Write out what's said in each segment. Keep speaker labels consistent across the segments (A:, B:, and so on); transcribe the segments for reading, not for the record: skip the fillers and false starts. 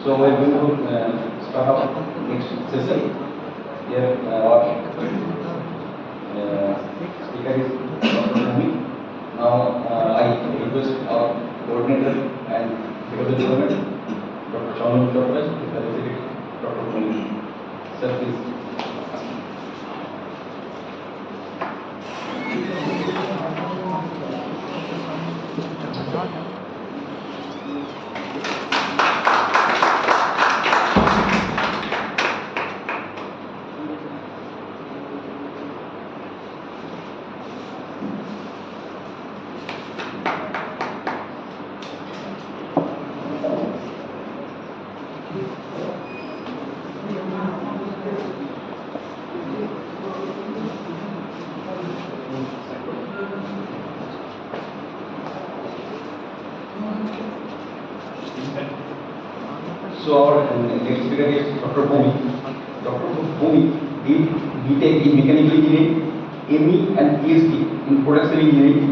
A: So we're going to start off next session. Here our speaker is Dr. Bhaumik. Now I request our coordinator and head of the department, Dr. Subhasis Bhaumik, to facilitate Dr. Bhaumik. Sir, please. So our next speaker is Dr. Bhaumik. Dr. Bhaumik did BTech in Mechanical Engineering, ME and PhD in Production Engineering.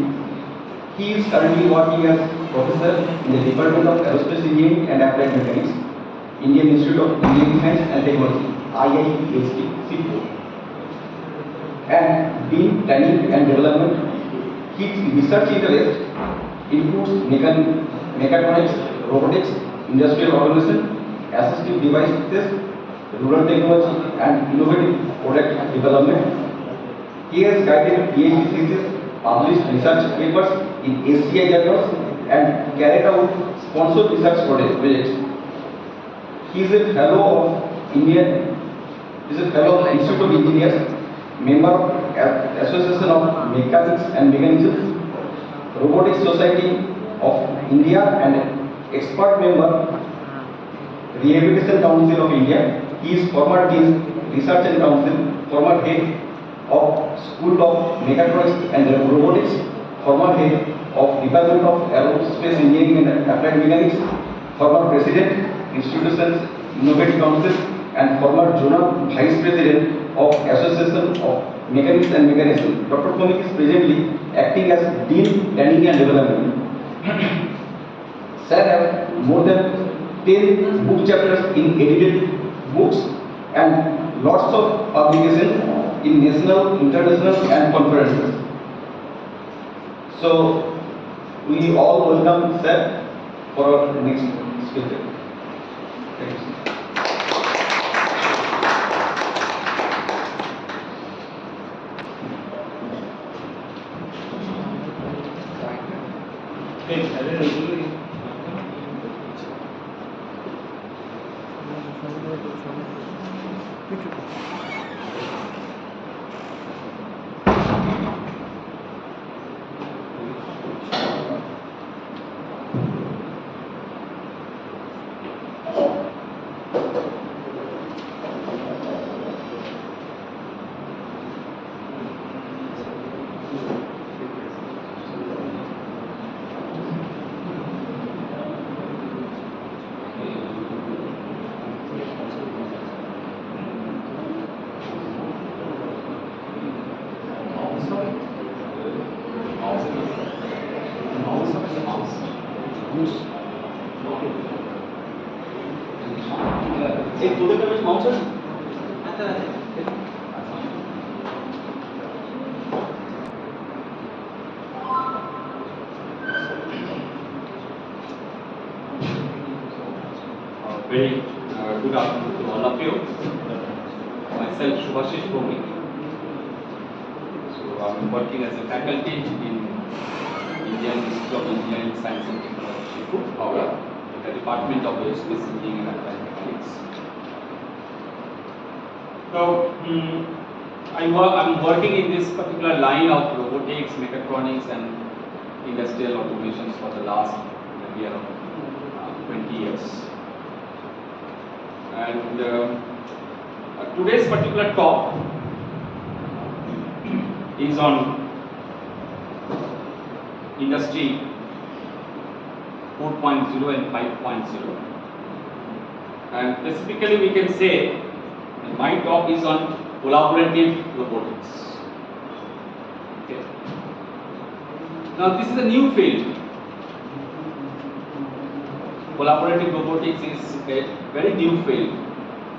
A: He is currently working as professor in the Department of Aerospace Engineering and Applied Mechanics, Indian Institute of Engineering Science and Technology, IIST, C4. And being planning and development, his research interest includes mechatronics, robotics, industrial automation, assistive devices, rural technology, and innovative product development. He has guided PhD thesis, published research papers in SCI journals, and carried out sponsored research projects. He is a fellow of Institute of Engineers, member of Association of Mechanics and Mechanisms, Robotics Society of India, and expert member, Rehabilitation Council of India. He is former Dean, Research and Council, former head of School of Mechatronics and Robotics, former head of Department of Aerospace Engineering and Applied Mechanics, former President, Institutions Innovative Council, and former Zonal Vice President of Association of Mechanics and Mechanism. Dr. Bhaumik is presently acting as Dean, Planning and Development. Sir have more than 10 book chapters in edited books and lots of publications in national, international and conferences. So we all welcome Sir for our next speaker. Thank you.
B: Very good afternoon to all of you. Myself, Subhasis Bhaumik. So I'm working as a faculty in Indian Institute of Engineering, Science and Technology, Howrah, in the Department of Aerospace Engineering and Applied Mechanics. So I'm working in this particular line of robotics, mechatronics, and industrial automations for the last maybe around 20 years. And today's particular talk is on Industry 4.0 and 5.0. And specifically we can say my talk is on collaborative robotics. Okay. Now this is a new field. collaborative robotics is a very new field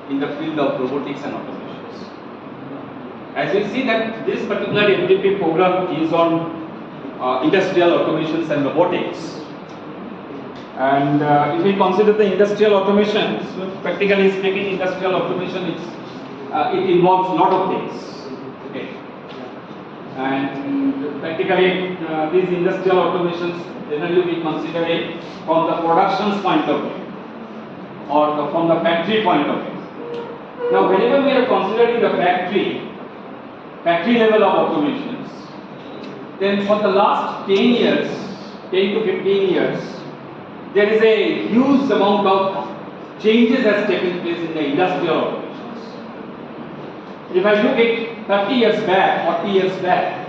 B: in the field of robotics and automations. As we see that this particular FDP program is on industrial automations and robotics. And if we consider the industrial automations, practically speaking, industrial automation it involves a lot of things. Okay. And practically these industrial automations generally we consider it from the production's point of view or from the factory point of view. Now whenever we are considering the factory level of automations, then for the last 10 years, 10 to 15 years, there is a huge amount of changes has taken place in the industrial automations. If I look at 30 years back, 40 years back,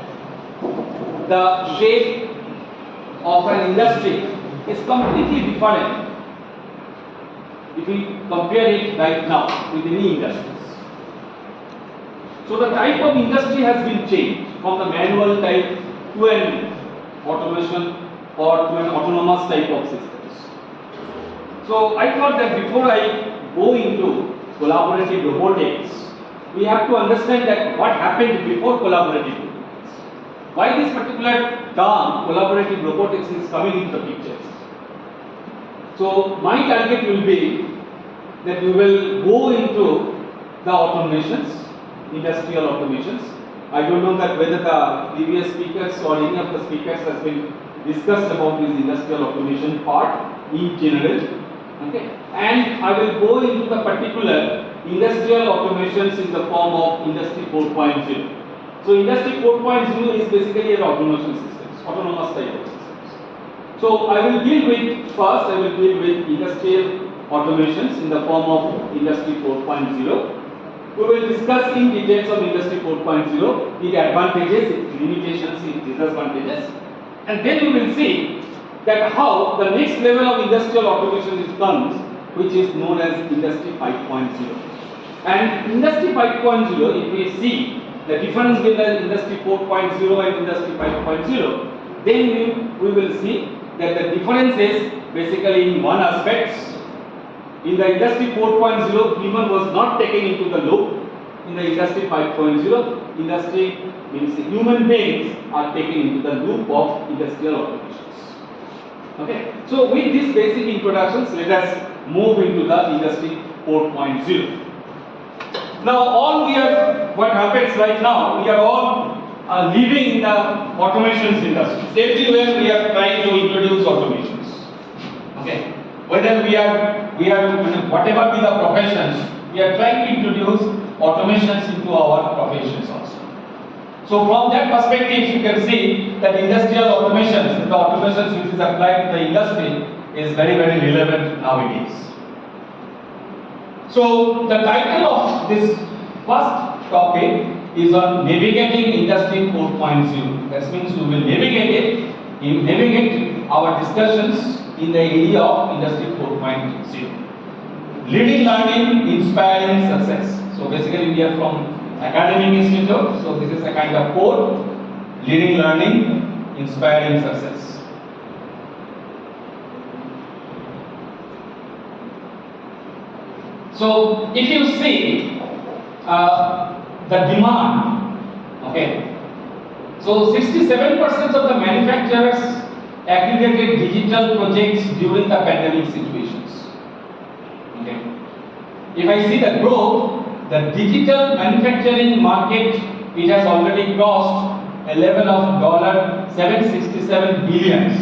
B: the shape of an industry is completely different if we compare it right now with any industries. So the type of industry has been changed from the manual type to an automation or to an autonomous type of systems. So I thought that before I go into collaborative robotics, we have to understand that what happened before collaborative robotics. Why this particular term collaborative robotics is coming into the picture. So my target will be that we will go into the automations, industrial automations. I don't know that whether the previous speakers or any of the speakers has been discussed about this industrial automation part in general. Okay. And I will go into the particular industrial automations in the form of Industry 4.0. So Industry 4.0 is basically an automation systems, autonomous type of systems. So I will deal with industrial automations in the form of Industry 4.0. We will discuss in details of Industry 4.0, its advantages, its limitations, its disadvantages, and then we will see that how the next level of industrial automation comes, which is known as Industry 5.0. And Industry 5.0, if we see the difference between Industry 4.0 and Industry 5.0, then we will see that the difference is basically in one aspect. In the Industry 4.0, human was not taken into the loop. In the Industry 5.0, industry means human beings are taken into the loop of industrial automations. Okay. So with these basic introductions, let us move into the Industry 4.0. Now what happens right now, we are all living in the automations industry. Everywhere we are trying to introduce automations. Okay. Whether we are whatever be the professions, we are trying to introduce automations into our professions also. So from that perspective, you can see that industrial automations, the automations which is applied to the industry is very, very relevant nowadays. So the title of this first topic is on navigating Industry 4.0. That means we will navigate our discussions in the area of Industry 4.0. Leading learning, inspiring success. So basically we are from academic institute, so this is a kind of code. Leading learning, inspiring success. So if you see the demand, okay, so 67% of the manufacturers aggregated digital projects during the pandemic situations. Okay. If I see the growth, the digital manufacturing market, it has already crossed a level of $767 billion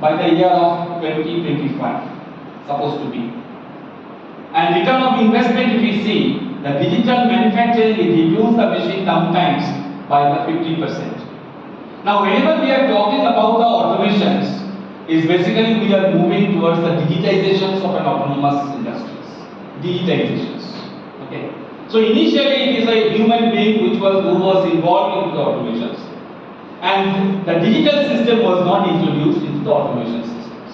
B: by the year of 2025, supposed to be. And return of investment, if we see, the digital manufacturing reduced the machine downtimes by the 50%. Now, whenever we are talking about the automations, is basically we are moving towards the digitizations of an autonomous industries. Digitizations. Okay. So initially it is a human being who was involved in the automations, and the digital system was not introduced into the automation systems.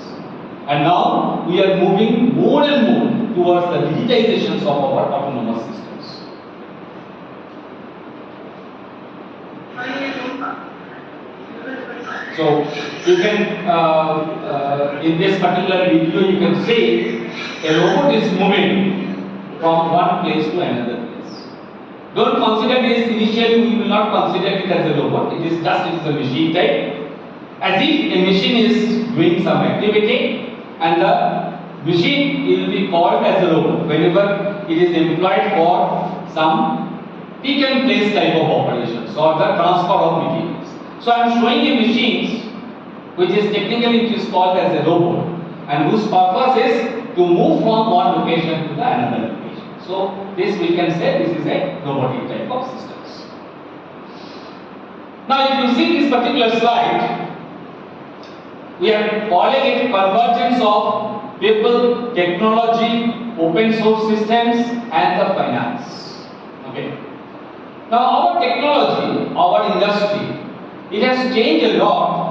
B: And now we are moving more and more towards the digitizations of our autonomous systems. So So you can, in this particular video, you can see a robot is moving from one place to another place. Don't consider this initially, we will not consider it as a robot, it is a machine type. As if a machine is doing some activity and the machine will be called as a robot whenever it is employed for some pick and place type of operations or the transfer of materials. So I am showing a machine which is technically it is called as a robot and whose purpose is to move from one location to the another location. So this we can say this is a robotic type of systems. Now if you see this particular slide, we are calling it convergence of people, technology, open source systems and the finance. Okay. Now our technology, our industry, it has changed a lot.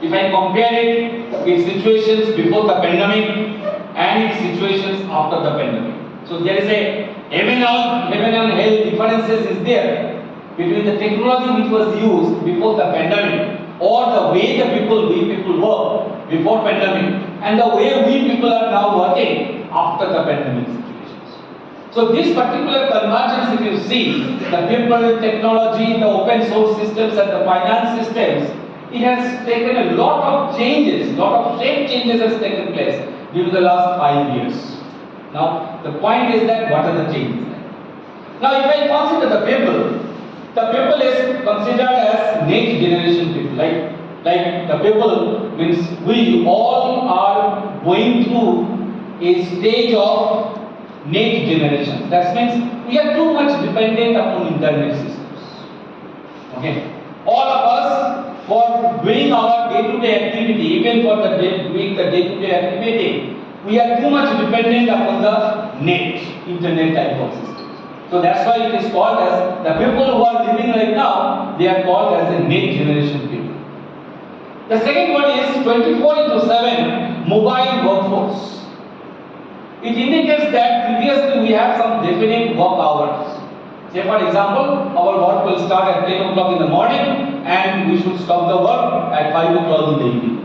B: If I compare it, its situations before the pandemic and its situations after the pandemic. So there is a heaven and hell differences is there between the technology which was used before the pandemic or the way we people work before pandemic and the way we people are now working after the pandemic situations. So this particular convergence, if you see, the people, technology, the open source systems and the finance systems, it has taken a lot of changes, lot of shape changes has taken place during the last 5 years. Now the point is that what are the changes? Now if I consider the people is considered as next generation people, like the people means we all are going through a stage of next generation. That means we are too much dependent upon internet systems. Okay, all of us for doing our day-to-day activity, even for the doing the day-to-day activity, we are too much dependent upon the net, internet type of systems. So that's why it is called as the people who are living right now, they are called as a net generation people. The second one is 24/7 mobile workforce. It indicates that previously we have some definite work hours. Say for example, our work will start at 10 o'clock in the morning and we should stop the work at 5 o'clock in the evening.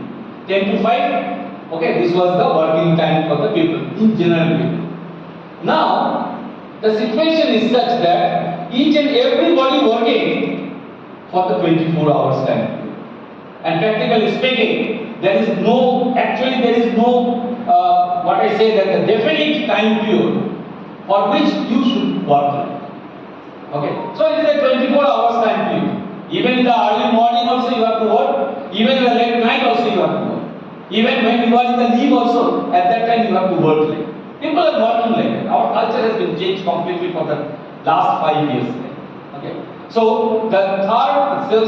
B: 10 to 5, okay, this was the working time for the people, in general people. Now, the situation is such that each and everybody working for the 24 hours time. And practically speaking, there is no what I say that the definite time period for which you should work. Okay, so it is a 24 hours time period. Even in the early morning also you have to work, even in the late night also you have to work. Even when you are in the leave also, at that time you have to work late. People are working like that. Our culture has been changed completely for the last 5 years. Okay. So the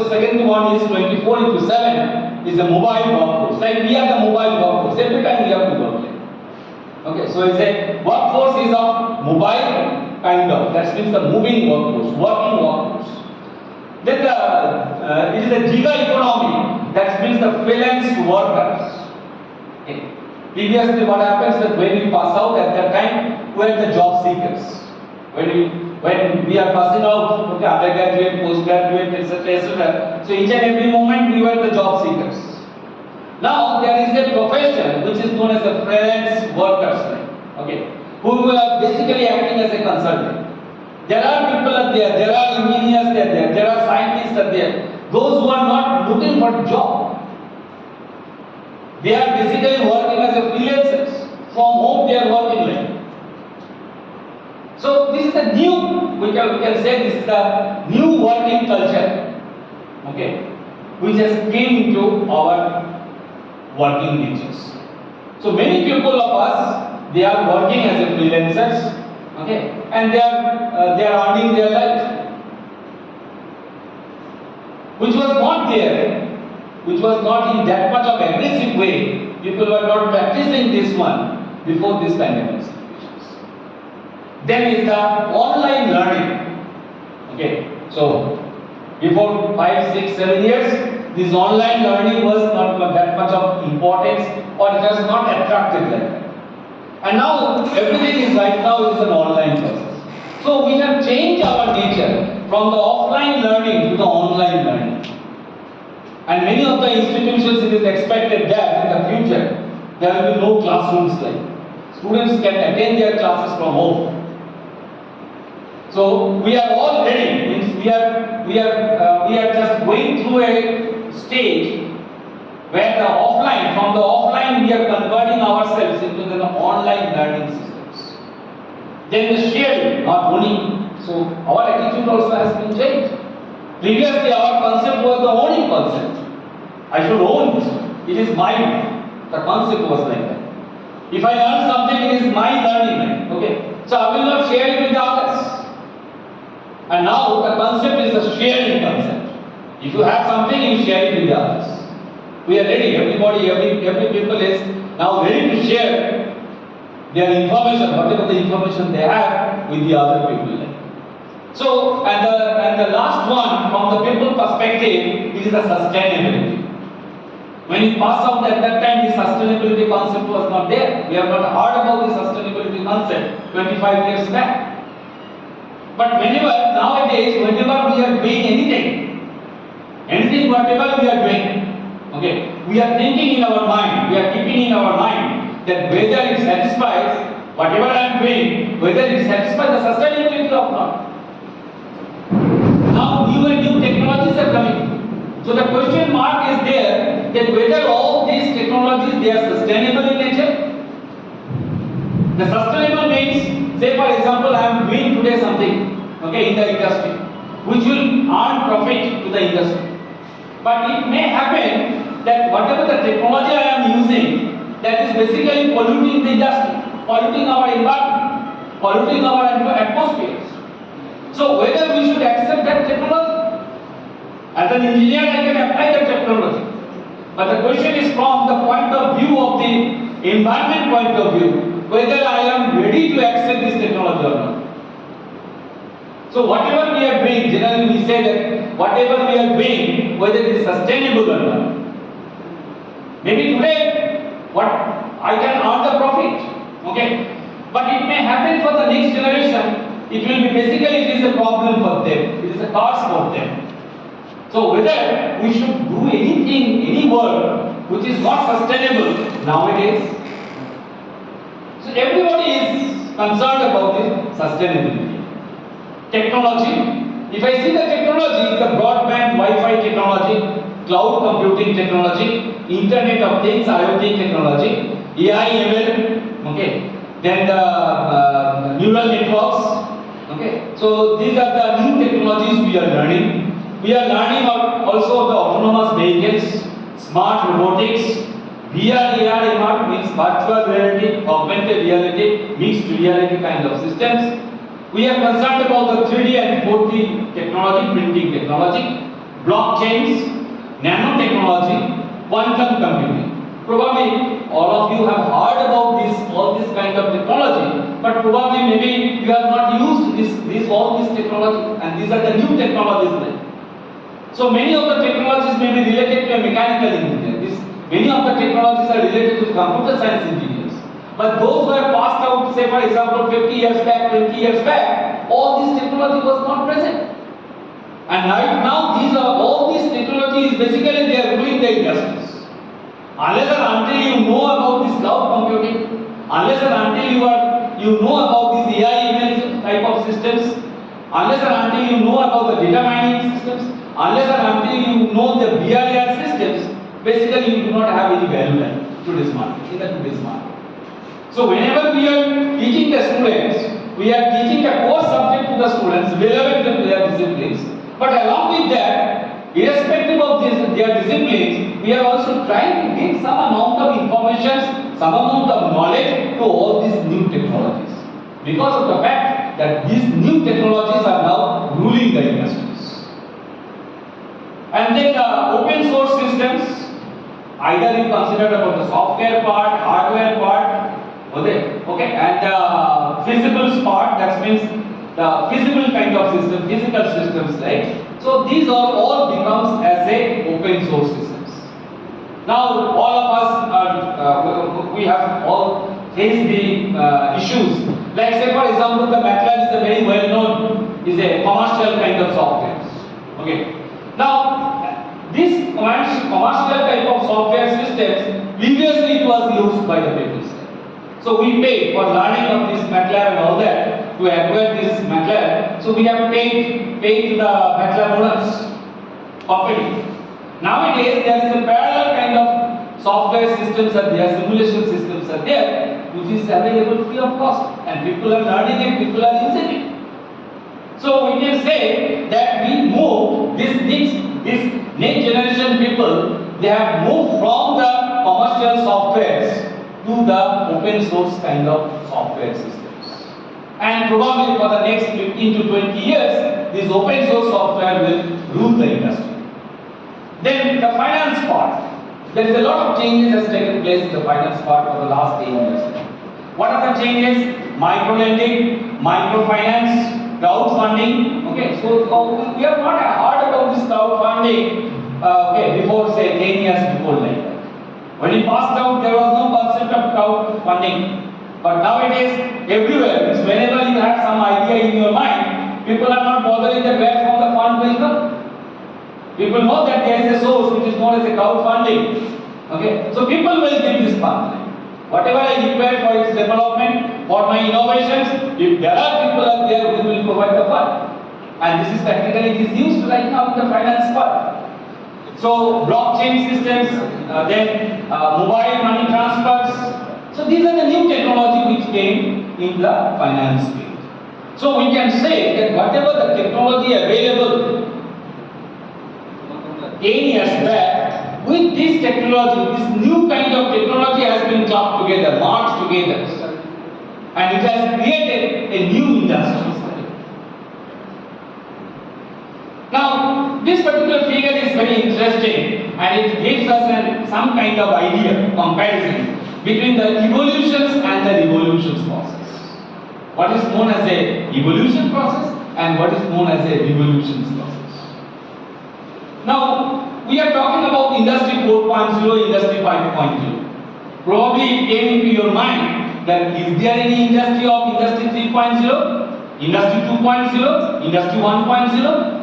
B: second one is 24/7 is a mobile workforce. Like we are the mobile workforce. Every time we have to work like that. Okay. So it's a workforce is a mobile kind of. That means the moving workforce, working workforce. Then it is a giga economy. That means the freelance workers. Okay. Previously, what happens that when we pass out at that time, we are the job seekers. When we are passing out, okay, undergraduate, postgraduate, etc. So each and every moment we were the job seekers. Now there is a profession which is known as a freelance workers, okay, who are basically acting as a consultant. There are people out there, there are engineers there are scientists out there. Those who are not looking for a job. They are basically working as a freelancers. From home they are working like. So this is the new, we can say this is the new working culture, okay, which has came into our working natures. So many people of us, they are working as a freelancers, okay, and they are earning their life, which was not there. Which was not in that much of aggressive way. People were not practicing this one before this pandemic situations. Then is the online learning. Okay, so before 5, 6, 7 years, this online learning was not that much of importance or it was not attractive like that. And now everything is right now is an online process. So we have changed our nature from the offline learning to the online learning. And many of the institutions, it is expected that in the future there will be no classrooms like. Students can attend their classes from home. So we are all ready. Means we are just going through a stage where from the offline we are converting ourselves into the online learning systems. Then the sharing, not owning. So our attitude also has been changed. Previously our concept was the owning concept. I should own this. It is mine. The concept was like that. If I learn something, it is my learning. Okay. So I will not share it with the others. And now the concept is the sharing concept. If you have something, you share it with the others. We are ready. Every people is now ready to share their information, whatever the information they have, with the other people. So, and the last one, from the people perspective, it is the sustainability. When you pass out at that time, the sustainability concept was not there. We have not heard about the sustainability concept 25 years back. But nowadays, whenever we are doing anything whatever we are doing, okay, we are thinking in our mind, we are keeping in our mind that whether it satisfies whatever I am doing, whether it satisfies the sustainability or not. Now new and new technologies are coming. So the question mark is there that whether all these technologies they are sustainable in nature. The sustainable means, say for example, I am doing today something, okay, in the industry, which will earn profit to the industry. But it may happen that whatever the technology I am using, that is basically polluting the industry, polluting our environment, polluting our atmospheres. So whether we should accept that technology, as an engineer I can apply that technology. But the question is from the point of view of the environment point of view, whether I am ready to accept this technology or not. So whatever we are doing, generally we say that whatever we are doing, whether it is sustainable or not. Maybe today, what I can earn the profit, okay, but it may happen for the next generation. It will be basically it is a problem for them. It is a cost for them. So whether we should do anything, any work which is not sustainable nowadays. So everybody is concerned about this sustainability. Technology. If I see the technology, it's a broadband Wi-Fi technology, cloud computing technology, Internet of Things, IoT technology, AI, ML, okay. Then the neural networks, okay. So these are the new technologies we are learning. We are learning also the autonomous vehicles, smart robotics, VR, AR, MR means virtual reality, augmented reality, mixed reality kind of systems. We are concerned about the 3D and 4D technology, printing technology, blockchains, nanotechnology, quantum computing. Probably all of you have heard about all this kind of technology, but probably maybe you have not used all this technology, and these are the new technologies. So many of the technologies may be related to a mechanical engineer. Many of the technologies are related to computer science engineers. But those who have passed out, say for example, 50 years back, 20 years back, all this technology was not present. And right now, all these technologies basically they are ruling the industries. Unless and until you know about this cloud computing, unless and until you know about these AI ML type of systems, unless and until you know about the data mining systems, unless and until you know the VRR systems, basically you do not have any value in today's market. So whenever we are teaching the students, we are teaching a core subject to the students relevant to their disciplines. But along with that, irrespective of their disciplines, we are also trying to give some amount of information, some amount of knowledge to all these new technologies. Because of the fact that these new technologies are now ruling the industries. And then open source systems, either you consider about the software part, hardware part, okay, and the physical part, that means the physical kind of system, physical systems, right? So these are all becomes as a open source systems. Now all of us we have all faced the issues. Like say for example, the MATLAB is a very well known, is a commercial kind of software. Okay. Now these commands commercial type of software systems, previously it was used by the people. So we paid for learning of this MATLAB and all that to acquire this MATLAB. So we have paid to the MATLAB owners company. Nowadays there is a parallel kind of software systems are there, simulation systems are there, which is available free of cost, and people are learning it, people are using it. So we can say that we move this next generation people, they have moved from the commercial softwares to the open source kind of software systems. And probably for the next 15 to 20 years, this open source software will rule the industry. Then the finance part. There is a lot of changes has taken place in the finance part for the last 10 years. What are the changes? Micro lending, microfinance, crowdfunding. Okay, so we have not heard about this crowdfunding before say 10 years before like that. When it passed out, there was no concept of crowdfunding. But nowadays, everywhere, whenever you have some idea in your mind, people are not bothering that where from the fund will come. People know that there is a source which is known as a crowdfunding. Okay, so people will give this fund. Whatever I require for its development, for my innovations, if there are people out there who will provide the fund. And this is practically it is used right now in the finance part. So blockchain systems, then mobile money transfers. So these are the new technology which came in the finance field. So we can say that whatever the technology available 10 years back, with this technology, this new kind of technology has been clubbed together, merged together, and it has created a new industry. Now, this particular figure is very interesting, and it gives us some kind of idea, comparison between the evolutions and the revolutions process. What is known as a evolution process and what is known as a revolutions process. Now, we are talking about Industry 4.0, Industry 5.0. Probably it came into your mind that is there any industry of Industry 3.0, Industry 2.0, Industry 1.0?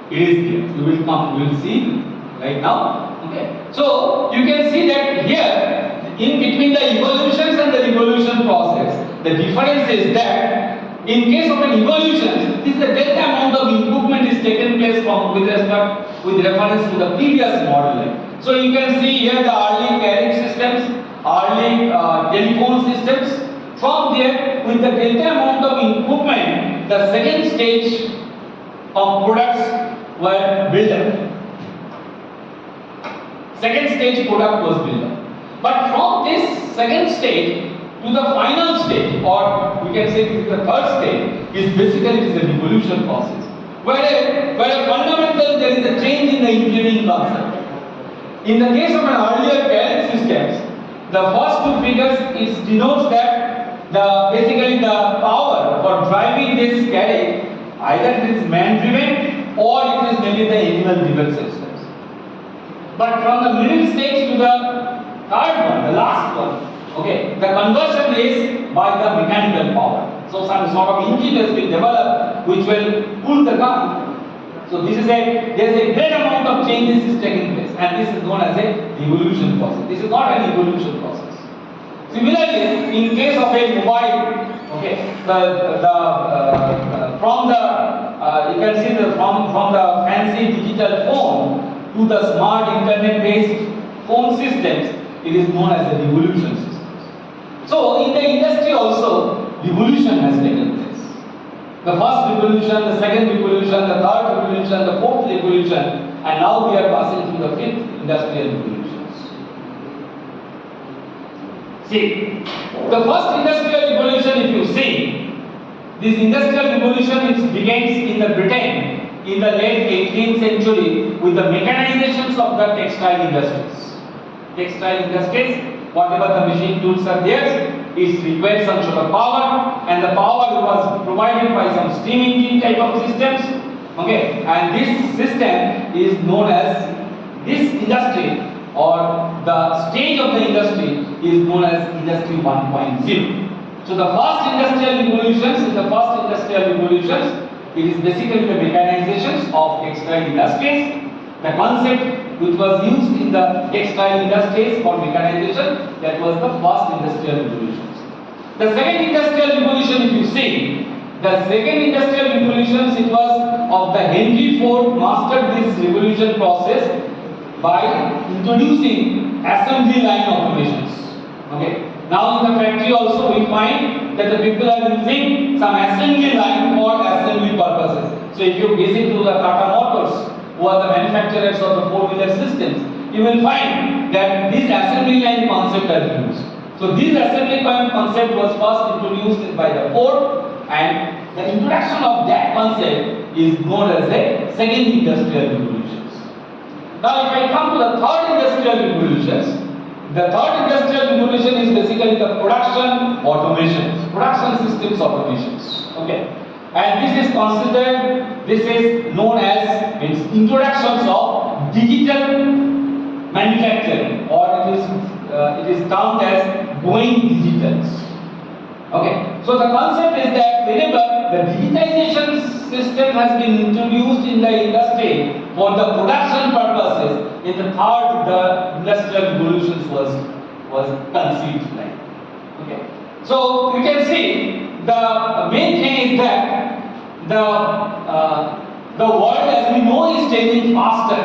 B: It is there. We will see right now. Okay. So you can see that here, in between the evolutions and the revolution process, the difference is that in case of an evolution, this is a delta amount of improvement is taken place with reference to the previous model. So you can see here the early carriage systems, early telephone systems. From there, with the delta amount of improvement, the second stage of products were built up. Second stage product was built up. But from this second stage to the final stage, or we can say this is the third stage, is basically the revolution process. Where a fundamental there is a change in the engineering concept. In the case of an earlier carriage systems, the first two figures is denotes that basically the power for driving this carriage, either it is man driven or it is maybe the animal driven systems. But from the middle stage to the third one, the last one, okay, the conversion is by the mechanical power. So some sort of engine has been developed which will pull the car. So there is a great amount of changes is taking place, and this is known as a evolution process. This is not an evolution process. Similarly, in case of a mobile, okay, from the you can see from the fancy digital phone to the smart internet-based phone systems, it is known as a revolution system. So in the industry also, revolution has taken place. The first revolution, the second revolution, the third revolution, the fourth revolution, and now we are passing through the fifth industrial revolutions. See, the first industrial revolution, if you see, this industrial revolution begins in the Britain in the late 18th century with the mechanizations of the textile industries. Textile industries, whatever the machine tools are there, it requires some sort of power, and the power was provided by some steam engine type of systems. Okay, and this system is known as this industry, or the stage of the industry is known as Industry 1.0. So the first industrial revolutions, it is basically the mechanizations of textile industries. The concept which was used in the textile industries for mechanization. That was the first industrial revolution. The second industrial revolution, if you see, the second industrial revolution, it was of the Henry Ford mastered this revolution process by introducing assembly line automations. Okay. Now in the factory also we find that the people are using some assembly line for assembly purposes. So if you visit to the Tata Motors, who are the manufacturers of the four-wheeler systems, you will find that this assembly line concept are used. So this assembly line concept was first introduced by the Ford, and the introduction of that concept is known as the second industrial revolution. Now if I come to the third industrial revolution, the third industrial revolution is basically the production automations, production systems automations. Okay, and this is considered, this is known as introductions of digital manufacturing, or it is termed as going digitals. Okay, so the concept is that whenever the digitization system has been introduced in the industry for the production purposes, in the third the industrial revolution was conceived like. Okay, so you can see the main thing is that the world as we know is changing faster.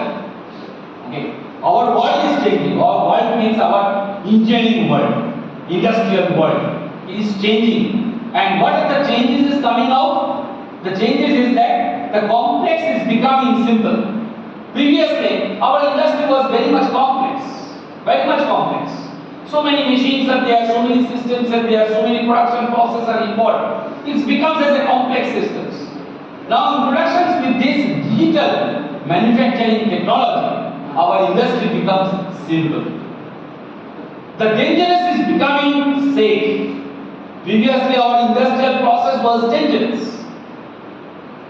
B: Okay, our world is changing. Our world means our engineering world, industrial world is changing. And what are the changes is coming out? The changes is that the complex is becoming simple. Previously, our industry was very much complex, very much complex. So many machines are there, so many systems are there, so many production processes are involved. It becomes as a complex systems. Now, in productions with this digital manufacturing technology, our industry becomes simple. The dangerous is becoming safe. Previously, our industrial process was dangerous.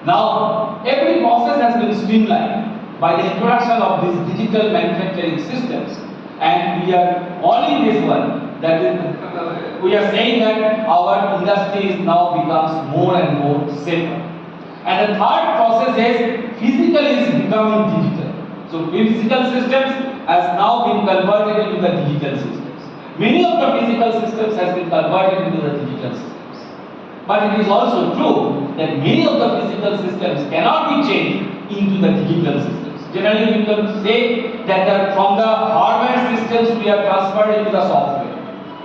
B: Now, every process has been streamlined by the introduction of these digital manufacturing systems, and we are calling this one that is, we are saying that our industry is now becomes more and more safer. And the third process is physical is becoming digital. So physical systems has now been converted into the digital systems. Many of the physical systems has been converted into the digital systems. But it is also true that many of the physical systems cannot be changed into the digital systems. Generally, we can say that from the hardware systems we are transferred into the software.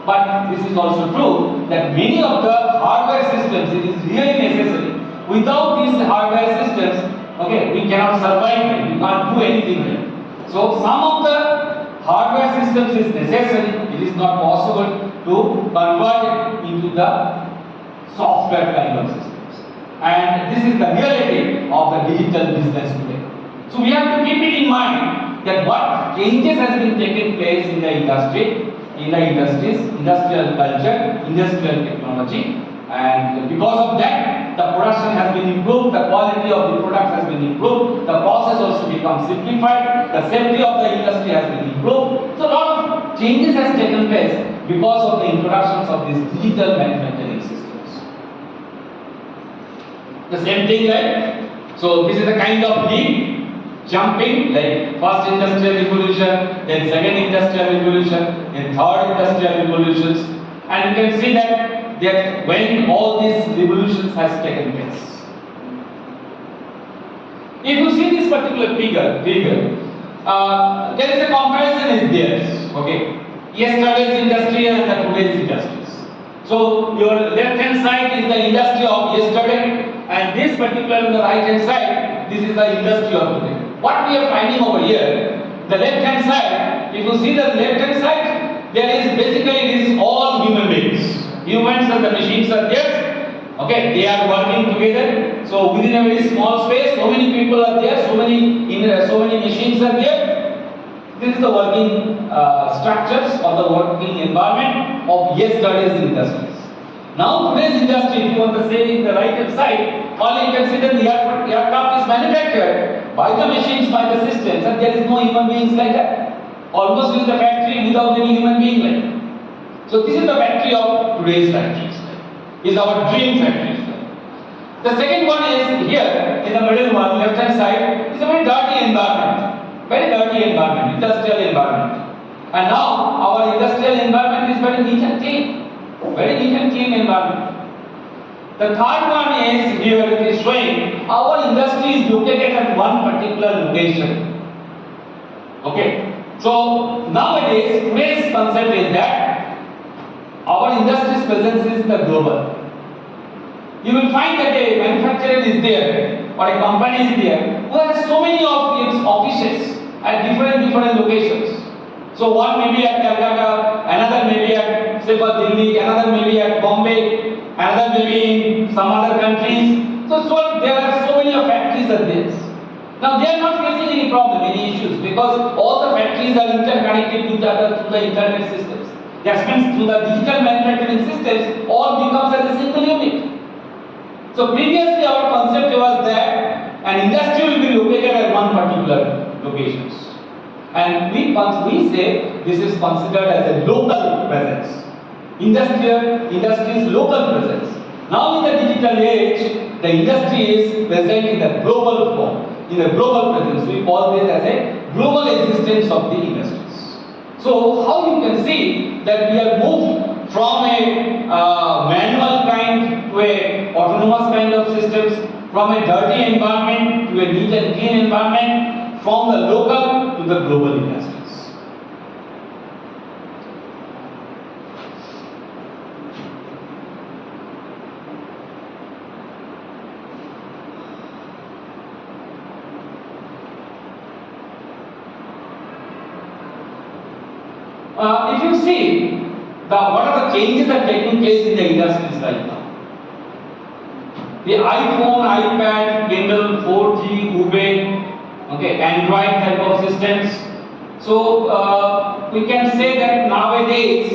B: But this is also true that many of the hardware systems, it is really necessary. Without these hardware systems, okay, we cannot survive, we can't do anything here. So some of the hardware systems is necessary, it is not possible to convert it into the software kind of systems. And this is the reality of the digital business today. So we have to keep it in mind that what changes has been taking place in the industry, in the industries, industrial culture, industrial technology, and because of that, the production has been improved, the quality of the products has been improved, the process also becomes simplified, the safety of the industry has been improved. So a lot of changes has taken place because of the introductions of these digital manufacturing systems. The same thing, right? So this is a kind of leap, jumping, like first industrial revolution, then second industrial revolution, then third industrial revolutions, and you can see that when all these revolutions has taken place. If you see this particular figure, there is a comparison is there. Okay, yesterday's industry and the today's industries. So your left hand side is the industry of yesterday, and this particular on the right hand side, this is the industry of today. What we are finding over here, the left hand side, if you see the left hand side, there is basically it is all human beings. Humans and the machines are there. Okay, they are working together. So within a very small space, so many people are there, so many machines are there. This is the working structures or the working environment of yesterday's industries. Now today's industry, if you want to say in the right hand side, all you can see that the aircraft is manufactured by the machines, by the systems, and there is no human beings like that. Almost in the factory without any human being like that. So this is the factory of today's factories. Is our dream factories. The second one is here in the middle one, left hand side, is a very dirty environment. very dirty environment, industrial environment. And now our industrial environment is very neat and clean, very neat and clean environment. The third one is here it is showing our industry is located at one particular location. Okay. So nowadays today's concept is that our industry's presence is the global. You will find that a manufacturer is there or a company is there who has so many of its offices at different locations. So one may be at Calcutta, another may be at say for Delhi, another may be at Bombay, another may be in some other countries. So there are so many factories at this. Now they are not facing any problem, any issues because all the factories are interconnected to each other through the internet systems. That means through the digital manufacturing systems, all becomes as a single unit. So previously our concept was that an industry will be located at one particular locations. And we say this is considered as a local presence. Industry's local presence. Now in the digital age, the industry is present in the global form, in a global presence. We call this as a global existence of the industries. So how you can see that we have moved from a manual kind to a autonomous kind of systems, from a dirty environment to a neat and clean environment, from the local to the global industries. If you see what are the changes that are taking place in the industries right now. The iPhone, iPad, Kindle, 4G, Uber, okay, Android type of systems. So we can say that nowadays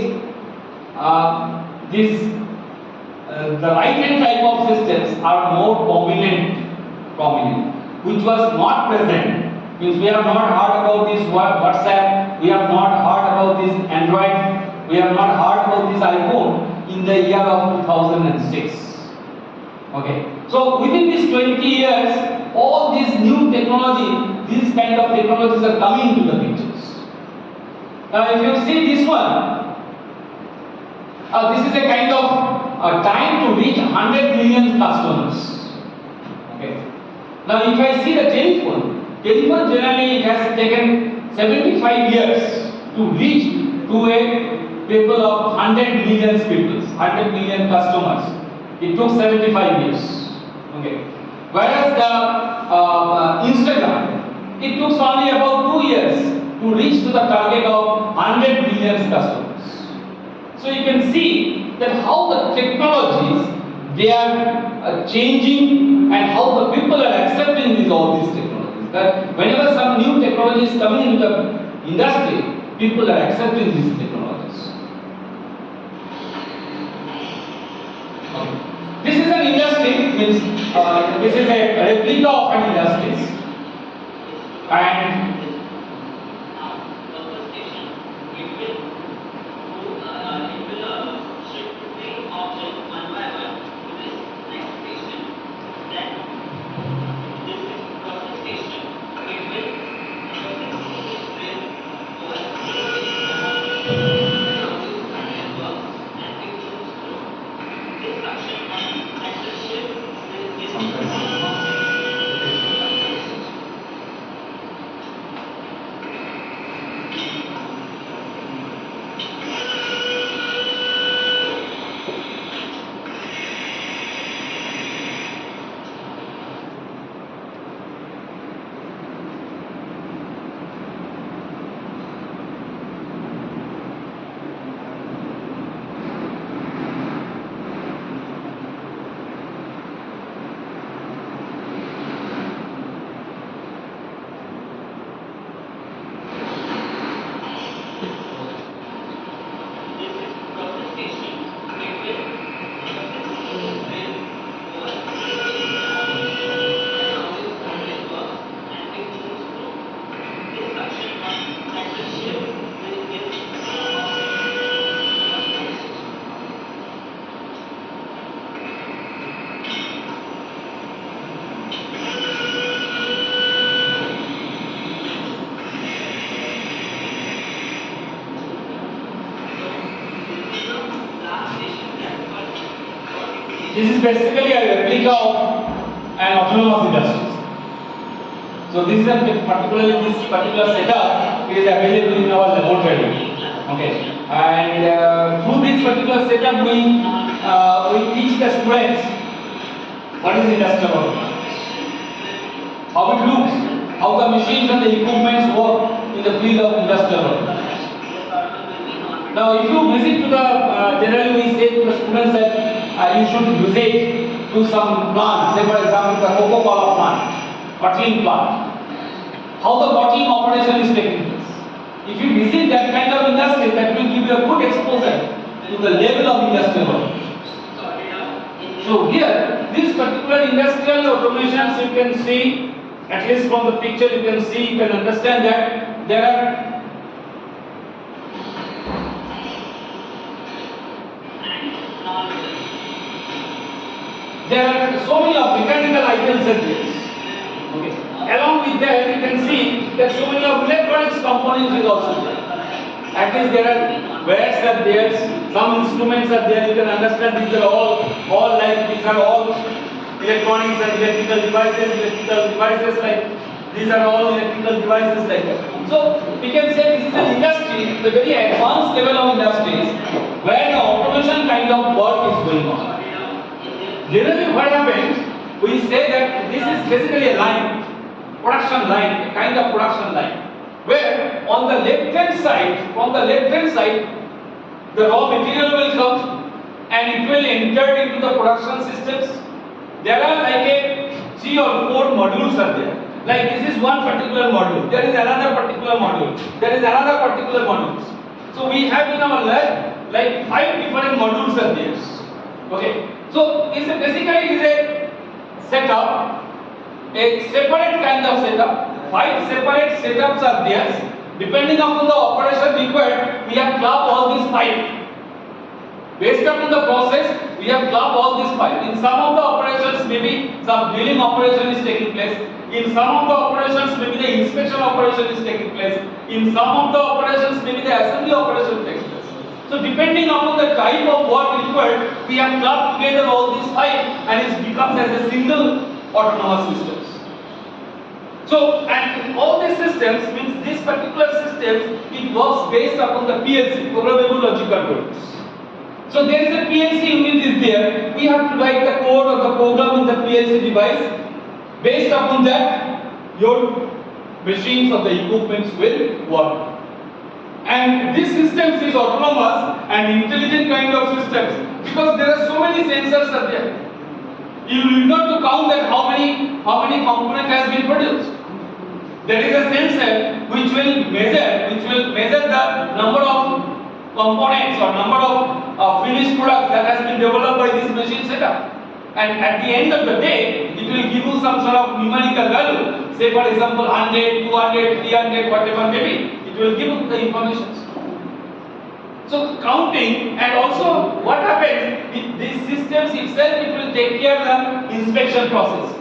B: the right-hand type of systems are more prominent, which was not present. Means we have not heard about this WhatsApp, we have not heard about this Android, we have not heard about this iPhone in the year of 2006. Okay, so within these 20 years, all these new technology, these kind of technologies are coming into the pictures. Now, if you see this one, this is a kind of time to reach 100 million customers. Okay. Now, if I see the telephone generally it has taken 75 years to reach to a people of 100 million people, 100 million customers. It took 75 years. Okay. Whereas the Instagram, it took only about 2 years to reach to the target of 100 million customers. So you can see that how the technologies they are changing and how the people are accepting all these technologies. That whenever some new technology is coming into the industry, people are accepting these technologies. Okay. This is an industry, means this is a replica of an industry, and this is basically a replica of an autonomous industry. So this is particularly this particular setup is available in our laboratory. Okay, and through this particular setup we teach the students what is industrial automation, how it looks, how the machines and the equipments work in the field of industrial automation. Now, if you visit to the generally we say to the students that you should visit to some plant, say for example the Coca-Cola plant, bottling plant, how the bottling operation is taking place. If you visit that kind of industry, that will give you a good exposure to the level of industrial automation. So here, this particular industrial automations you can see, at least from the picture you can see, you can understand that there are so many of mechanical items in this. Okay. Along with that, you can see that so many of electronics components is also there. At least there are wires are there, some instruments are there. You can understand these are all electronics and electrical devices like these are all electrical devices like that. So we can say this is an industry, the very advanced level of industries where the automation kind of work is going on. Generally what happens, we say that this is basically a line, production line, a kind of production line, where on the left hand side, from the left hand side, the raw material will come and it will enter into the production systems. There are like a 3 or 4 modules are there. Like this is one particular module, there is another particular module, there is another particular module. So we have in our lab like 5 different modules are there. Okay. So this is basically a setup, a separate kind of setup. 5 separate setups are there. Depending upon the operation required, we have clubbed all these 5. Based upon the process, we have clubbed all these 5. In some of the operations, maybe some drilling operation is taking place. In some of the operations, maybe the inspection operation is taking place. In some of the operations, maybe the assembly operation takes place. So depending upon the type of work required, we have clubbed together all these 5 and it becomes as a single autonomous systems. So, and all these systems means this particular systems, it works based upon the PLC, programmable logical units. So there is a PLC unit is there. We have to write the code or the program in the PLC device. Based upon that, your machines or the equipments will work. And this systems is autonomous and intelligent kind of systems because there are so many sensors are there. You need not to count that how many component has been produced. There is a sensor which will measure the number of components or number of finished products that has been developed by this machine setup. And at the end of the day, it will give you some sort of numerical value. Say for example 100, 200, 300, whatever maybe. It will give you the information. So counting and also what happens with these systems itself, it will take care of the inspection process.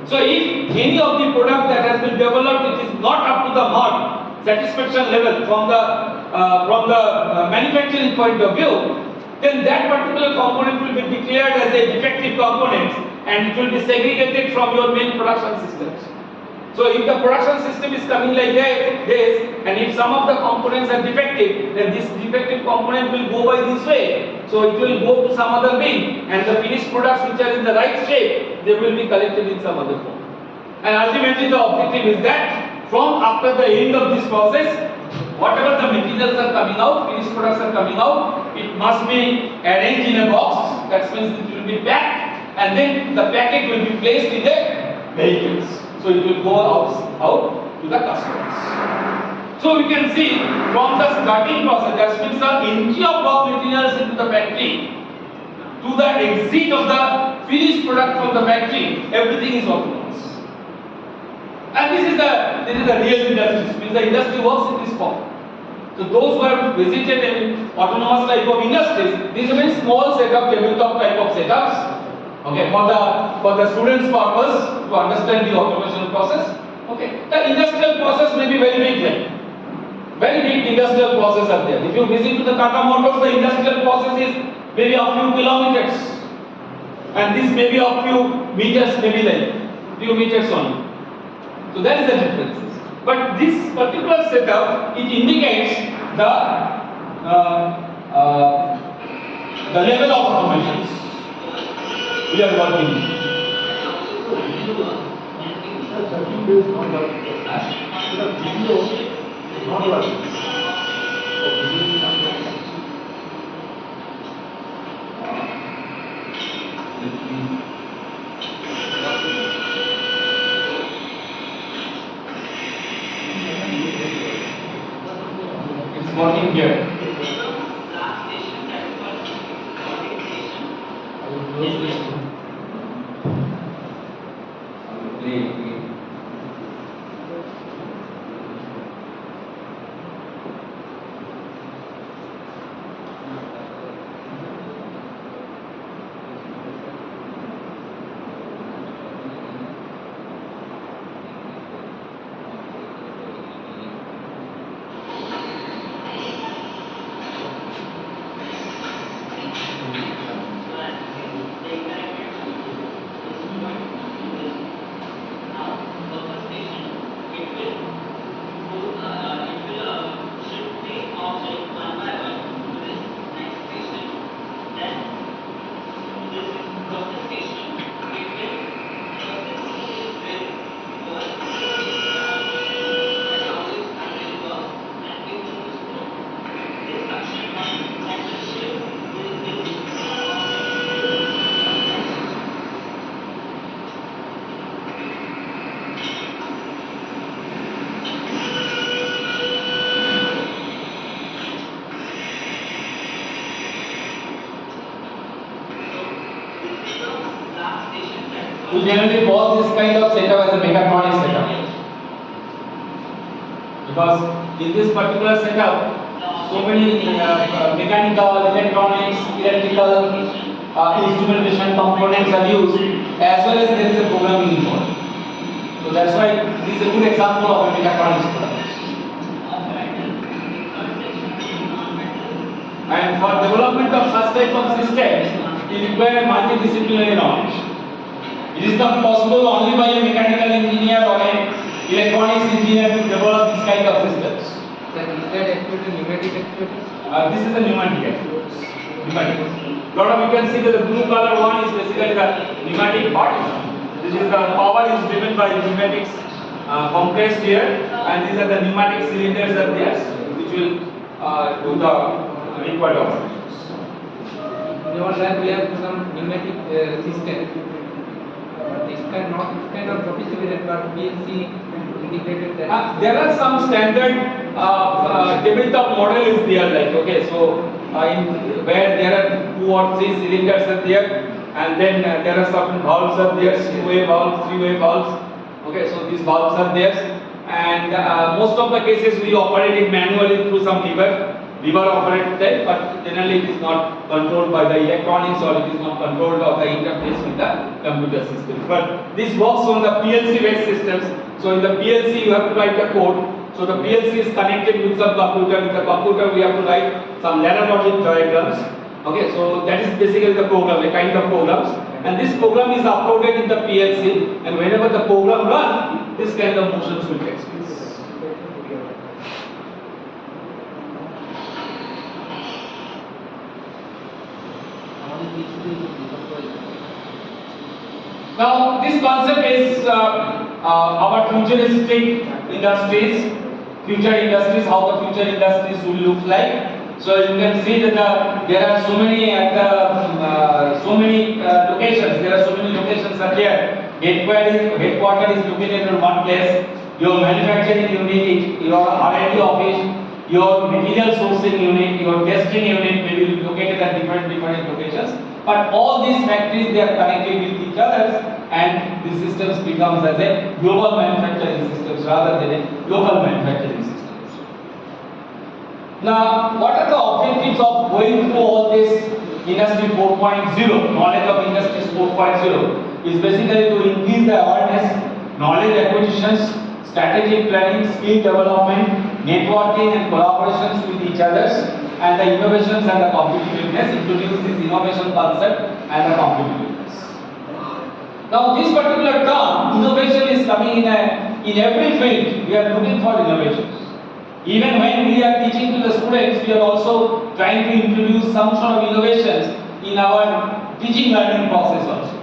B: So if any of the product that has been developed, it is not up to the mark, satisfaction level from the manufacturing point of view, then that particular component will be declared as a defective component and it will be segregated from your main production systems. So if the production system is coming like this, and if some of the components are defective, then this defective component will go by this way. So it will go to some other bin, and the finished products which are in the right shape, they will be collected in some other form. And ultimately the objective is that from after the end of this process, whatever the materials are coming out, finished products are coming out, it must be arranged in a box. That means it will be packed, and then the packet will be placed in the vehicles. So it will go out to the customers. So we can see from the starting process, that means the entry of raw materials into the factory to the exit of the finished product from the factory, everything is autonomous. And this is the real industry. Means the industry works in this form. So those who have visited an autonomous type of industries, these are very small setup, tabletop type of setups. Okay, for the students' purpose to understand the automation process. Okay, the industrial process may be very big then. Very big industrial process are there. If you visit to the Tata Motors, the industrial process is maybe a few kilometers. and this may be of few meters, maybe like few meters only. So that is the difference. But this particular setup, it indicates the level of automations we are working in. It's working here. We generally call this kind of setup as a mechatronic setup, because in this particular setup, so many mechanical, electronics, electrical, instrumentation components are used, as well as there is a programming involved. So that's why this is a good example of a mechatronics product. And for development of such type of systems, you require a multidisciplinary knowledge. It is not possible only by a mechanical engineer or an electronics engineer to develop this kind of systems.
C: Sir, is that actually pneumatic actuators?
B: This is a pneumatic actuators. Pneumatic. Lot of you can see that the blue color one is basically the pneumatic part. This is the power is driven by pneumatics compressed here, and these are the pneumatic cylinders are there, which will do the required operations.
C: In our lab, we have some pneumatic system. This kind of sophisticated, but PLC integrated that.
B: There are some standard tabletop model is there, like okay, so where there are 2 or 3 cylinders are there, and then there are certain valves are there, 2-way valves, 3-way valves. Okay, so these valves are there, and most of the cases we operate it manually through some lever operated, but generally it is not controlled by the electronics, or it is not controlled of the interface with the computer systems. But this works on the PLC based systems. So in the PLC you have to write the code. So the PLC is connected with some computer. With the computer we have to write some ladder logic diagrams. Okay, so that is basically the program, a kind of programs. And this program is uploaded in the PLC, and whenever the program runs, this kind of motions will take place. Now, this concept is our futuristic industries, future industries, how the future industries will look like. So you can see that there are so many locations. There are so many locations are there. Headquarter is located in one place. Your manufacturing unit, your R&D office, your material sourcing unit, your testing unit may be located at different locations. But all these factories, they are connected with each other, and the systems becomes as a global manufacturing systems rather than a local manufacturing systems. Now, what are the objectives of going through all this Industry 4.0, knowledge of Industry 4.0? Is basically to increase the awareness, knowledge acquisitions, strategic planning, skill development, networking and collaborations with each others, and the innovations and the competitiveness, introduce this innovation concept and the competitiveness. Now this particular term, innovation, is coming in every field. We are looking for innovations. Even when we are teaching to the students, we are also trying to introduce some sort of innovations in our teaching learning process also.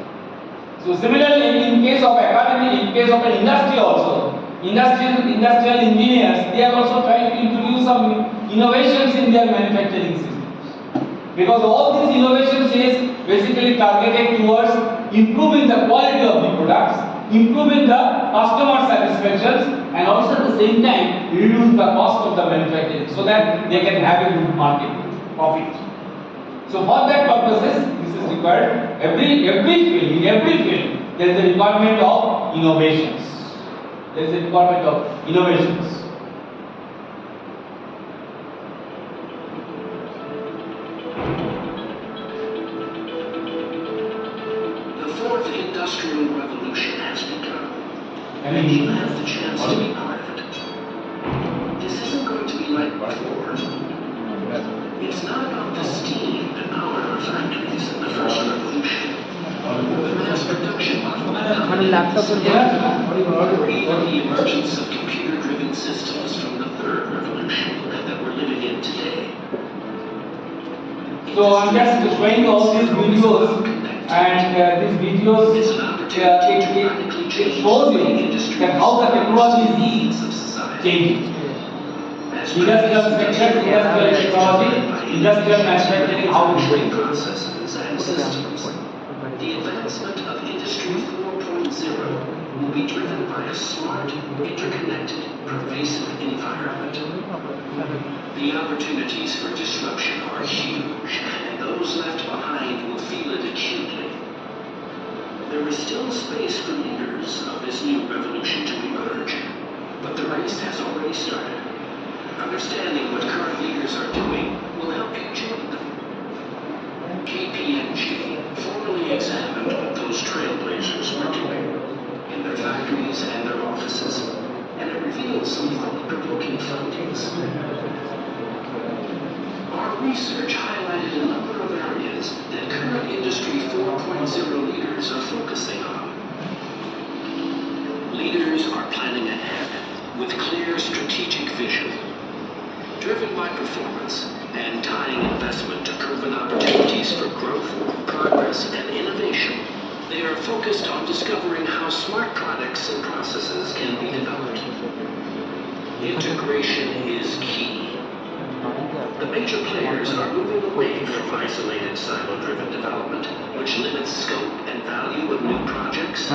B: So similarly, in case of academy, in case of an industry also, industrial engineers, they are also trying to introduce some innovations in their manufacturing systems. Because all these innovations is basically targeted towards improving the quality of the products, improving the customer satisfaction, and also at the same time reduce the cost of the manufacturing so that they can have a good market profit. So for that purposes, this is required. In every field, there is a requirement of innovations. There is a requirement of innovations.
D: The fourth industrial revolution has begun, and you have the chance to be part of it. This isn't going to be like before. It's not about the steam and power of factories in the first revolution. The mass production or even the emergence of computer-driven systems from the third revolution that we're living in today.
B: So I'm just showing all these videos, and these videos it shows you that how the technology is changing. Industrial sector, industrial technology, industrial manufacturing, how it is going.
D: Processes and systems. The advancement of Industry 4.0 will be driven by a smart, interconnected, pervasive environment. The opportunities for disruption are huge, and those left behind will feel it acutely. There is still space for leaders of this new revolution to emerge, but the race has already started. Understanding what current leaders are doing will help you join them. KPMG formally examined what those trailblazers were doing in their factories and their offices, and it revealed some thought-provoking findings. Our research highlighted a number of areas that current Industry 4.0 leaders are focusing on. Leaders are planning ahead with clear strategic vision, driven by performance and tying investment to proven opportunities for growth, progress, and innovation. They are focused on discovering how smart products and processes can be developed. Integration is key. The major players are moving away from isolated silo-driven development, which limits scope and value of new projects.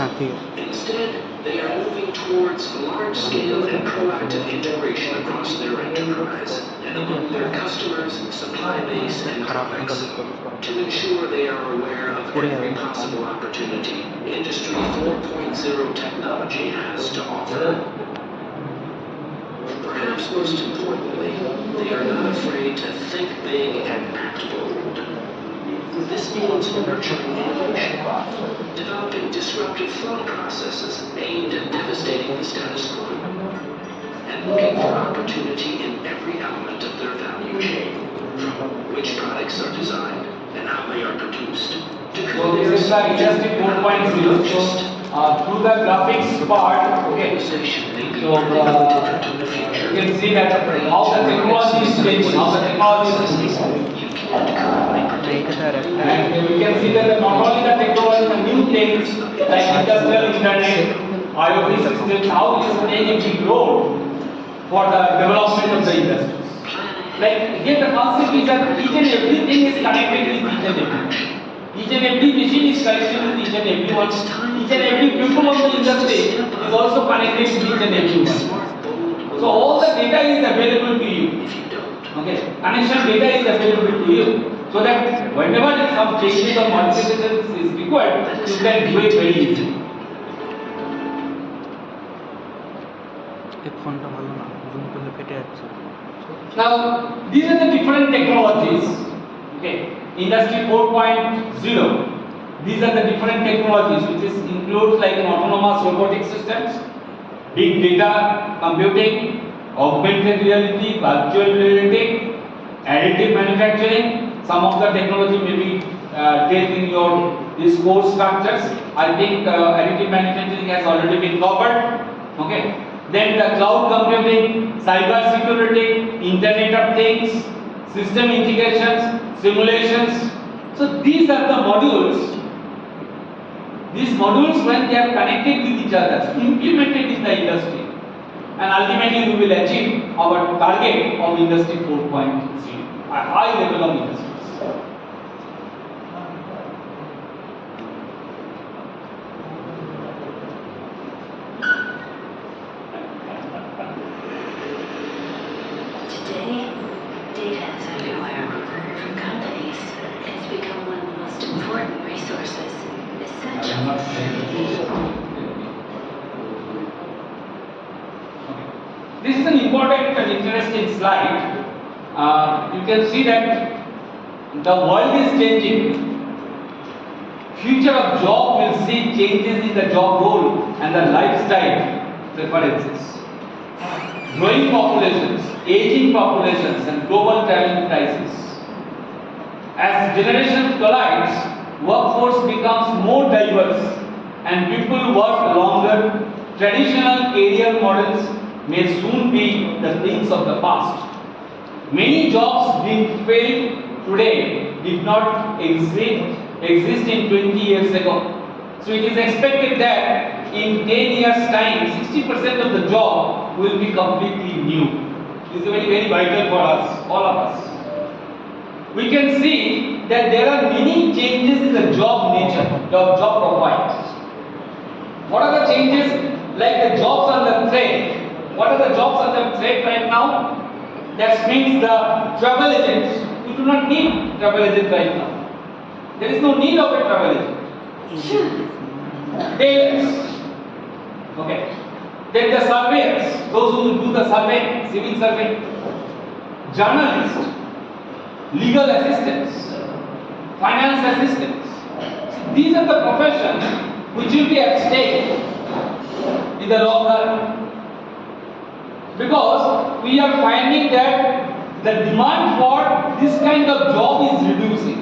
D: Instead, they are moving towards large-scale and proactive integration across their enterprise and among their customers, supply base, and products to ensure they are aware of every possible opportunity Industry 4.0 technology has to offer. Perhaps most importantly, they are not afraid to think big and act bold. This means nurturing innovation, developing disruptive thought processes aimed at devastating the status quo, and looking for opportunity in every element of their value chain, from which products are designed and how they are produced, to
B: So this is the Industry 4.0. Through the graphics part, okay. So you can see that how the technology is changing, how the technology is changing. And we can see that not only the technology, the new things like industrial internet, IoT systems, how it is playing a big role for the development of the industry. Like here the concept is that each and everything is connected with each and everything. Each and every machine is connected with each and everyone. Each and every people of the industry is also connected with each and everyone. So all the data is available to you. Okay, connection data is available to you. So that whenever some changes or modifications is required, you can do it very easily. Now, these are the different technologies. Okay, Industry 4.0. These are the different technologies which includes like autonomous robotic systems, big data computing, augmented reality, virtual reality, additive manufacturing. Some of the technology may be dealt in your these course structures. I think additive manufacturing has already been covered. Okay. Then the cloud computing, cyber security, Internet of Things, system integrations, simulations. So these are the modules. These modules, when they are connected with each other, implemented in the industry, and ultimately we will achieve our target of Industry 4.0, a high level of industries.
D: Today, data is everywhere. For companies, it's become one of the most important resources, essential.
B: This is an important and interesting slide. You can see that the world is changing. Future of job will see changes in the job role and the lifestyle preferences. Growing populations, aging populations, and global travel crisis. As generations collides, workforce becomes more diverse and people work longer. Traditional career models may soon be the things of the past. Many jobs being filled today did not exist in 20 years ago. So it is expected that in 10 years time, 60% of the job will be completely new. This is very vital for us, all of us. We can see that there are many changes in the job nature, job profiles. What are the changes? Like the jobs on the trade. What are the jobs on the trade right now? That means the travel agents. You do not need travel agent right now. There is no need of a travel agent. Tailors. Okay. Then the surveyors, those who do the survey, civil survey. Journalists, legal assistants, finance assistants. So these are the professions which will be at stake in the long run. Because we are finding that the demand for this kind of job is reducing.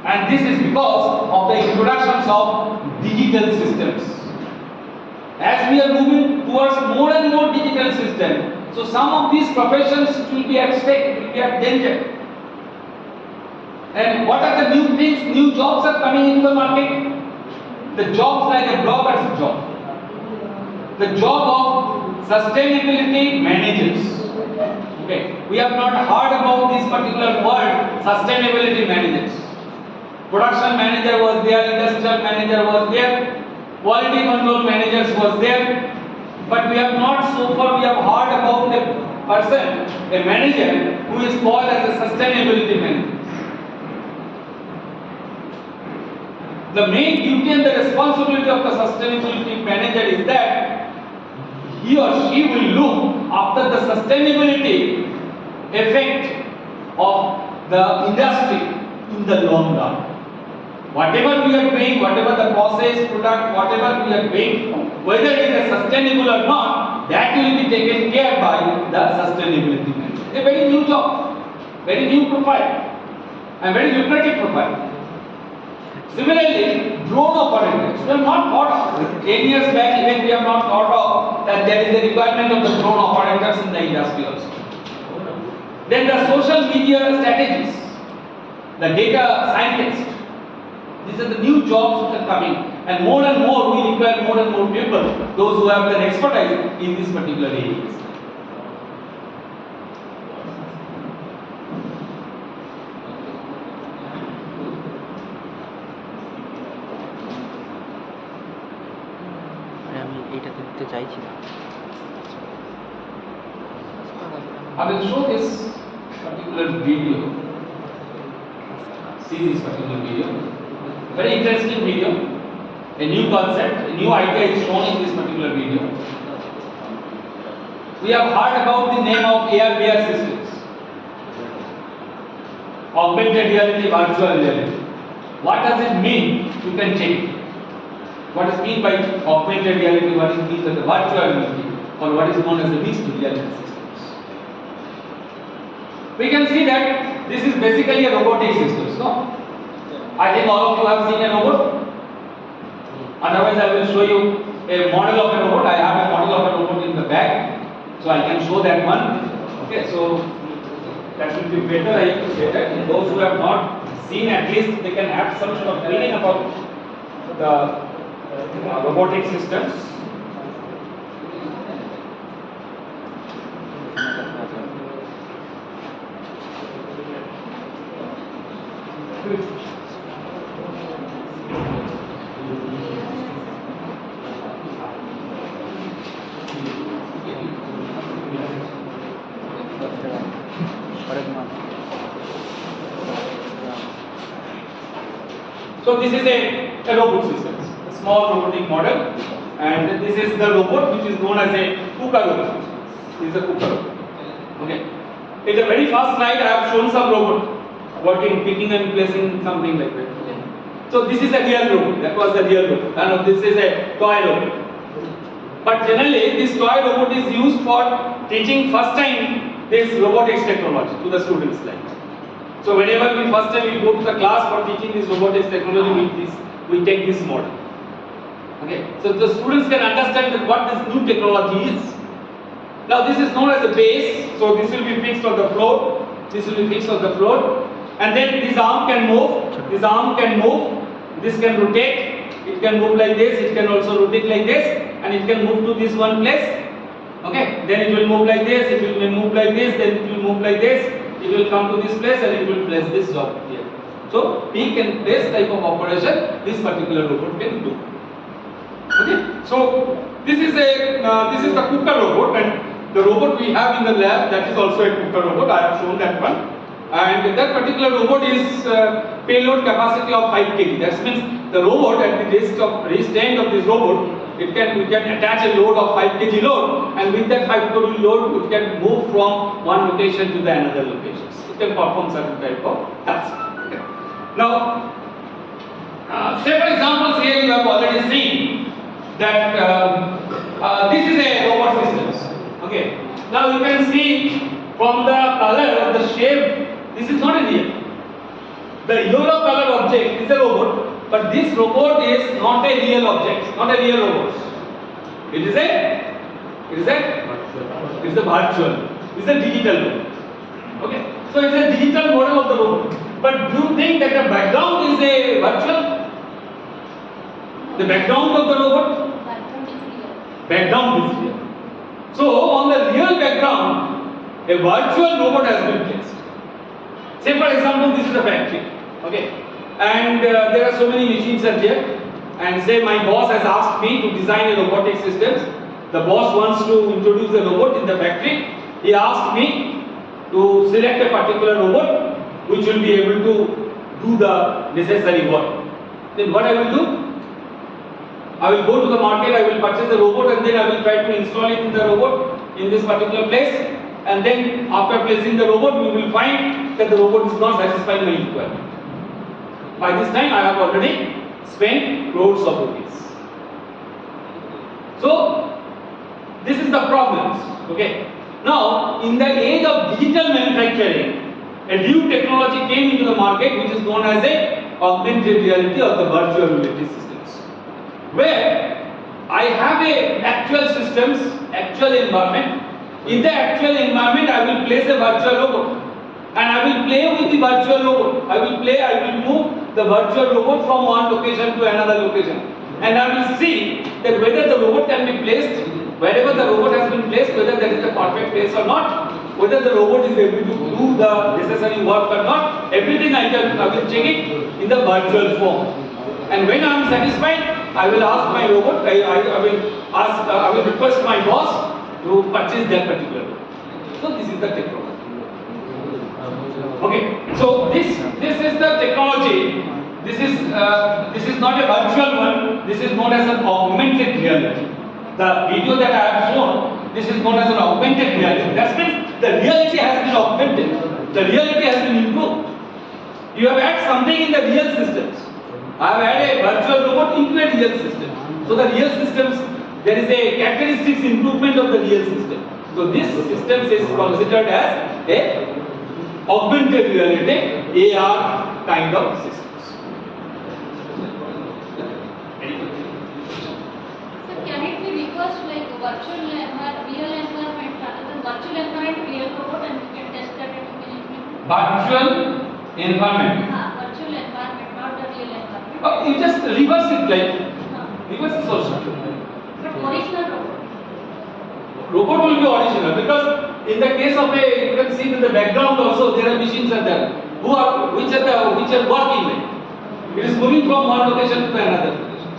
B: And this is because of the introductions of digital systems. As we are moving towards more and more digital systems, so some of these professions will be at stake, will be at danger. And what are the new things, new jobs are coming into the market? The jobs like a blogger's job. The job of sustainability managers. Okay, we have not heard about this particular word, sustainability managers. Production manager was there, industrial manager was there, quality control managers was there, but we have not so far we have heard about a person, a manager who is called as a sustainability manager. The main duty and the responsibility of the sustainability manager is that he or she will look after the sustainability effect of the industry in the long run. Whatever we are doing, whatever the process, product, whatever we are doing, whether it is sustainable or not, that will be taken care by the sustainability manager. A very new job, very new profile, and very lucrative profile. Similarly, drone operators. We have not thought of 10 years back, even we have not thought of that there is a requirement of the drone operators in the industry also. Then the social media strategists, the data scientists. These are the new jobs which are coming, and more we require more and more people, those who have the expertise in these particular areas. I will show this particular video. See this particular video. Very interesting video. A new concept, a new idea is shown in this particular video. We have heard about the name of AR/VR systems. Augmented reality, virtual reality. What does it mean? You can check. What is meant by augmented reality? What is meant by the virtual reality? Or what is known as the mixed reality systems? we can see that this is basically a robotic system. No? I think all of you have seen a robot. Otherwise, I will show you a model of a robot. I have a model of a robot in the back, so I can show that one. Okay, so that will be better. I have to say that those who have not seen, at least they can have some sort of feeling about the robotic systems. So this is a robot system, a small robotic model, and this is the robot which is known as a KUKA robot. This is a KUKA robot. Okay. In the very first slide, I have shown some robot working, picking and placing something like that. Okay. So this is a real robot. That was the real robot. And this is a toy robot. But generally, this toy robot is used for teaching first time this robotics technology to the students. Like. So whenever we first time we go to the class for teaching this robotics technology, we take this model. Okay. So the students can understand that what this new technology is. Now this is known as the base. So this will be fixed on the floor. This will be fixed on the floor. And then this arm can move. This arm can move. This can rotate. It can move like this. It can also rotate like this. And it can move to this one place. Okay. Then it will move like this. It will move like this. Then it will move like this. It will come to this place and it will place this job here. So pick and place type of operation this particular robot can do. Okay. So this is the KUKA robot, and the robot we have in the lab, that is also a KUKA robot. I have shown that one. And that particular robot is payload capacity of 5 kg. That means the robot at the wrist end of this robot, we can attach a load of 5 kg load, and with that 5 kg load, it can move from one location to the another location. It can perform certain type of tasks. Okay. Now, several examples here you have already seen that this is a robot system. Okay. Now you can see from the color of the shape, this is not a real. The yellow color object is a robot, but this robot is not a real object, not a real robot. It is a virtual. It is a digital robot. Okay. So it is a digital model of the robot. But do you think that the background is a virtual? The background of the robot? Background is real. So on the real background, a virtual robot has been placed. Say for example, this is a factory. Okay. And there are so many machines are there. And say my boss has asked me to design a robotic system. The boss wants to introduce a robot in the factory. He asked me to select a particular robot which will be able to do the necessary work. Then what I will do? I will go to the market, I will purchase a robot, and then I will try to install it in the robot in this particular place. And then after placing the robot, we will find that the robot is not satisfying my requirement. By this time, I have already spent crores of rupees. So this is the problems. Okay. Now, in the age of digital manufacturing, a new technology came into the market which is known as a augmented reality or the virtual reality systems, where I have a actual systems, actual environment. In the actual environment, I will place a virtual robot, and I will play with the virtual robot. I will move the virtual robot from one location to another location, and I will see that whether the robot can be placed wherever the robot has been placed, whether that is the perfect place or not, whether the robot is able to do the necessary work or not. Everything I will check it in the virtual form, and when I am satisfied, I will ask my robot. I will request my boss to purchase that particular robot. So this is the technology. Okay, so this is the technology. This is not a virtual one. This is known as an augmented reality. The video that I have shown, this is known as an augmented reality. That means the reality has been augmented. The reality has been improved. You have had something in the real systems. I have had a virtual robot into a real system. So the real systems, there is a characteristics improvement of the real system. So this system is considered as a augmented reality AR kind of systems.
E: So can it be reversed like virtual environment, real environment, rather than virtual environment, real robot, and you can test that and you can implement?
B: Virtual environment.
E: Virtual environment, not the real environment.
B: You just reverse it like
E: Huh.
B: reverse is also.
E: But original robot.
B: Robot will be original because in the case of a, you can see in the background also there are machines are there which are working. Like. It is moving from one location to another location.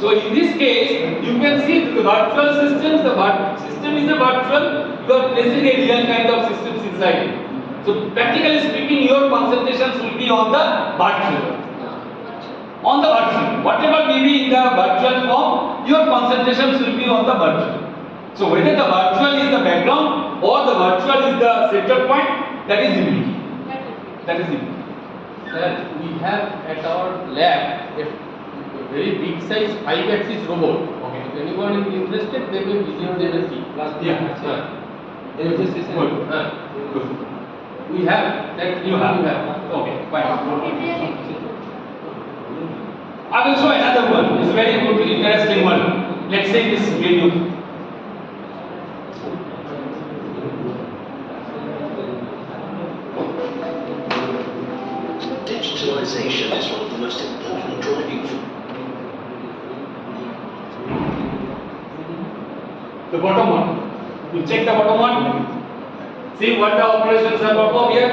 B: So in this case, you can see the virtual systems. The system is a virtual. You are placing a real kind of systems inside it. So practically speaking, your concentrations will be on the virtual. On the virtual, whatever may be in the virtual form, your concentrations will be on the virtual. So whether the virtual is the background or the virtual is the center point, that is unique. That is unique.
C: Sir, we have at our lab a very big size 5-axis robot.
B: Okay.
C: If anyone is interested, they will visit, they will see.
B: Yeah.
C: There is a session.
B: Good. Good.
C: We have that.
B: You have. Okay. Fine.
E: Really?
B: I will show another one. It's very good, interesting one. Let's say this video.
D: Digitalization is one of the most important driving forces.
B: The bottom one. You check the bottom one. See what the operations are performed here.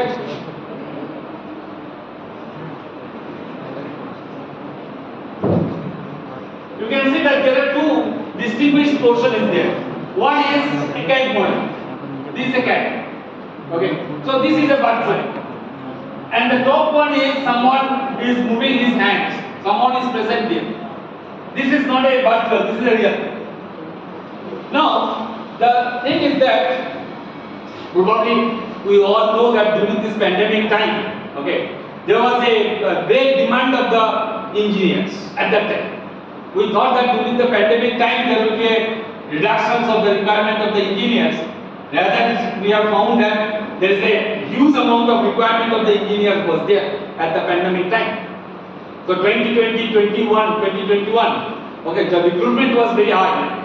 B: You can see that there are two distinguished portions in there. One is a cat model. This is a cat. Okay. So this is a virtual. And the top one is someone is moving his hands. Someone is present there. This is not a virtual. This is a real. Now the thing is that probably we all know that during this pandemic time, okay, there was a great demand of the engineers at that time. We thought that during the pandemic time there will be a reduction of the requirement of the engineers. Rather, we have found that there is a huge amount of requirement of the engineers was there at the pandemic time. So 2020, 2021, okay, the recruitment was very high.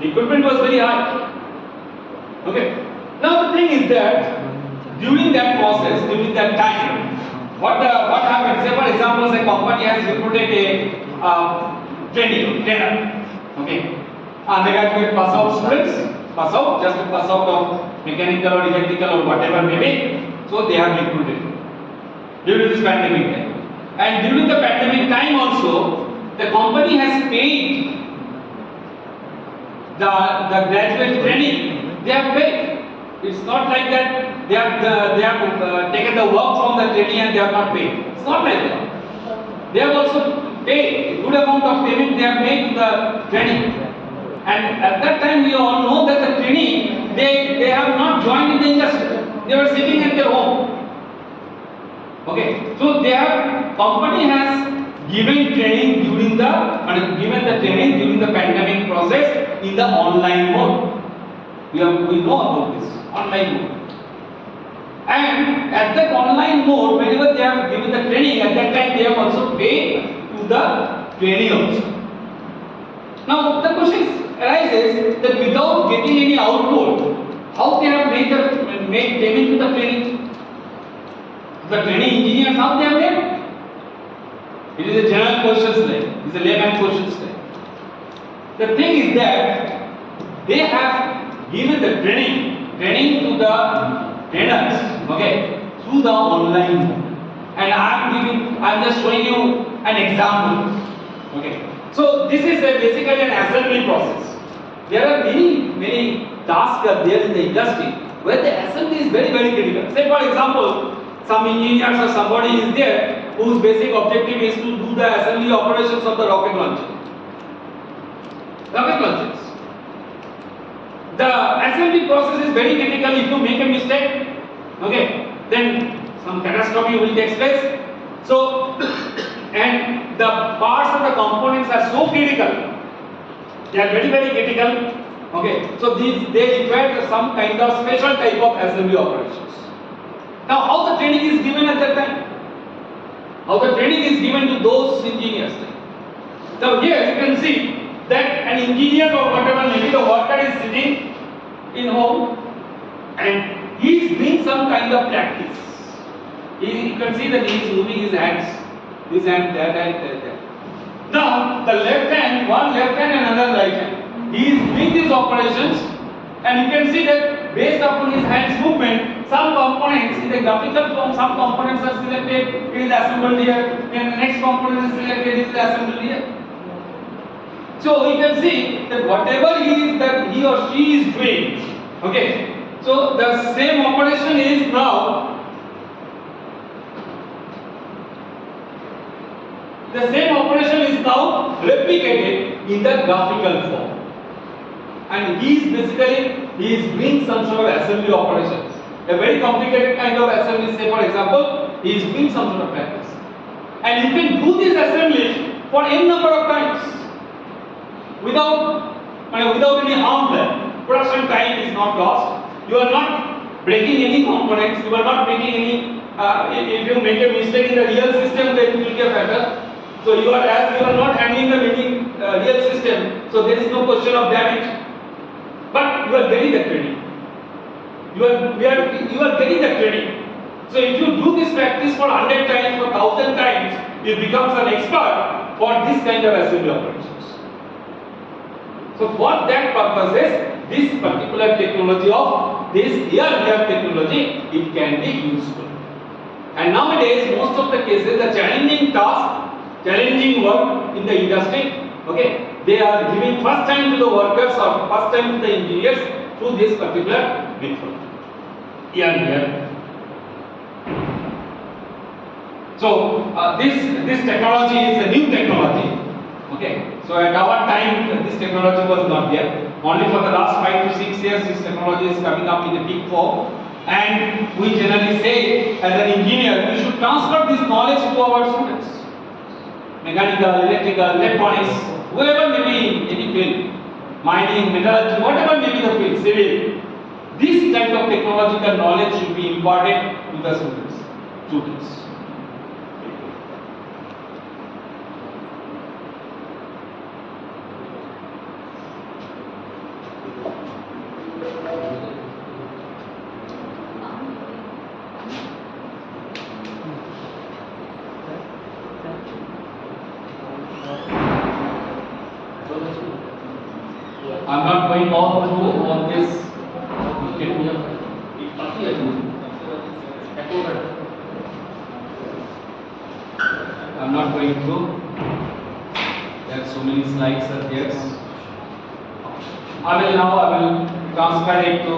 B: Recruitment was very high. Okay. Now the thing is that during that process, during that time, what happened? Say for example, a company has recruited a trainer. Okay. Undergraduate pass out students, pass out of mechanical or electrical or whatever may be. So they have recruited during this pandemic time. And during the pandemic time also, the company has paid the graduate training. They have paid. It's not like that they have taken the work from the training and they have not paid. It's not like that. They have also paid a good amount of payment they have made to the training. And at that time we all know that the training they have not joined in the industry. They were sitting at their home. Okay, so company has given training during the pandemic process in the online mode. We know about this online mode. And at that online mode, whenever they have given the training, at that time they have also paid to the training also. Now the question arises that without getting any output, how they have made payment to the training? The training engineers, how they have made? It is a general questions like, it is a layman questions like. The thing is that they have given the training to the trainers, okay, through the online mode. And I am just showing you an example. Okay. So this is basically an assembly process. There are many tasks are there in the industry where the assembly is very critical. Say for example, some engineers or somebody is there whose basic objective is to do the assembly operations of the rocket launcher. Rocket launchers. The assembly process is very critical. If you make a mistake, okay, then some catastrophe will take place. So, and the parts of the components are so critical. They are very critical. Okay, so they require some kind of special type of assembly operations. Now, how the training is given at that time? How the training is given to those engineers? Now, here you can see that an engineer or whatever, maybe the worker is sitting in home and he is doing some kind of practice. You can see that he is moving his hands, this hand, that hand, that. Now, the left hand, one left hand and another right hand. He is doing these operations, and you can see that based upon his hands movement, some components in the graphical form, some components are selected, it is assembled here, and the next component is selected, it is assembled here. So you can see that whatever he or she is doing, okay. So the same operation is now. The same operation is now replicated in the graphical form. And he is doing some sort of assembly operations. A very complicated kind of assembly, say for example, he is doing some sort of practice. And you can do this assembly for n number of times without any harm there. Production time is not lost. You are not breaking any components. You are not making any. If you make a mistake in the real system, then it will get better. So you are not handling the real system, so there is no question of damage. But you are getting the credit. You are getting the credit. So if you do this practice for 100 times, for 1000 times, you become an expert for this kind of assembly operations. So for that purposes, this particular technology of this here technology, it can be useful. And nowadays, most of the cases, the challenging task, challenging work in the industry, okay, they are giving first time to the workers or first time to the engineers through this particular method. Here. So this technology is a new technology. Okay. So at our time, this technology was not there. Only for the last 5 to 6 years, this technology is coming up in a big form. And we generally say, as an engineer, we should transfer this knowledge to our students. Mechanical, electrical, electronics, whoever may be in any field, mining, metallurgy, whatever may be the field, civil, this type of technological knowledge should be imparted to the students. I'm not going all through all this. I'm not going through. There are so many slides are there. I will transfer it to.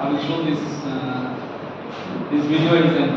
B: I will show this. This video is in.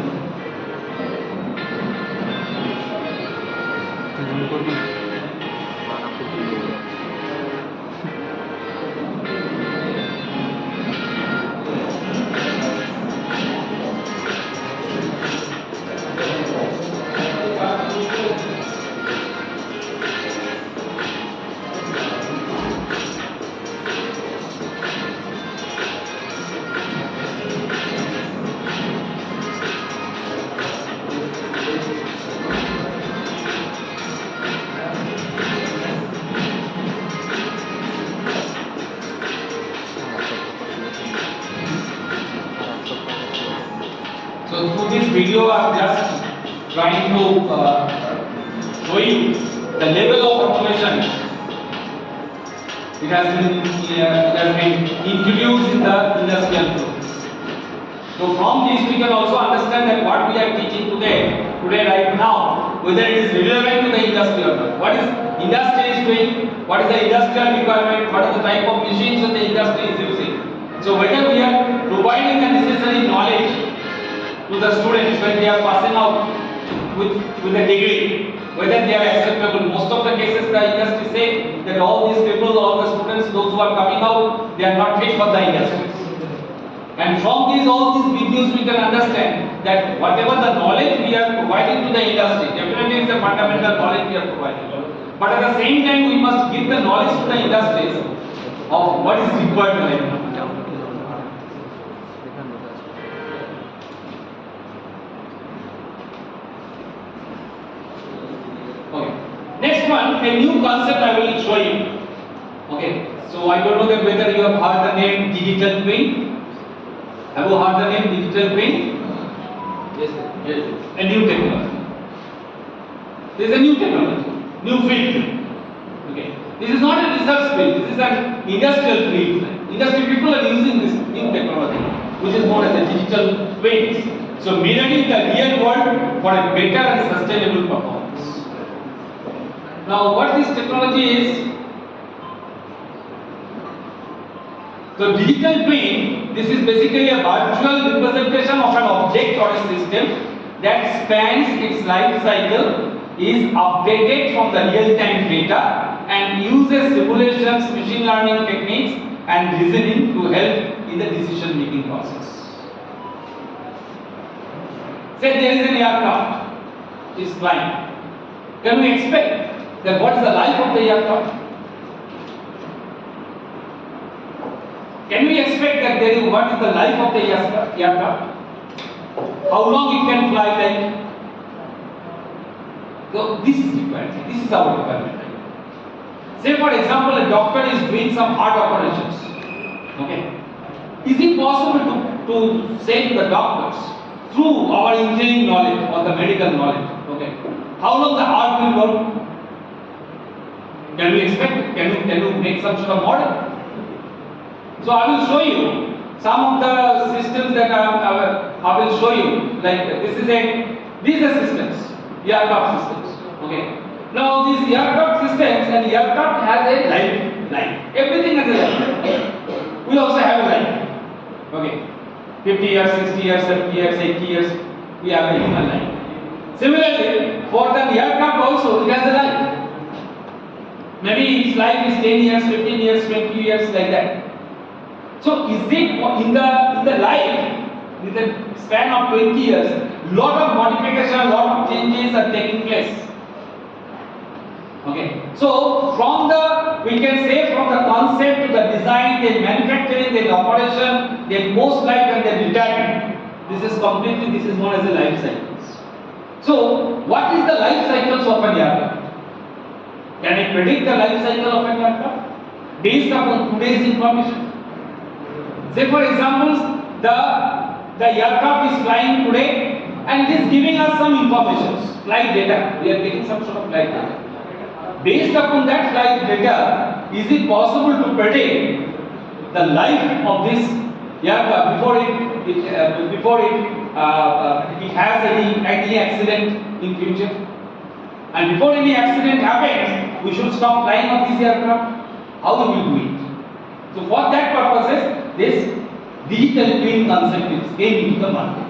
B: So through this video, I'm just trying to show you the level of automation. It has been introduced in the industrial flow. So from this, we can also understand that what we are teaching today right now, whether it is relevant to the industry or not. What is industry is doing? What is the industrial requirement? What is the type of machines that the industry is using? So whether we are providing the necessary knowledge to the students when they are passing out with a degree, whether they are acceptable. Most of the cases the industry say that all these people, all the students, those who are coming out, they are not fit for the industry. And from all these videos we can understand that whatever the knowledge we are providing to the industry, definitely it's a fundamental knowledge we are providing. But at the same time, we must give the knowledge to the industries of what is required right now. Okay. Next one, a new concept I will show you. Okay. So I don't know that whether you have heard the name digital twin. Have you heard the name digital twin?
C: Yes, sir.
B: Yes. A new technology. This is a new technology, new field. Okay. This is not a research field. This is an industrial field. Industrial people are using this new technology, which is known as the digital twins. So mirroring the real world for a better and sustainable performance. Now, what this technology is? So digital twin, this is basically a virtual representation of an object or a system that spans its life cycle, is updated from the real-time data and uses simulations, machine learning techniques and reasoning to help in the decision-making process. Say there is an aircraft is flying. Can we expect that what is the life of the aircraft? Can we expect that there is what is the life of the aircraft? How long it can fly like? So this is required. This is our requirement. Say for example, a doctor is doing some heart operations. Okay. Is it possible to say to the doctors through our engineering knowledge or the medical knowledge? Okay. How long the heart will work? Can we expect? Can you make some sort of model? So I will show you some of the systems that I will show you. Like these are systems, aircraft systems. Okay. Now these aircraft systems, and aircraft has a life. Everything has a life. We also have a life. Okay. 50 years, 60 years, 70 years, 80 years, we have a human life. Similarly, for the aircraft also, it has a life. Maybe its life is 10 years, 15 years, 20 years, like that. So is it in the life, in the span of 20 years, lot of modification, lot of changes are taking place. Okay. So we can say from the concept to the design, then manufacturing, then operation, then post life and then retirement. This is known as the life cycles. So what is the life cycles of an aircraft? Can I predict the life cycle of an aircraft based upon today's information? Say for example, the aircraft is flying today and it is giving us some information, flight data. We are getting some sort of flight data. Based upon that flight data, is it possible to predict the life of this aircraft before it has any accident in future? And before any accident happens, we should stop flying of this aircraft. How we will do it? So for that purposes, this digital twin concept came into the market.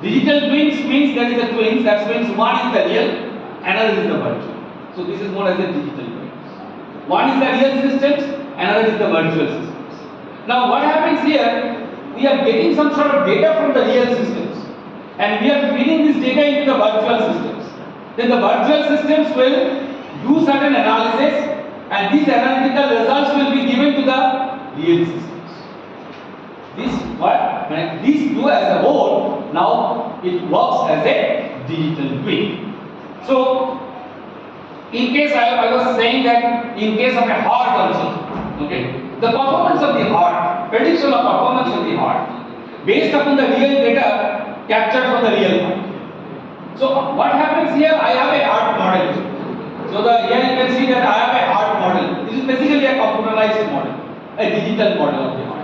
B: Digital twins means there is a twins, that means one is the real, another is the virtual. So this is known as the digital twins. One is the real systems, another is the virtual systems. Now what happens here, we are getting some sort of data from the real systems and we are feeding this data into the virtual systems. Then the virtual systems will do certain analysis and these analytical results will be given to the real systems. When these two as a whole, now it works as a digital twin. So, in case I was saying that in case of a heart also, okay, the performance of the heart, prediction of performance of the heart, based upon the real data captured from the real heart. So what happens here? I have a heart model. So here you can see that I have a heart model. This is basically a computerized model, a digital model of the heart.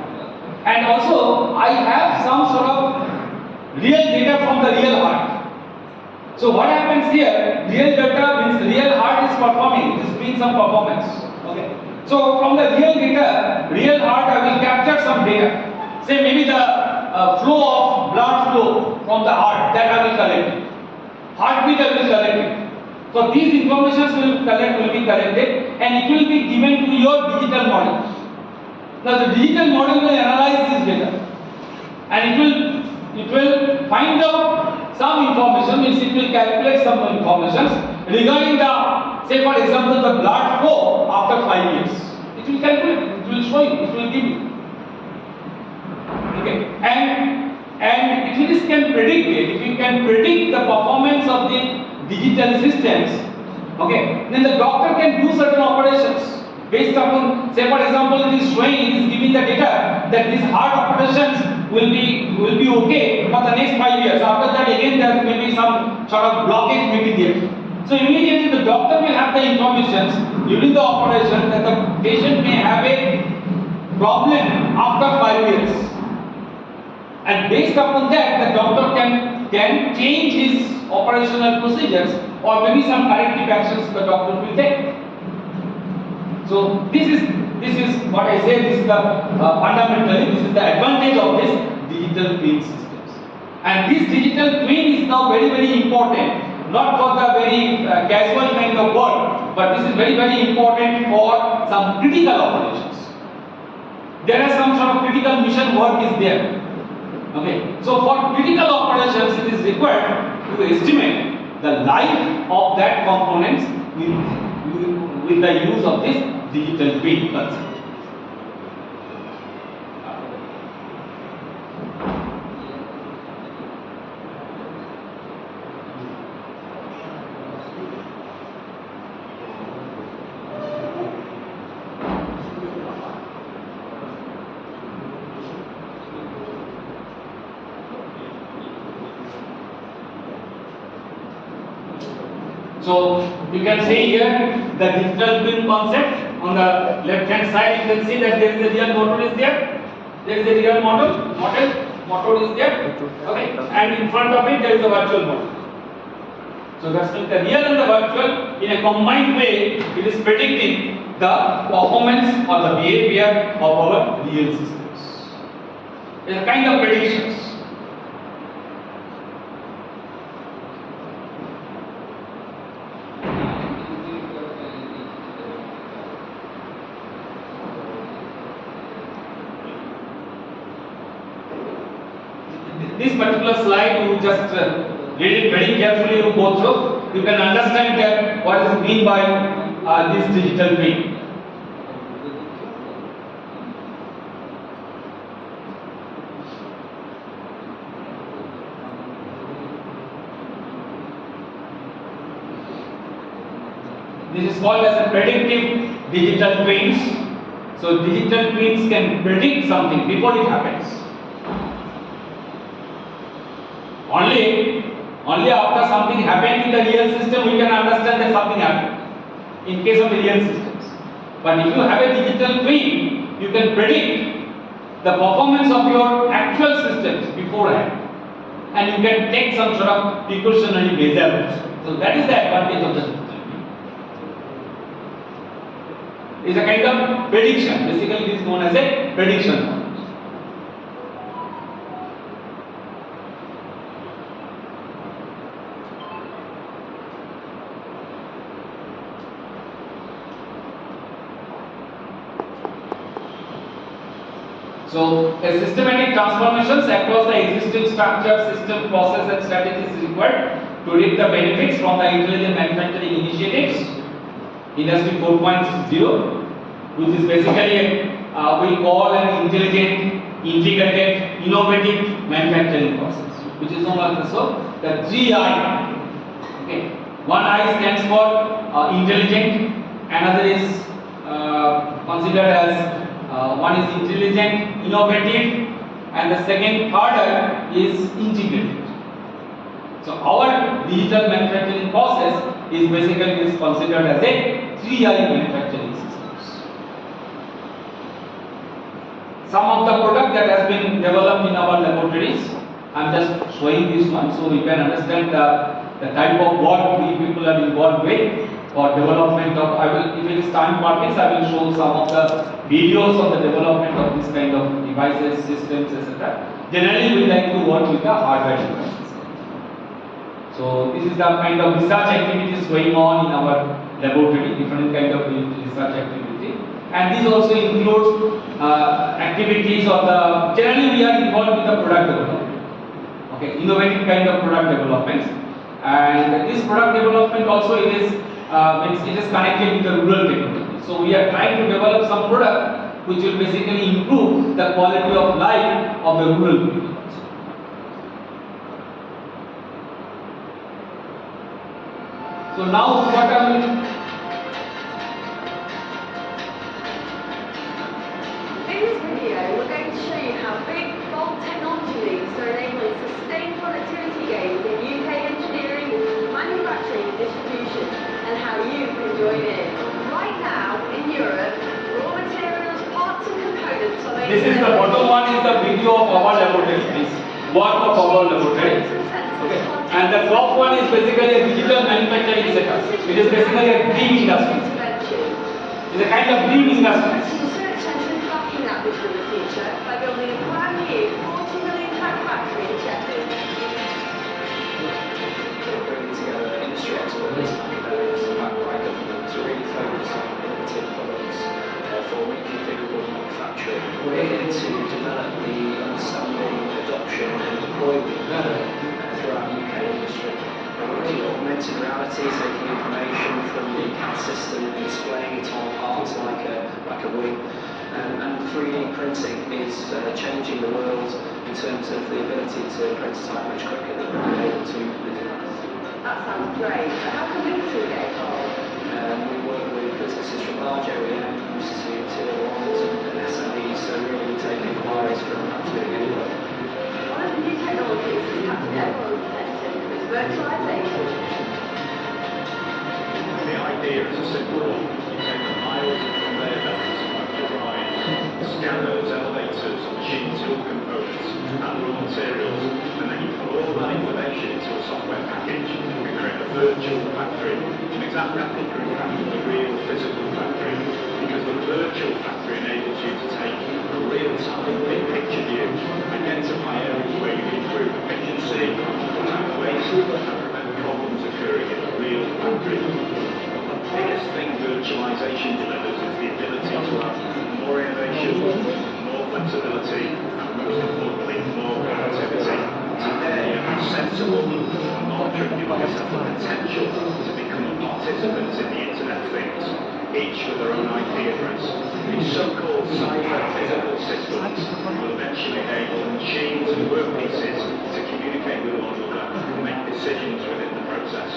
B: And also I have some sort of real data from the real heart. So what happens here? Real data means real heart is performing. This means some performance. Okay. So from the real data, real heart, I will capture some data. Say maybe the flow of blood flow from the heart, that I will collect it. Heartbeat I will collect it. So these informations will be collected and it will be given to your digital model. Now the digital model will analyze this data and it will find out some information, means it will calculate some information regarding the Say for example the blood flow after 5 years. It will calculate, it will show you, it will give you. Okay, and if it can predict it, if you can predict the performance of the digital systems, okay, then the doctor can do certain operations based upon, say for example, it is showing, it is giving the data that these heart operations will be okay for the next 5 years. After that, again there may be some sort of blockage may be there. So immediately the doctor will have the information during the operation that the patient may have a problem after 5 years. And based upon that, the doctor can change his operational procedures, or maybe some corrective actions the doctor will take. So this is what I say. This is the fundamentally this is the advantage of this digital twin systems. And this digital twin is now very important. Not for the very casual kind of work, but this is very important for some critical operations. There are some sort of critical mission work is there. Okay, so for critical operations, it is required to estimate the life of that components with the use of this digital twin concept. So you can see here the digital twin concept. On the left hand side you can see that there is a real motor is there. There is a real motor is there. Okay, and in front of it there is a virtual motor. So that's means the real and the virtual in a combined way it is predicting the performance or the behavior of our real systems. It's a kind of predictions. This particular slide, you just read it very carefully, you go through, you can understand that what is meant by this digital twin. This is called as a predictive digital twins. So digital twins can predict something before it happens. Only after something happened in the real system we can understand that something happened in case of the real systems. But if you have a digital twin, you can predict the performance of your actual systems beforehand, and you can take some sort of precautionary measures. So that is the advantage of the digital twin. It's a kind of prediction. Basically, it is known as a prediction model. So, a systematic transformations across the existing structure, system, process and strategies is required to reap the benefits from the intelligent manufacturing initiatives, Industry 4.0, which is basically we call an intelligent, integrated, innovative manufacturing process, which is known as the 3I. Okay, one I stands for intelligent, another is considered as one is intelligent, innovative, and the third is integrated. So our digital manufacturing process is basically considered as a 3I manufacturing systems. Some of the product that has been developed in our laboratories, I am just showing this one so we can understand the type of work we people are involved with for development of, if it is time permits, I will show some of the videos of the development of this kind of devices, systems, etc. Generally, we like to work with the hardware devices. So this is the kind of research activities going on in our laboratory, different kind of research activity, and this also includes activities of the. Generally, we are involved with the product development. Okay, innovative kind of product developments, and this product development also it is means it is connected with the rural technology. So we are trying to develop some product which will basically improve the quality of life of the rural people. So now what I will
F: In this video, we're going to show you how big, bold technology leaps are enabling sustained productivity gains in UK engineering, manufacturing and distribution, and how you can join in. Right now, in Europe, raw materials, parts and components are made...
B: This is the bottom one is the video of our laboratories, please. Work of our laboratory. Okay. And the top one is basically a digital manufacturing setup. It is basically a green industry. It is a kind of green industry.
F: Research engine backing that vision in the future by building a brand new 40 million tank factory in Sheffield.
G: Bringing together industry experts, academics, and backed by government to really focus on innovative products for reconfigurable manufacturing. We're here to develop the understanding, adoption, and deployment throughout UK industry. We're looking at augmented reality, taking information from the CAD system and displaying it on parts like a wing. And 3D printing is changing the world in terms of the ability to prototype much quicker than we've been able to in the past.
F: That sounds great. But how can we get involved?
G: We work with businesses from large OEMs to tier ones and SMEs, so really we take inquiries from absolutely anywhere.
F: One of the new technologies that's captured everyone's attention is virtualization.
H: The idea is a simple one. You take the miles of conveyor belts, motor drives, scan those elevators, machine tool components, and raw materials, and then you put all that information into a software package and create a virtual factory, an exact replica in fact of the real physical factory, because the virtual factory enables you to take a real-time big picture view, identify areas where you can improve efficiency, cut out waste, and prevent problems occurring in a real factory. The biggest thing virtualization delivers is the ability to have more innovation, more flexibility, and most importantly, more productivity. Today, sensible and monitoring devices have the potential to become participants in the Internet of Things, each with their own IP address. These so-called cyber-physical systems will eventually enable machines and workpieces to communicate with one another and make decisions within the process.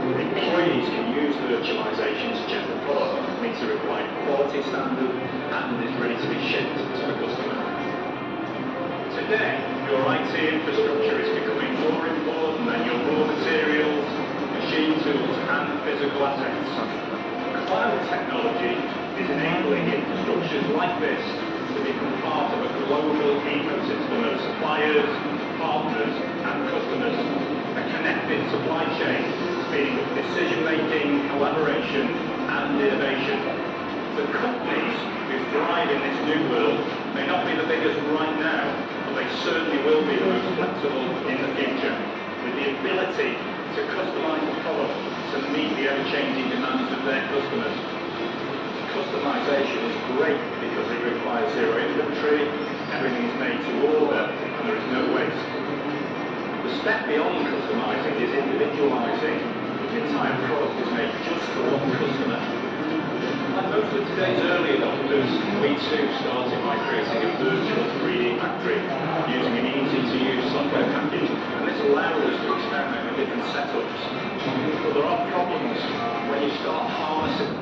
H: Employees can use virtualization to check the product meets the required quality standard and is ready to be shipped to the customer. Today, your IT infrastructure is becoming more important than your raw materials, machine tools and physical assets. Cloud technology is enabling infrastructures like this to become part of a global ecosystem of suppliers, partners and customers. A connected supply chain speeding up decision-making, collaboration and innovation. The companies who thrive in this new world may not be the biggest right now, but they certainly will be the most flexible in the future, with the ability to customize the product to meet the ever-changing demands of their customers. Customization is great because it requires zero inventory, everything is made to order, and there is no waste. The step beyond customizing is individualizing. The entire product is made just for one customer. Like most of today's early adopters, we too started by creating a virtual 3D factory using an easy-to-use software package, and this allowed us to experiment with different setups. But there are problems when you start harnessing.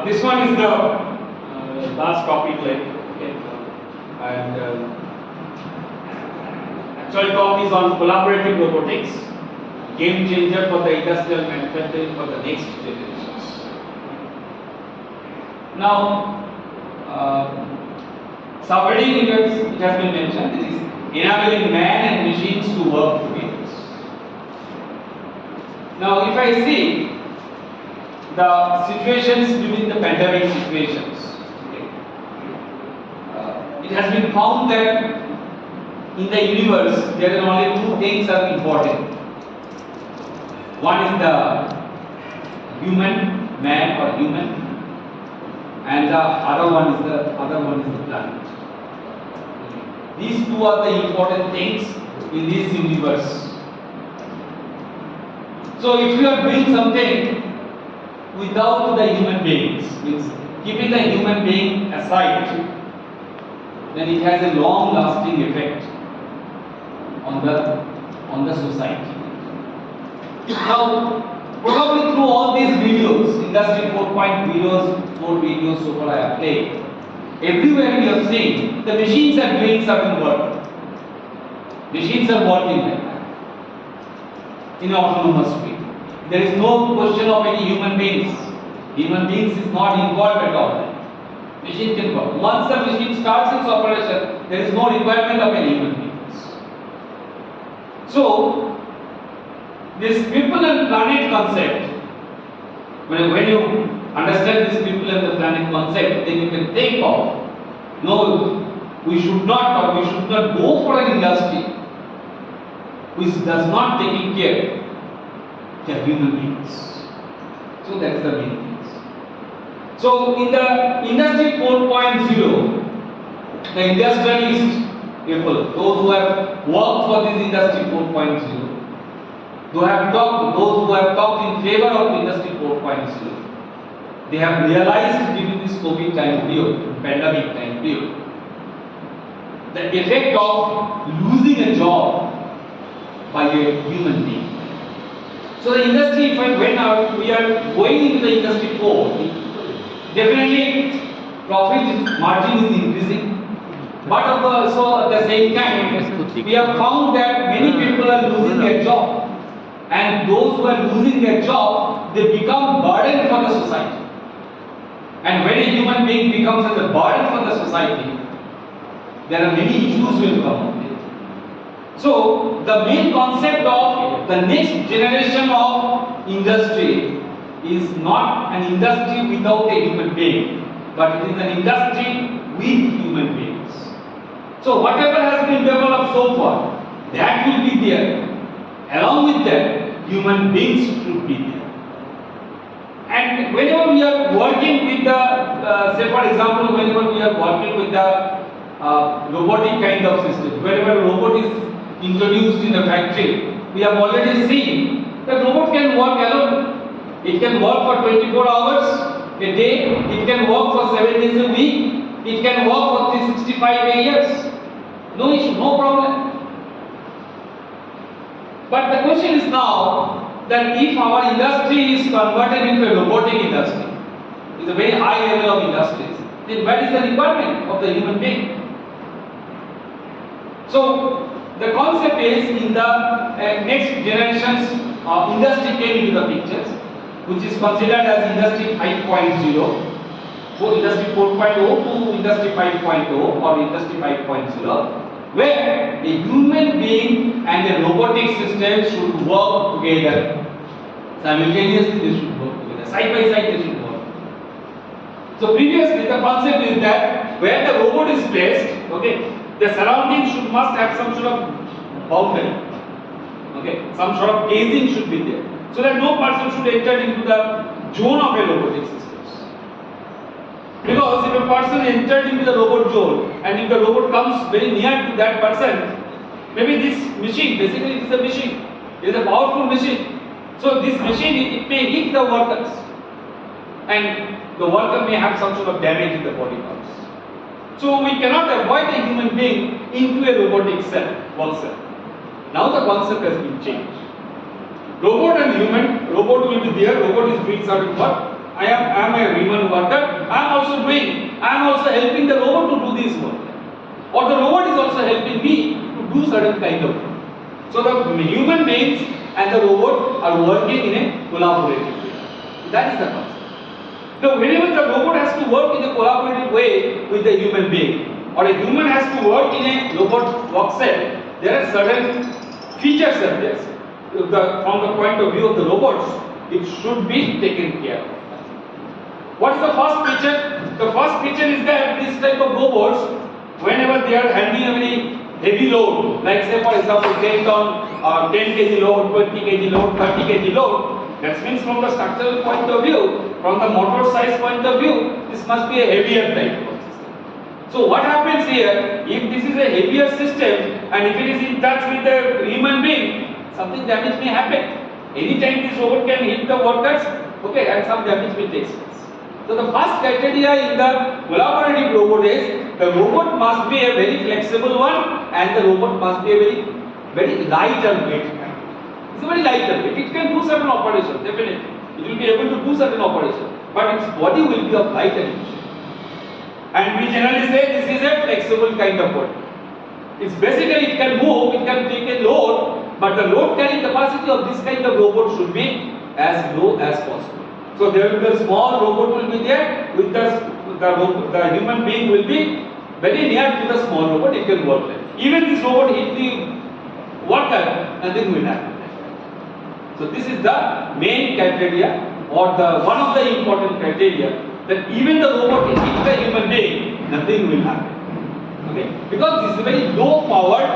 B: This one is the last topic, okay, and actual talk is on collaborative robotics, game changer for the industrial manufacturing for the next generations. Now, subheading it has been mentioned. This is enabling man and machines to work together. Now, if I see the situations during the pandemic situations, okay, it has been found that in the universe there are only two things are important. One is the human, man or human, and the other one is the planet. These two are the important things in this universe. So if you are doing something without the human beings, means keeping the human being aside, then it has a long lasting effect on the society. Now, probably through all these videos, Industry 4 videos so far I have played, everywhere we have seen the machines are doing certain work. Machines are working like that in autonomous way. There is no question of any human beings. Human beings is not involved at all. Machine can work. Once the machine starts its operation, there is no requirement of any human beings. So, this people and planet concept, when you understand this people and the planet concept, then you can think of, no, we should not go for an industry which does not take care of human beings. So that is the main thing. So in the Industry 4.0, the industrialist people, those who have worked for this Industry 4.0, those who have talked in favor of Industry 4.0, they have realized during this COVID time period, pandemic time period, the effect of losing a job by a human being. So the industry, when we are going into the Industry 4, definitely profit margin is increasing, but also at the same time, we have found that many people are losing their job, and those who are losing their job, they become burden for the society. And when a human being becomes as a burden for the society, there are many issues will come up. So the main concept of the next generation of industry is not an industry without a human being, but it is an industry with human beings. So whatever has been developed so far, that will be there. Along with that, human beings should be there. And whenever we are working with the, say for example, whenever we are working with the robotic kind of system, whenever a robot is introduced in the factory, we have already seen that robot can work alone. It can work for 24 hours a day, it can work for 7 days a week, it can work for 365 years. No issue, no problem. But the question is now that if our industry is converted into a robotic industry, it's a very high level of industries, then what is the requirement of the human being? So the concept is in the next generation's industry came into the pictures, which is considered as Industry 5.0, so Industry 4.0 to Industry 5.0 or Industry 5.0, where a human being and a robotic system should work together. Simultaneously they should work together, side by side they should work. So previously the concept is that where the robot is placed, okay, the surrounding must have some sort of boundary, okay, some sort of casing should be there, so that no person should enter into the zone of a robotic system. Because if a person entered into the robot zone and if the robot comes very near to that person, maybe this machine, basically it is a machine, it is a powerful machine. So this machine, it may hit the workers and the worker may have some sort of damage in the body parts. So we cannot avoid a human being into a robotic work cell. Now the concept has been changed. Robot and human, robot will be there, robot is doing certain work. I am a human worker, I am also helping the robot to do this work. Or the robot is also helping me to do certain kind of work. So the human beings and the robot are working in a collaborative way. That is the concept. Now, whenever the robot has to work in a collaborative way with the human being, or a human has to work in a robot work cell, there are certain features that there. From the point of view of the robots, it should be taken care of. What is the first feature? The first feature is that this type of robots, whenever they are handling a very heavy load, like say for example 10 ton or 10 kg load, 20 kg load, 30 kg load, that means from the structural point of view, from the motor size point of view, this must be a heavier type of system. So what happens here, if this is a heavier system and if it is in touch with the human being, something damage may happen. Anytime this robot can hit the workers, okay, and some damage will take place. So the first criteria in the collaborative robot is the robot must be a very flexible one and the robot must be a very lighter weight. It's a very lighter weight. It can do certain operations, definitely. It will be able to do certain operations, but its body will be of lighter nature. And we generally say this is a flexible kind of body. It's basically it can move, it can take a load, but the load carrying capacity of this kind of robot should be as low as possible. So there will be a small robot will be there, with the human being will be very near to the small robot. It can work there. Even this robot hit the worker, nothing will happen. So this is the main criteria, or the one of the important criteria, that even the robot hit the human being, nothing will happen. Okay, because this is a very low powered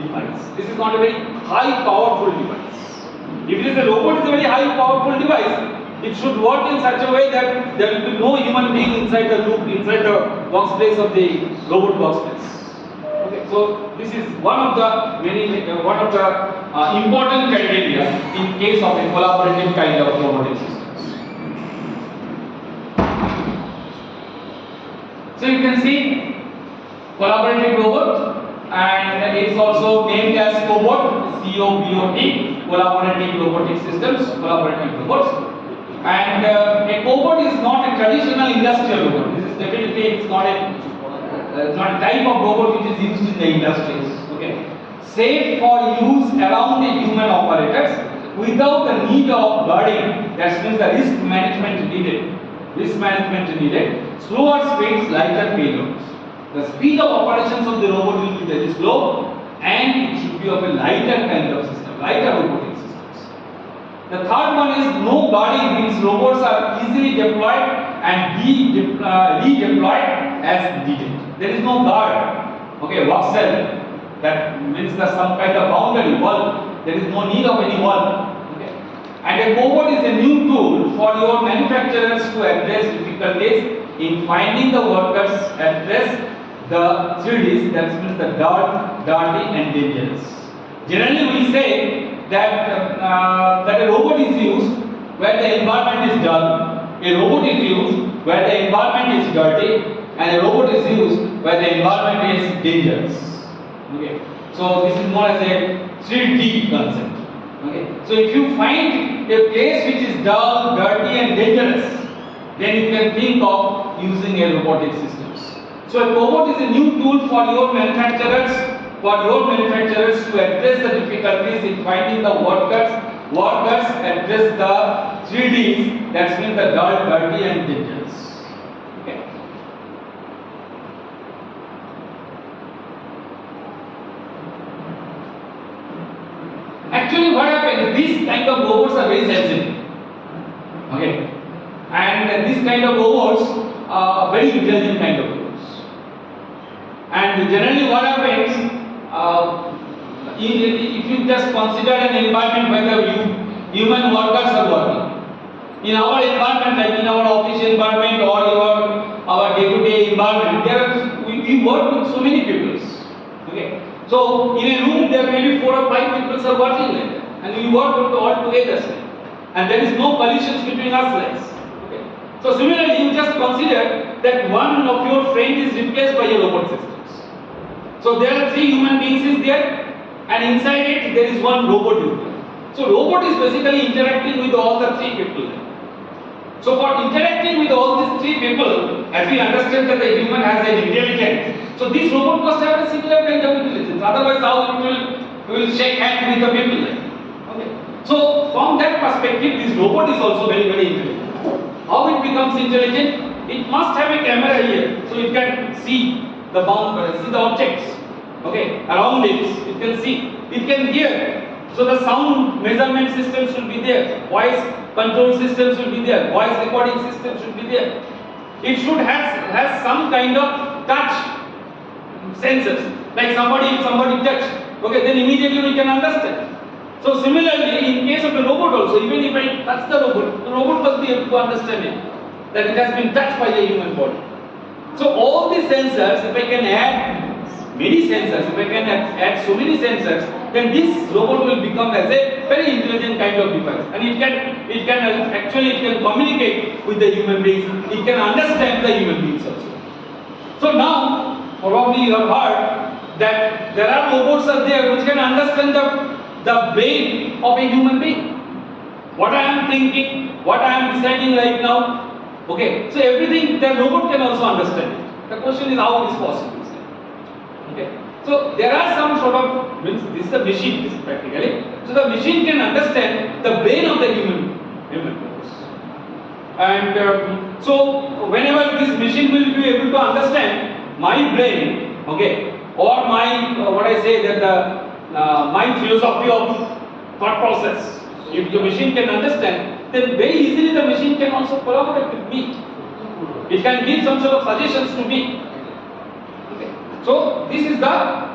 B: device. This is not a very high powerful device. If it is a robot, is a very high powerful device. It should work in such a way that there will be no human being inside the loop, inside the workspace of the robot workspace. Okay, so this is one of the important criteria in case of a collaborative kind of robotic systems. So you can see collaborative robot, and it is also named as COBOT, C-O-B-O-T, collaborative robotic systems, collaborative robots. And a cobot is not a traditional industrial robot. This is definitely it's not a type of robot which is used in the industries. Okay, safe for use around the human operators without the need of guarding. That means the risk management needed. Risk management needed. Slower speeds, lighter payloads. The speed of operations of the robot will be very slow, and it should be of a lighter kind of system, lighter robotic systems. The third one is no guarding, means robots are easily deployed and redeployed as needed. There is no guard. Okay, work cell. That means that some kind of boundary wall. There is no need of any wall. Okay. And a cobot is a new tool for your manufacturers to address difficulties in finding the workers, address the 3Ds, that means the dirt, dirty and dangerous. Generally we say that a robot is used where the environment is dull, a robot is used where the environment is dirty, and a robot is used where the environment is dangerous. Okay, so this is known as a 3D concept. Okay, so if you find a place which is dull, dirty and dangerous, then you can think of using a robotic systems. So a robot is a new tool for your manufacturers to address the difficulties in finding the workers address the 3Ds, that means the dull, dirty and dangerous. Okay. Actually what happens, these kind of robots are very sensitive. Okay. And these kind of robots are very intelligent kind of robots. And generally what happens, if you just consider an environment where the human workers are working, in our environment, like in our office environment or our day-to-day environment, we work with so many people. Okay, so in a room there may be 4 or 5 people are working like that, and we work all together, and there is no collisions between us. Okay, so similarly, you just consider that one of your friend is replaced by a robot system. So there are 3 human beings is there, and inside it there is one robot user. So robot is basically interacting with all the 3 people. So for interacting with all these 3 people, as we understand that the human has an intelligence, so this robot must have a similar kind of intelligence. Otherwise, how it will shake hands with the people? Okay. So from that perspective, this robot is also very, very intelligent. How it becomes intelligent? It must have a camera here, so it can see the see the objects, okay, around it. It can see, it can hear. So the sound measurement system should be there, voice control system should be there, voice recording system should be there. It should has some kind of touch sensors, like if somebody touch, okay, then immediately we can understand. So similarly, in case of the robot also, even if I touch the robot must be able to understand it, that it has been touched by the human body. So all these sensors, if I can add many sensors, if I can add so many sensors, then this robot will become as a very intelligent kind of device, and it can communicate with the human beings. It can understand the human beings also. So now, probably you have heard that there are robots are there which can understand the brain of a human being. What I am thinking, what I am deciding right now. Okay, so everything the robot can also understand it. The question is how it is possible. Okay, so there are some sort of this is a machine, practically. So the machine can understand the brain of the human beings. And so whenever this machine will be able to understand my brain, okay, or my what I say that my philosophy of thought process, if the machine can understand, then very easily the machine can also collaborate with me. It can give some sort of suggestions to me. Okay. So this is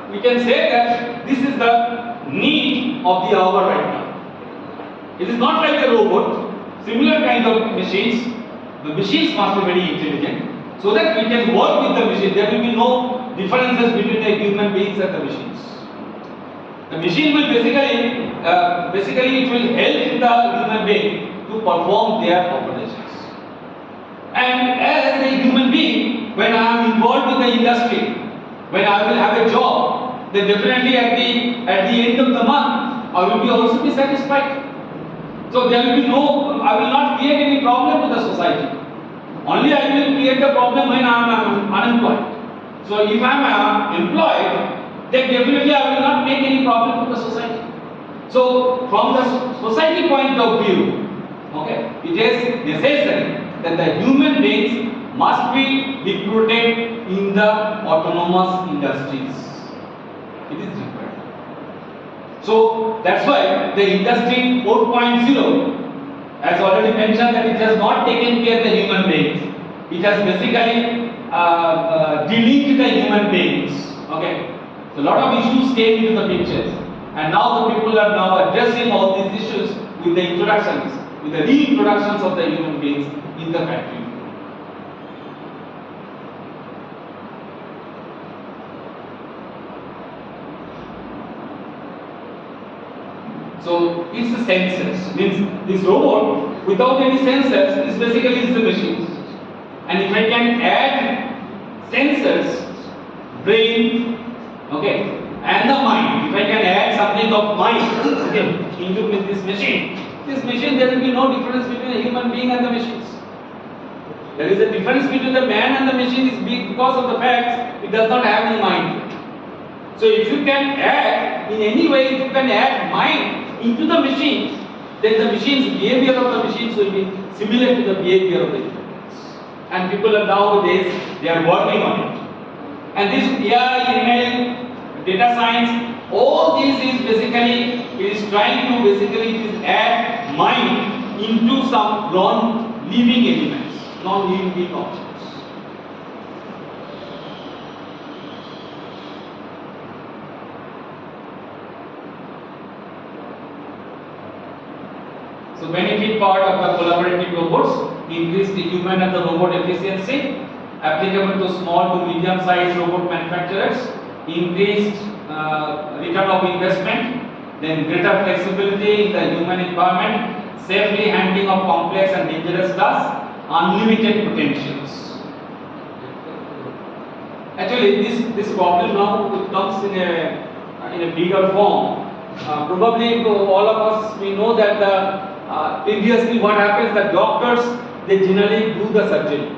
B: we can say that this is the need of the hour right now. It is not like a robot. Similar kind of machines, the machines must be very intelligent, so that we can work with the machine. There will be no differences between the human beings and the machines. The machine will basically it will help the human being to perform their operations. And as a human being, when I am involved with the industry, when I will have a job, then definitely at the end of the month, I will also be satisfied. So there will be I will not create any problem to the society. Only I will create the problem when I am unemployed. So if I am employed, then definitely I will not make any problem to the society. So from the society point of view, okay, it is necessary that the human beings must be recruited in the autonomous industries. It is required. So that's why the industry 4.0, as already mentioned, that it has not taken care of the human beings. It has basically deleted the human beings. Okay. So a lot of issues came into the pictures, and now the people are now addressing all these issues with the introductions, with the reintroductions of the human beings in the factory. So it's the sensors. Means this robot without any sensors is basically the machines. And if I can add sensors, brain, okay, and the mind, if I can add something of mind, okay, into this machine, there will be no difference between a human being and the machines. There is a difference between the man and the machine is big because of the fact it does not have any mind. So if you can add, in any way, if you can add mind into the machines, then the behavior of the machines will be similar to the behavior of the humans. And people are nowadays, they are working on it. And this AI, ML, data science, all this is basically, it is trying to basically add mind into some non-living elements, non-living objects. So benefit part of the collaborative robots, increase the human and the robot efficiency, applicable to small to medium sized robot manufacturers, increased return of investment, then greater flexibility in the human environment, safely handling of complex and dangerous tasks, unlimited potentials. Actually, this problem now comes in a bigger form. Probably all of us we know that previously what happens, the doctors they generally do the surgery.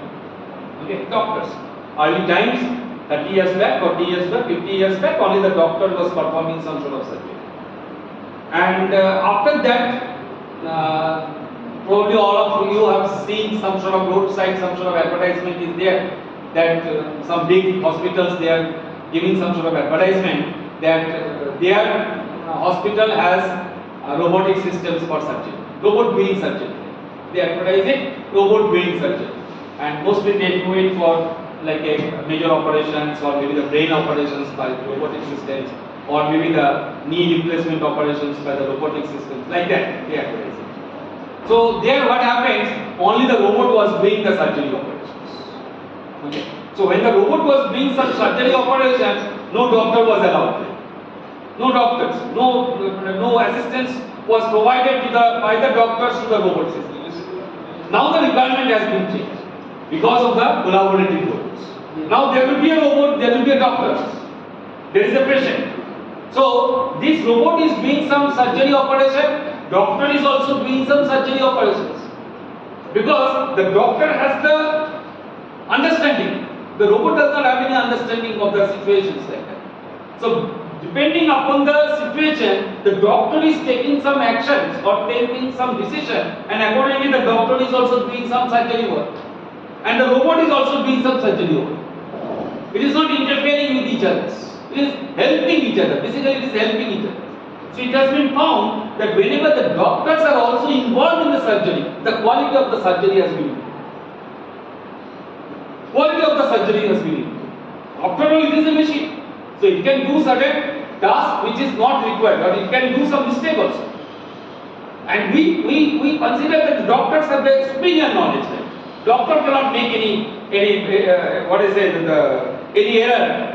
B: Okay, doctors. Early times, 30 years back, 40 years back, 50 years back, only the doctor was performing some sort of surgery. And after that, probably all of you have seen some sort of roadside, some sort of advertisement is there that some big hospitals they are giving some sort of advertisement that their hospital has robotic systems for surgery, robot doing surgery. They advertise it, robot doing surgery, and mostly they do it for like a major operations or maybe the brain operations by robotic systems, or maybe the knee replacement operations by the robotic systems, like that they advertise it. So there what happens, only the robot was doing the surgery operations. Okay. So when the robot was doing some surgery operation, no doctor was allowed. No doctors, no assistance was provided to by the doctors to the robot system. Now the requirement has been changed because of the collaborative robots. Now there will be a robot, there will be a doctor, there is a patient. So this robot is doing some surgery operation, doctor is also doing some surgery operations. Because the doctor has the understanding, the robot does not have any understanding of the situations like that. So depending upon the situation, the doctor is taking some actions or taking some decision, and accordingly the doctor is also doing some surgery work, and the robot is also doing some surgery work. It is not interfering with each other. It is helping each other. Basically, it is helping each other. So it has been found that whenever the doctors are also involved in the surgery, the quality of the surgery has been improved. Quality of the surgery has been improved. After all, it is a machine. So it can do certain task which is not required, or it can do some mistake also. And we consider that the doctors have the superior knowledge. Doctor cannot make any error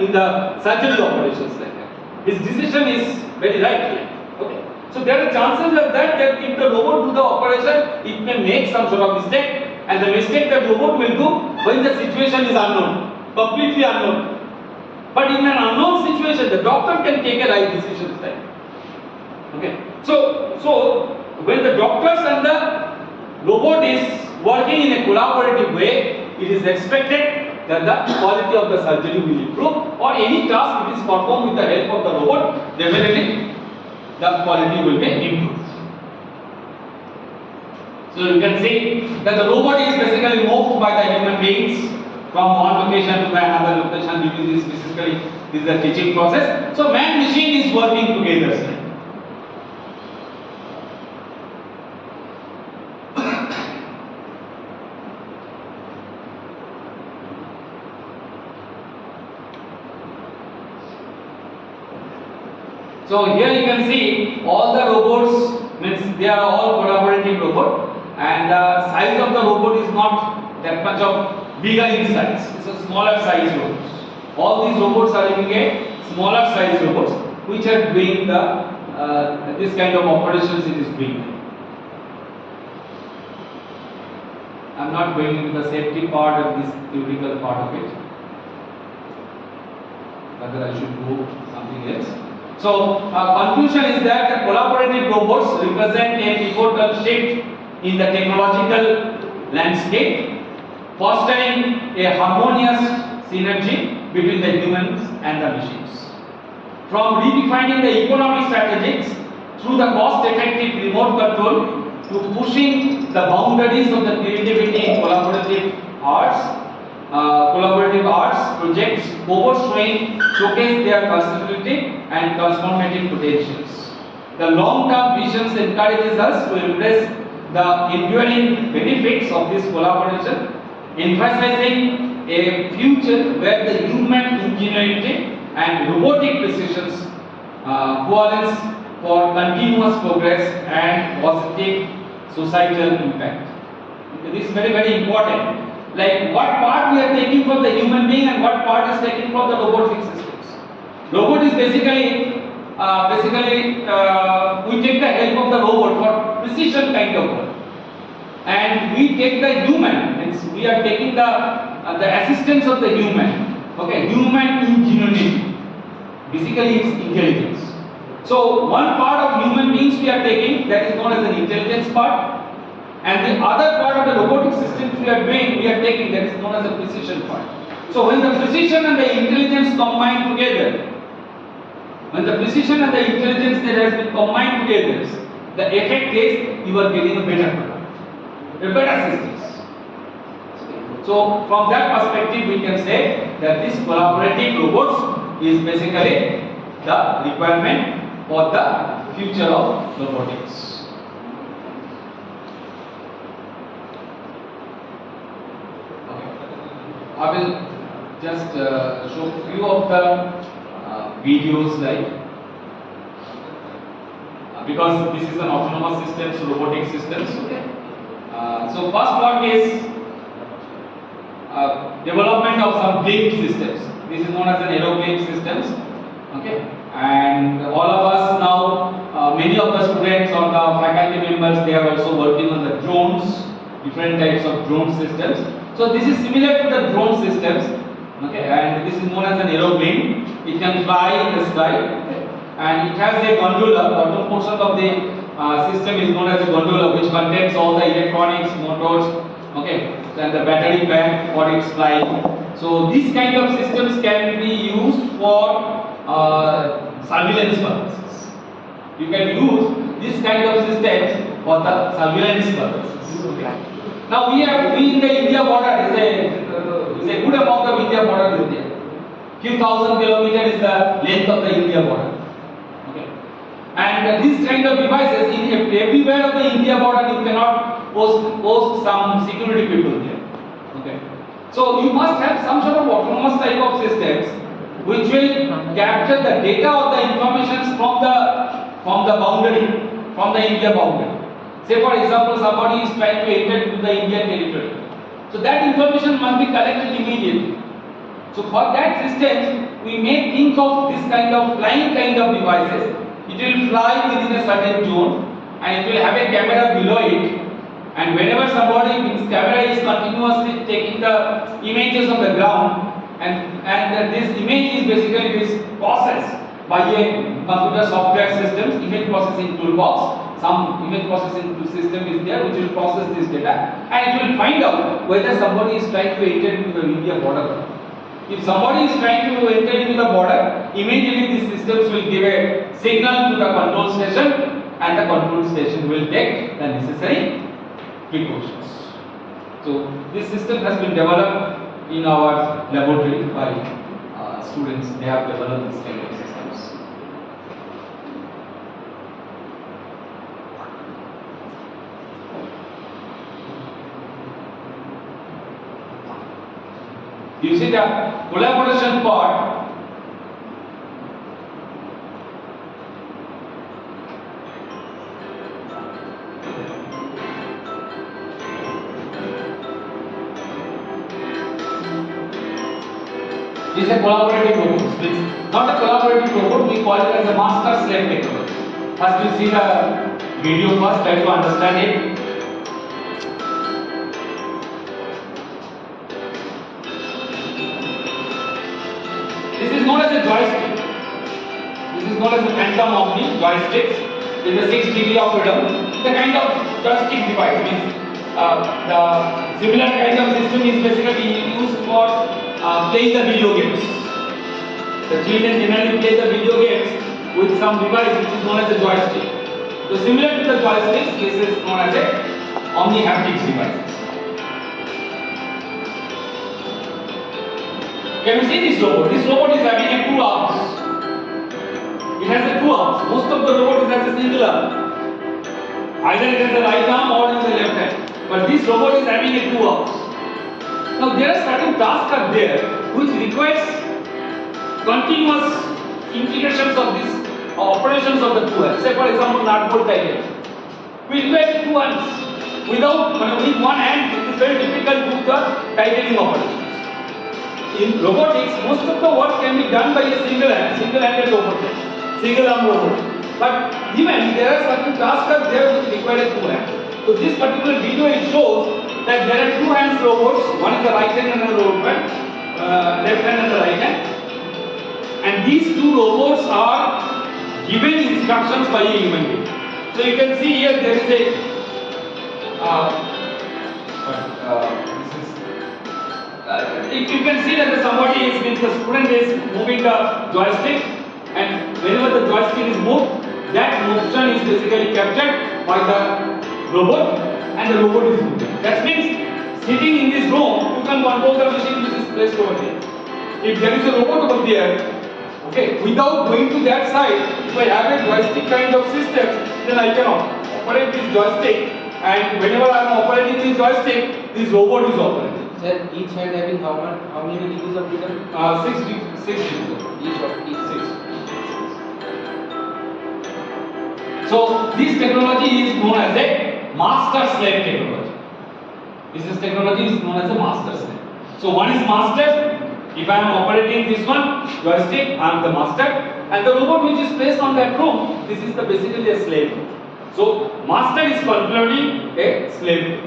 B: in the surgery operations like that. His decision is very right. Okay. So there are chances of that if the robot do the operation, it may make some sort of mistake, and the mistake that robot will do when the situation is unknown, completely unknown. But in an unknown situation, the doctor can take a right decision. Okay. So when the doctors and the robot is working in a collaborative way, it is expected that the quality of the surgery will improve, or any task which is performed with the help of the robot, definitely the quality will be improved. So you can see that the robot is basically moved by the human beings from one location to another location during this is the teaching process. So man machine is working together. So here you can see all the robots, means they are all collaborative robot, and the size of the robot is not that much of bigger in size. It's a smaller size robots. All these robots are looking at smaller size robots which are doing the this kind of operations it is doing. I'm not going into the safety part of this theoretical part of it. Rather I should go something else. So conclusion is that the collaborative robots represent a pivotal shift in the technological landscape, fostering a harmonious synergy between the humans and the machines. From redefining the economic strategies through the cost-effective remote control to pushing the boundaries of the creativity in collaborative arts projects, robots showcase their versatility and transformative potentials. The long-term visions encourages us to embrace the enduring benefits of this collaboration, emphasizing a future where the human ingenuity and robotic precision coalesce for continuous progress and positive societal impact. This is very, very important. Like what part we are taking from the human being and what part is taken from the robotic systems. Robot is basically we take the help of the robot for precision kind of work, and we take the human, means we are taking the assistance of the human. Okay, human ingenuity, basically it's intelligence. So one part of human beings we are taking, that is known as an intelligence part, and the other part of the robotic systems we are taking, that is known as the precision part. So when the precision and the intelligence combine together, when the precision and the intelligence that has been combined together, the effect is you are getting a better product. better systems. So from that perspective, we can say that this collaborative robots is basically the requirement for the future of robotics. Okay. I will just show few of the videos because this is an autonomous systems, robotic systems. Okay. So first one is development of some blimp systems. This is known as an aeroplane systems. Okay, and all of us now, many of the students or the faculty members, they are also working on the drones, different types of drone systems. So this is similar to the drone systems. Okay, and this is known as an aeroplane. It can fly in the sky, okay, and it has a gondola. Bottom portion of the system is known as a gondola, which contains all the electronics, motors, okay, and the battery pack for its flying. So these kind of systems can be used for surveillance purposes. You can use this kind of systems for the surveillance purposes. Okay. Now we in the India border is a good amount of India border is there. Few thousand kilometers is the length of the India border. Okay. And these kind of devices in everywhere of the India border you cannot post some security people there. Okay. So you must have some sort of autonomous type of systems which will capture the data or the information from the boundary, from the India boundary. Say for example, somebody is trying to enter into the Indian territory. So that information must be collected immediately. So for that system, we may think of this kind of flying kind of devices. It will fly within a certain zone and it will have a camera below it. And whenever somebody's camera is continuously taking the images of the ground, and this image is basically this processed by a computer software systems, image processing toolbox. Some image processing system is there which will process this data and it will find out whether somebody is trying to enter into the India border. If somebody is trying to enter into the border, immediately these systems will give a signal to the control station and the control station will take the necessary precautions. So this system has been developed in our laboratory by students. They have developed this kind of systems. You see the collaboration part. This is a collaborative robot. It's not a collaborative robot, we call it as a master slave technology. First you see the video first, try to understand it. This is known as a joystick. This is known as a phantom omni joystick. With a 6 degree of freedom. It's a kind of joystick device. Means the similar kind of system is basically used for playing the video games. The children generally play the video games with some device which is known as a joystick. So similar to the joysticks, this is known as a omni haptics device. Can you see this robot? This robot is having a 2 arms. It has a 2 arms. Most of the robot has a single arm. Either it has a right arm or it has a left hand. But this robot is having a 2 arms. Now there are certain tasks are there which requires continuous integrations of these operations of the 2 hands. Say for example, nut bolt tightening. We require 2 hands. Without with one hand, it is very difficult to do the tightening operations. In robotics, most of the work can be done by a single-handed robot, single-arm robot. But even there are certain tasks are there which require a 2 hands. So this particular video it shows that there are 2 hands robots. One is the right hand and the left hand and the right hand. And these 2 robots are given instructions by a human being. So you can see here there is a you can see that somebody is, means the student is moving the joystick, and whenever the joystick is moved, that motion is basically captured by the robot, and the robot is moving. That means sitting in this room, you can control the machine which is placed over there. If there is a robot over there, okay, without going to that side, if I have a joystick kind of system, then I can operate this joystick, and whenever I am operating this joystick, this robot is operating.
C: Sir, each hand having how many degrees of freedom?
B: 6 degrees.
C: Each
B: 6. So this technology is known as a master-slave technology. This technology is known as a master-slave. So one is master. If I am operating this one joystick, I am the master, and the robot which is placed on that room, this is basically a slave. So master is controlling a slave.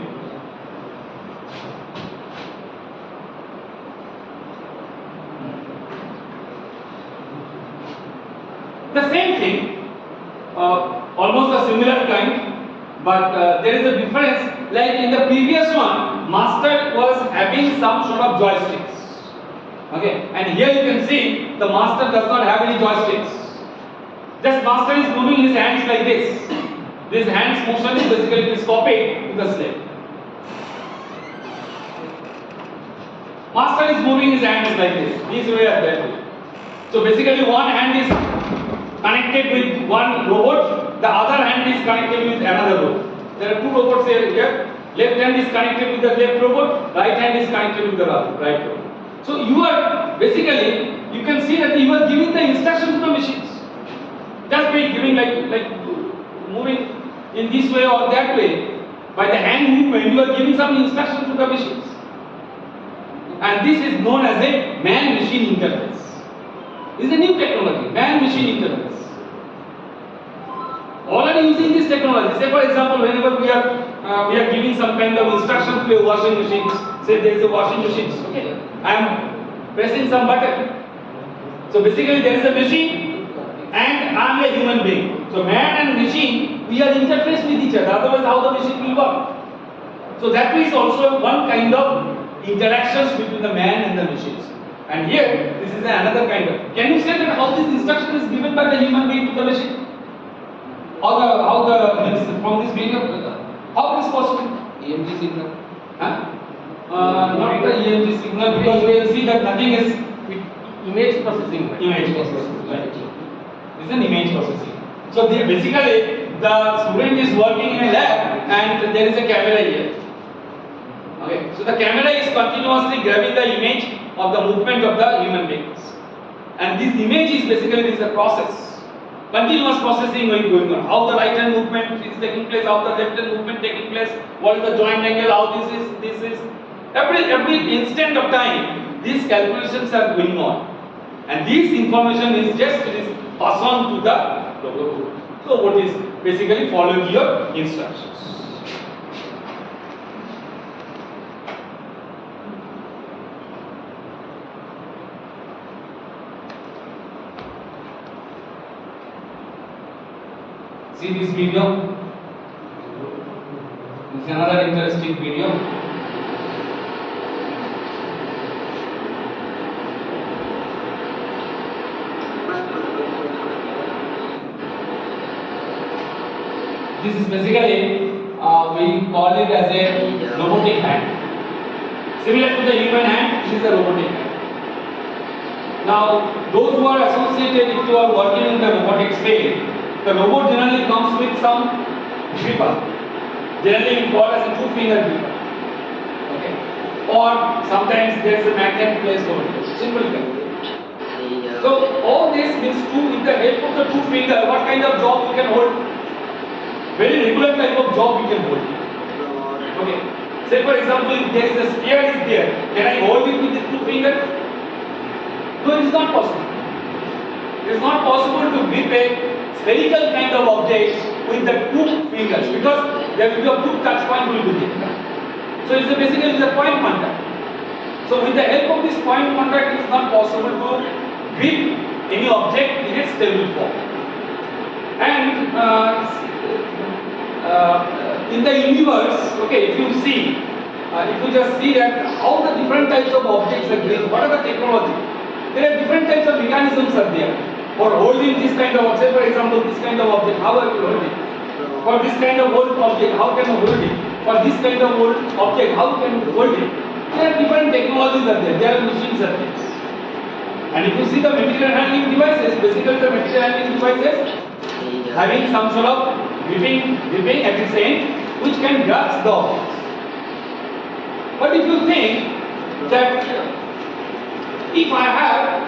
B: The same thing, almost a similar kind, but there is a difference. Like in the previous one, master was having some sort of joysticks. Okay, and here you can see the master does not have any joysticks. Just master is moving his hands like this. This hands motion is basically telescopic to the slave. Master is moving his hands like this way or that way. So basically one hand is connected with one robot, the other hand is connected with another robot. There are two robots here. Left hand is connected with the left robot, right hand is connected with the right robot. So you are basically, you can see that you are giving the instructions to the machines. Just by giving like moving in this way or that way, by the hand movement, you are giving some instructions to the machines. And this is known as a man-machine interface. This is a new technology, man-machine interface. Already using this technology, say for example, whenever we are giving some kind of instruction to a washing machine, say there is a washing machine, okay, I am pressing some button. So basically there is a machine and I am a human being. So man and machine, we are interfaced with each other, otherwise how the machine will work. So that is also one kind of interactions between the man and the machines. And here, this is another kind of. Can you say that how this instruction is given by the human being to the machine? From this video, how it is possible?
C: EMG signal.
B: Huh? Not the EMG signal, because we will see that nothing is
C: Image processing.
B: image processing. Right? This is an image processing. So basically, the student is working in a lab and there is a camera here. Okay, so the camera is continuously grabbing the image of the movement of the human beings, and this image is basically a process, continuous processing going on. How the right hand movement is taking place, how the left hand movement taking place, what is the joint angle, how this is every instant of time. These calculations are going on, and this information is passed on to the robot. So what is basically following your instructions. See this video. This is another interesting video. This is basically, we call it as a robotic hand. Similar to the human hand, this is a robotic hand. Now, those who are associated, if you are working in the robotics field, the robot generally comes with some gripper. Generally, we call as a two-finger gripper. Okay. Or sometimes there is a magnet placed over it. Simple thing. So all this means with the help of the two finger, what kind of job you can hold? Very regular type of job you can hold. Okay. Say for example, if there is a sphere is there, can I hold it with the two fingers? No, it is not possible. It is not possible to grip a spherical kind of object with the two fingers, because there will be a two touch point will be there. So it's basically a point contact. So with the help of this point contact, it is not possible to grip any object in a stable form. And in the universe, okay, if you see, if you just see that how the different types of objects are gripped, what are the technology? There are different types of mechanisms are there. For holding this kind of object, for example, this kind of object, how are you holding? For this kind of object, how can you hold it? for this kind of object, how can you hold it? There are different technologies are there. There are machines are there. And if you see the material handling devices, basically the material handling devices having some sort of gripping at its end, which can grasp the objects. But if you think that if I have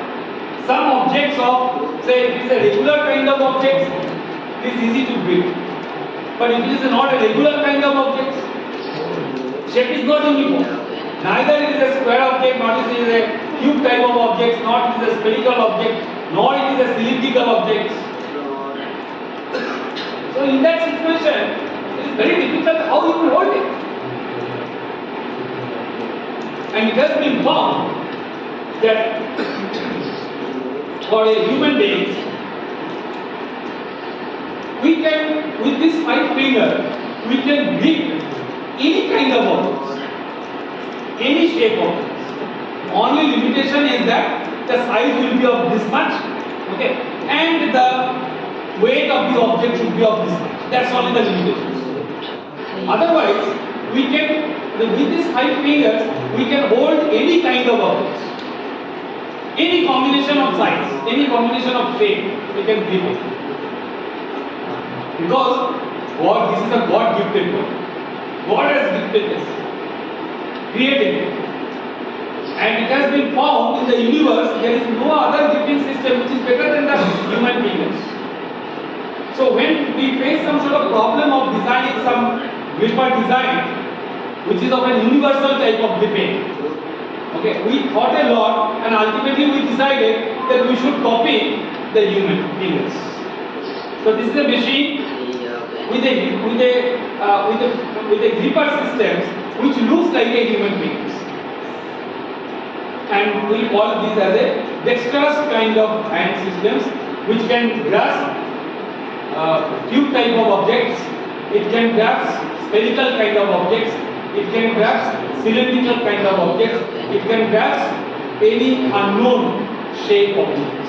B: some objects of, say, it is a regular kind of objects, it is easy to grip. But if it is not a regular kind of object, shape is not uniform. Neither it is a square object, nor it is a cube type of object, nor it is a spherical object, nor it is a cylindrical object. So in that situation, it is very difficult how you will hold it. And it has been found that for a human being, we can, with this 5 finger, we can grip any kind of objects, any shape of objects. Only limitation is that the size will be of this much, okay, and the weight of the object should be of this much. That's only the limitation. Otherwise, we can, with these 5 fingers, we can hold any kind of objects, any combination of size, any combination of shape, we can grip it. Because God, this is a God gifted one. God has gifted this, created it. And it has been found in the universe there is no other gripping system which is better than the human fingers. So when we face some sort of problem of designing some gripper design, which is of a universal type of gripping, okay, we thought a lot and ultimately we decided that we should copy the human fingers. So this is a machine with a gripper system which looks like a human fingers, and we call these as a dexterous kind of hand systems which can grasp cube type of objects, it can grasp spherical kind of objects, it can grasp cylindrical kind of objects, it can grasp any unknown shape objects.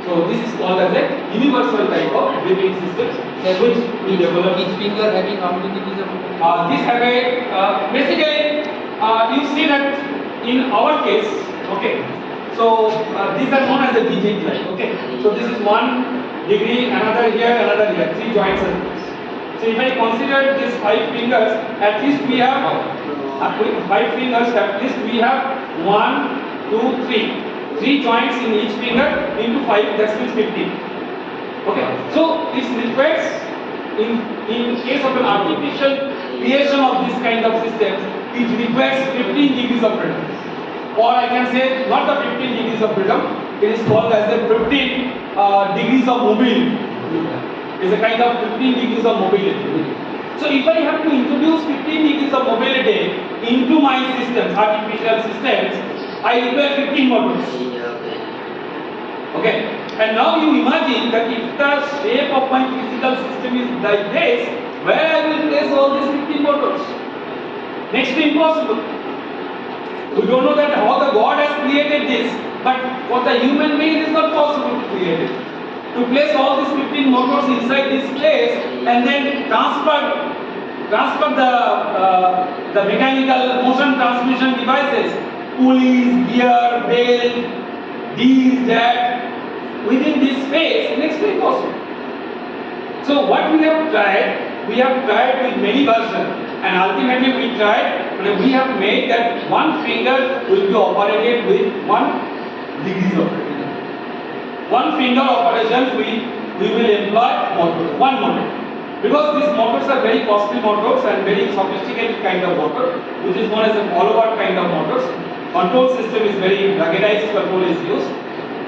B: So this is called as a universal type of gripping systems which we develop.
C: Each finger having how many degrees of
B: This have a basically you see that in our case, okay. So these are known as a digit line, okay. So this is 1 degree, another here, 3 joints are there. So if I consider these 5 fingers, at least we have 5 fingers. At least we have 1, 2, 3. 3 joints in each finger into 5, that means 15. Okay, so this requires, in case of an artificial creation of this kind of systems, it requires 15 degrees of freedom. Or I can say not the 15 degrees of freedom, it is called as the 15 degrees of mobility. It is a kind of 15 degrees of mobility. So if I have to introduce 15 degrees of mobility into my systems, artificial systems, I require 15 motors. Okay, and now you imagine that if the shape of my physical system is like this, where I will place all these 15 motors? Next to impossible. We don't know that how the God has created this, but for the human being it is not possible to create it. To place all these 15 motors inside this place and then transfer the mechanical motion transmission devices, pulleys, gear, belt, this, that, within this space, next to impossible. So what we have tried with many versions, and ultimately we have made that 1 finger will be operated with 1 degrees of freedom. 1 finger operations we will employ motor, 1 motor. Because these motors are very costly motors and very sophisticated kind of motor, which is known as a follower kind of motors. Control system is very ruggedized control is used,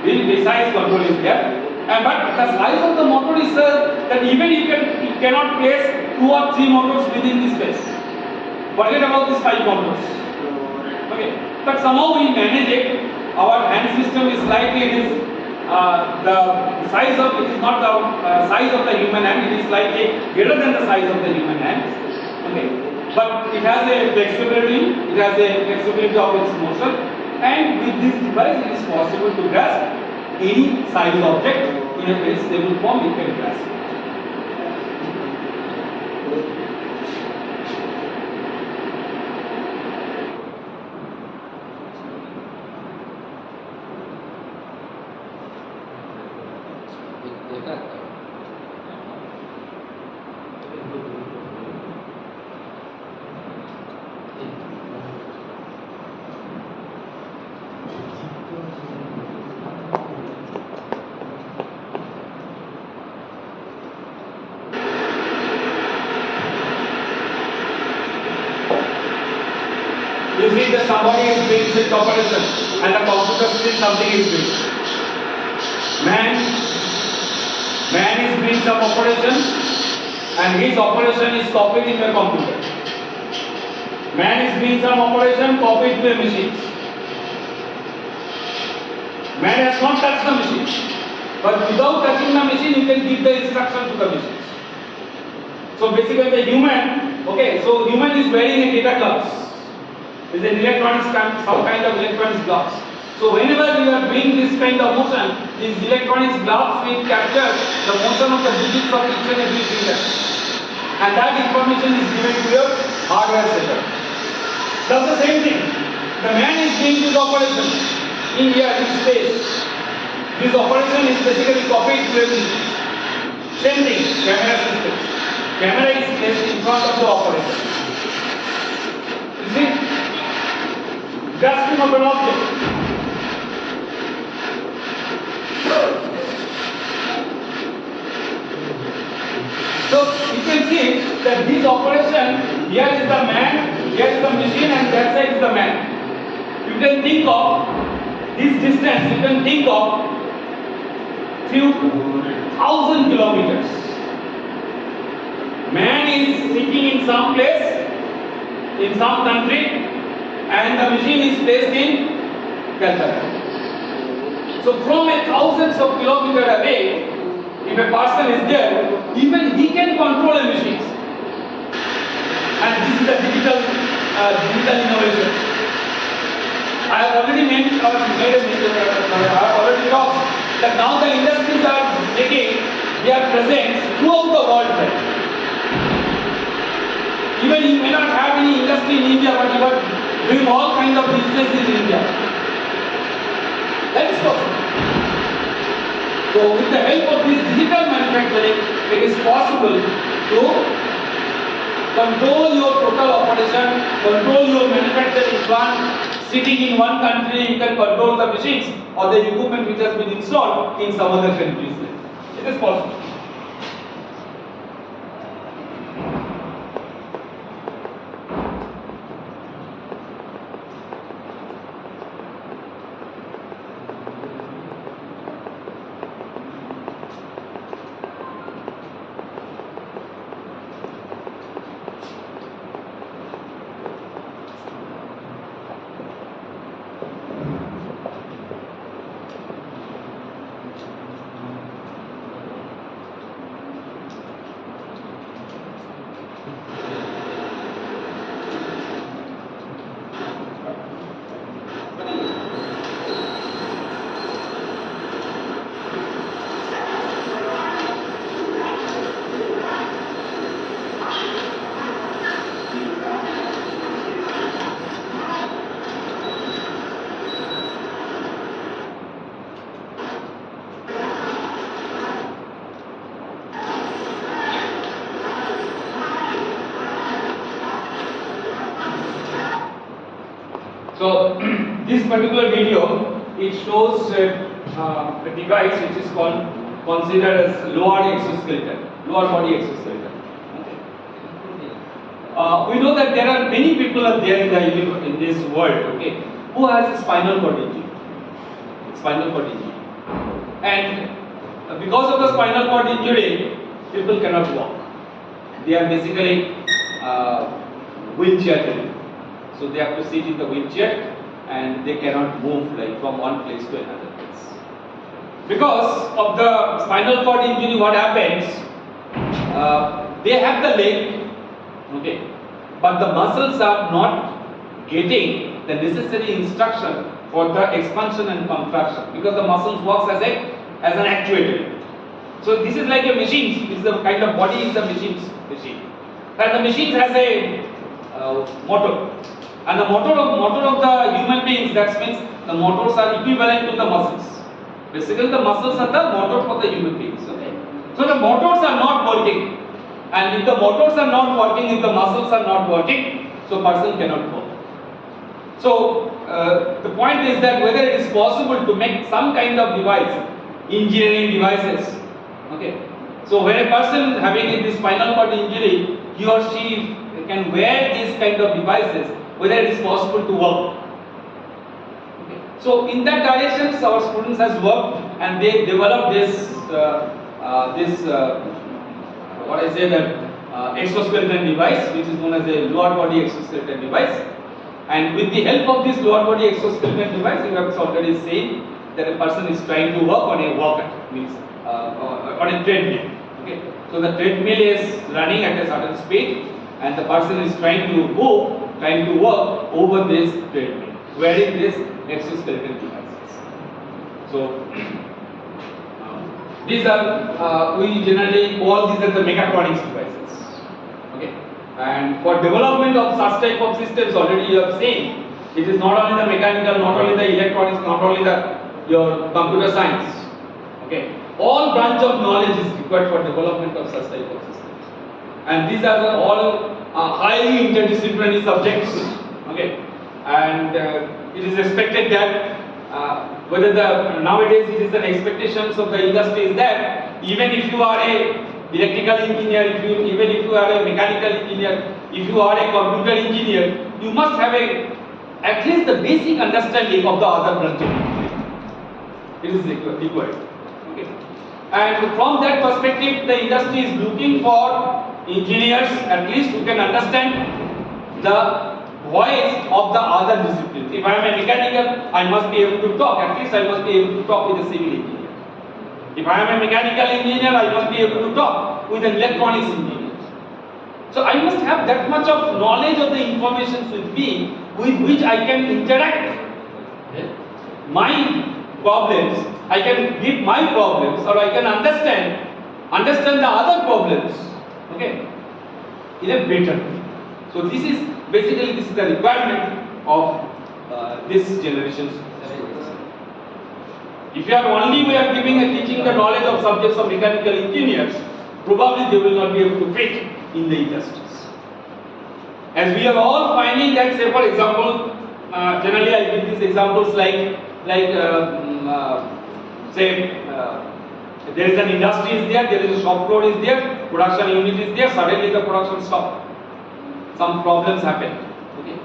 B: very precise control is there. But the size of the motor is that even you cannot place 2 or 3 motors within this space. Forget about these 5 motors. Okay, but somehow we manage it. Our hand system is slightly the size of it is not the size of the human hand. It is slightly greater than the size of the human hand. Okay, but it has a flexibility. It has a flexibility of its motion, and with this device, it is possible to grasp any size object in a very stable form. It can grasp. You see that somebody is doing this operation and the computer says something is doing. Man is doing some operation and his operation is copied in the computer. Man is doing some operation copied to a machine. Man has not touched the machine, but without touching the machine you can give the instruction to the machine. So basically the human, okay, so human is wearing a data gloves. Is an electronics, some kind of electronics gloves. So whenever you are doing this kind of motion, these electronics gloves will capture the motion of the digits of each and every finger. And that information is given to your hardware setup. Does the same thing. The man is doing this operation in here, in space. This operation is basically copied to everything. Same thing, camera system. Camera is placed in front of the operator. You see? Grasping of an object. So you can see that this operation, here is the man, here is the machine, and that side is the man. You can think of this distance, you can think of few thousand kilometers. Man is sitting in some place, in some country, and the machine is placed in Calcutta. So from a thousands of kilometers away, if a person is there, even he can control a machine. And this is the digital innovation. I have already made I have already talked that now the industries are making their presence throughout the world. Even you may not have any industry in India, but you are doing all kinds of business in India. That is possible. So with the help of this digital manufacturing, it is possible to control your total operation, control your manufacturing plant. Sitting in one country, you can control the machines or the equipment which has been installed in some other countries. It is possible. So this particular video, it shows a device which is considered as lower exoskeleton, lower body exoskeleton. Okay. We know that there are many people are there in this world, okay, who has a spinal cord injury, and because of the spinal cord injury, people cannot walk. They are basically wheelchair driven. So they have to sit in the wheelchair and they cannot move like from one place to another place. Because of the spinal cord injury, what happens? They have the leg, okay, but the muscles are not getting the necessary instruction for the expansion and contraction because the muscles works as an actuator. So this is like a machine. This is the kind of body is the machine. And the machine has a motor. And the motor of the human beings, that means the motors are equivalent to the muscles. Basically, the muscles are the motor for the human beings. Okay. So the motors are not working, and if the motors are not working, if the muscles are not working, so person cannot work. So the point is that whether it is possible to make some kind of device, engineering devices. Okay. So when a person having this spinal cord injury, he or she can wear these kind of devices, whether it is possible to work. Okay. So in that direction, our students has worked, and they developed this what I say that exoskeleton device, which is known as a lower body exoskeleton device. And with the help of this lower body exoskeleton device, you have already seen that a person is trying to work on a walker, means on a treadmill. Okay. So the treadmill is running at a certain speed, and the person is trying to move, trying to work over this treadmill, wearing this exoskeleton devices. So these are we generally call these as the mechatronics devices. Okay. And for development of such type of systems, already you have seen, it is not only the mechanical, not only the electronics, not only your computer science. Okay. All branch of knowledge is required for development of such type of systems. And these are all highly interdisciplinary subjects. Okay. And it is expected that whether nowadays it is an expectations of the industry is that even if you are a electrical engineer, even if you are a mechanical engineer, if you are a computer engineer, you must have at least the basic understanding of the other branch of engineering. It is required. Okay. And from that perspective, the industry is looking for engineers at least who can understand the voice of the other disciplines. If I am a mechanical, I must be able to talk. At least I must be able to talk with a civil engineer. If I am a mechanical engineer, I must be able to talk with an electronics engineer. So I must have that much of knowledge of the information with me, with which I can interact. My problems, I can give my problems, or I can understand the other problems. Okay, in a better way. So this is the requirement of this generation's students. If you are only teaching the knowledge of subjects of mechanical engineers, probably they will not be able to fit in the industries. As we are all finding that, say for example, generally I give these examples like there is an industry is there is a shop floor is there, production unit is there, suddenly the production stops. Some problems happen. Okay.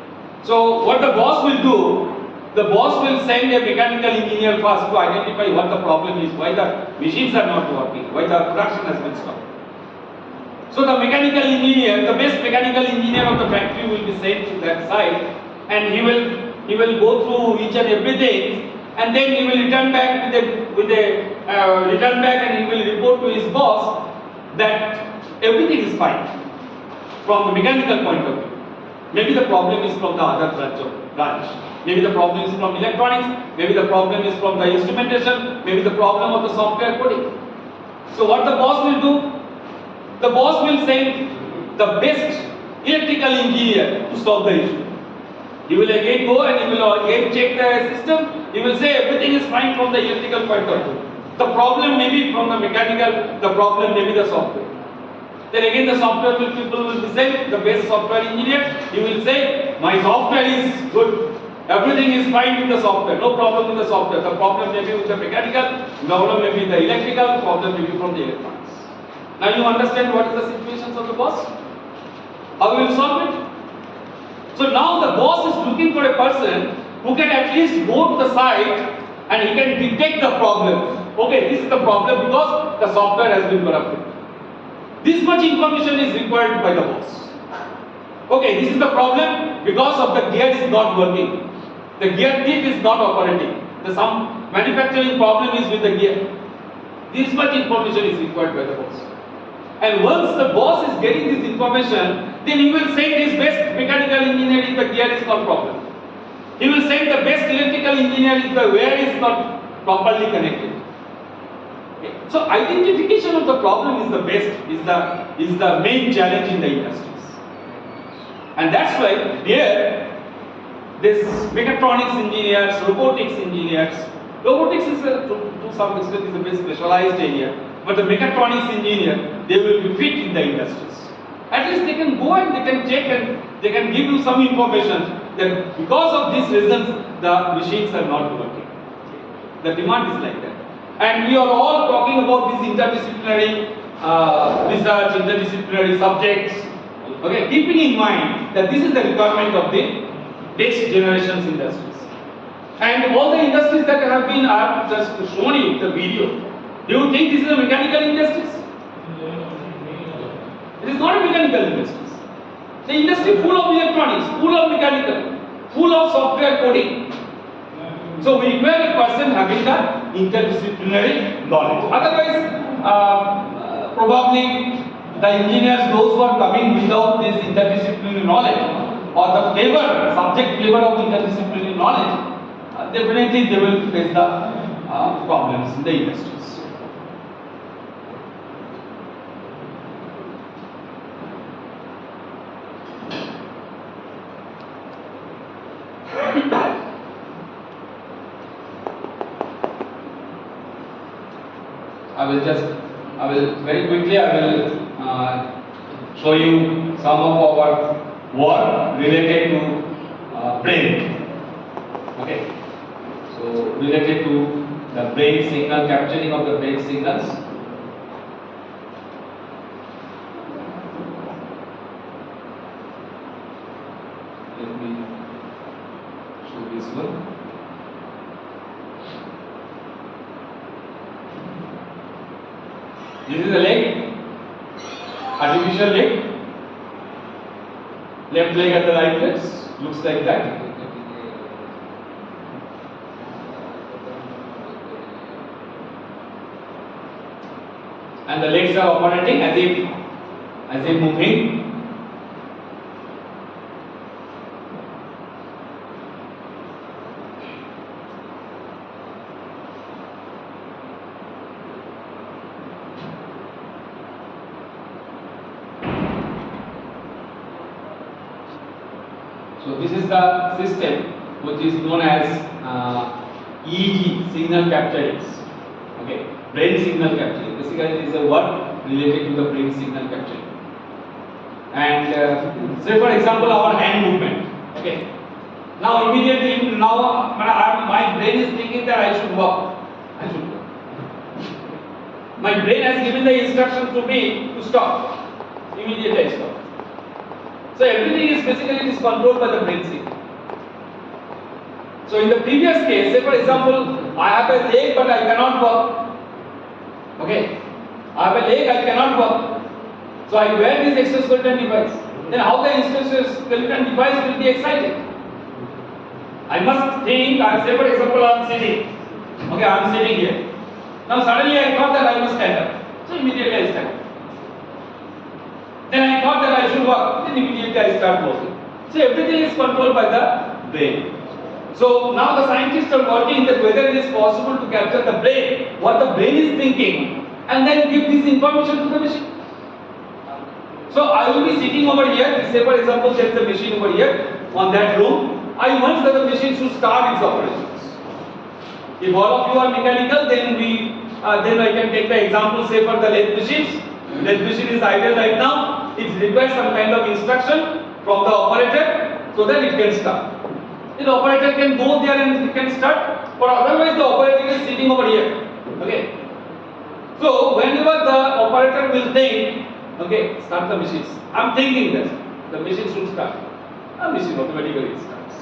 B: So what the boss will do, the boss will send a mechanical engineer first to identify what the problem is, why the machines are not working, why the production has been stopped. So the mechanical engineer, the best mechanical engineer of the factory will be sent to that site, and he will go through each and everything, and then he will return back and he will report to his boss that everything is fine from the mechanical point of view. Maybe the problem is from the other branch. Maybe the problem is from electronics, maybe the problem is from the instrumentation, maybe the problem of the software coding. So what the boss will do? The boss will send the best electrical engineer to solve the issue. He will again go and he will again check the system. He will say everything is fine from the electrical point of view. The problem may be from the mechanical, the problem may be the software. Then again the people will be saying, the best software engineer, he will say, my software is good. Everything is fine with the software, no problem with the software. The problem may be with the mechanical, problem may be the electrical, problem may be from the electronics. Now you understand what is the situations of the boss? How we will solve it? So now the boss is looking for a person who can at least go to the site and he can detect the problems. Okay, this is the problem because the software has been corrupted. This much information is required by the boss. Okay, this is the problem because of the gear is not working. The gear tip is not operating. Some manufacturing problem is with the gear. This much information is required by the boss. And once the boss is getting this information, then he will send his best mechanical engineer if the gear is not problem. He will send the best electrical engineer if the wire is not properly connected. Okay. So identification of the problem is the best, is the main challenge in the industries. And that's why here, this mechatronics engineers, robotics engineers, robotics is to some extent is a very specialized area, but the mechatronics engineer, they will be fit in the industries. At least they can go and they can check and they can give you some information that because of these reasons, the machines are not working. The demand is like that. And we are all talking about these interdisciplinary research, interdisciplinary subjects. Okay, keeping in mind that this is the requirement of the next generation's industries. And all the industries that have been, I have just shown you the video. Do you think this is a mechanical industries? It is not a mechanical industries. The industry full of electronics, full of mechanical, full of software coding. So we require a person having the interdisciplinary knowledge. Otherwise, probably the engineers, those who are coming without this interdisciplinary knowledge or the flavor, subject flavor of interdisciplinary knowledge, definitely they will face the problems in the industries. I will very quickly, I will show you some of our work related to brain. Okay, so related to the brain signal, capturing of the brain signals. Let me show this one. This is a leg, artificial leg, left leg at the right place, looks like that. And the legs are operating as if moving. So this is the system which is known as EEG, signal capturing. Okay, brain signal capturing. Basically, it is a word related to the brain signal capturing. And say for example, our hand movement. Okay. Now immediately, my brain is thinking that I should walk. I should walk. My brain has given the instruction to me to stop. Immediately I stop. So everything is basically controlled by the brain signal. So in the previous case, say for example, I have a leg but I cannot walk. Okay, I have a leg, I cannot walk. So I wear this exoskeleton device. Then how the exoskeleton device will be excited? I must think, say for example, I am sitting. Okay, I am sitting here. Now suddenly I thought that I must stand up. So immediately I stand up. Then I thought that I should walk. Then immediately I start walking. So everything is controlled by the brain. So now the scientists are working that whether it is possible to capture the brain, what the brain is thinking, and then give this information to the machine. So I will be sitting over here. Say for example, there is a machine over here on that room. I want that the machine should start its operations. If all of you are mechanical, then I can take the example. Say for the lathe machines. Lathe machine is idle right now. It requires some kind of instruction from the operator so that it can start. The operator can go there and it can start, or otherwise the operator is sitting over here. Okay. So whenever the operator will think, okay, start the machines. I'm thinking that the machine should start. The machine automatically starts.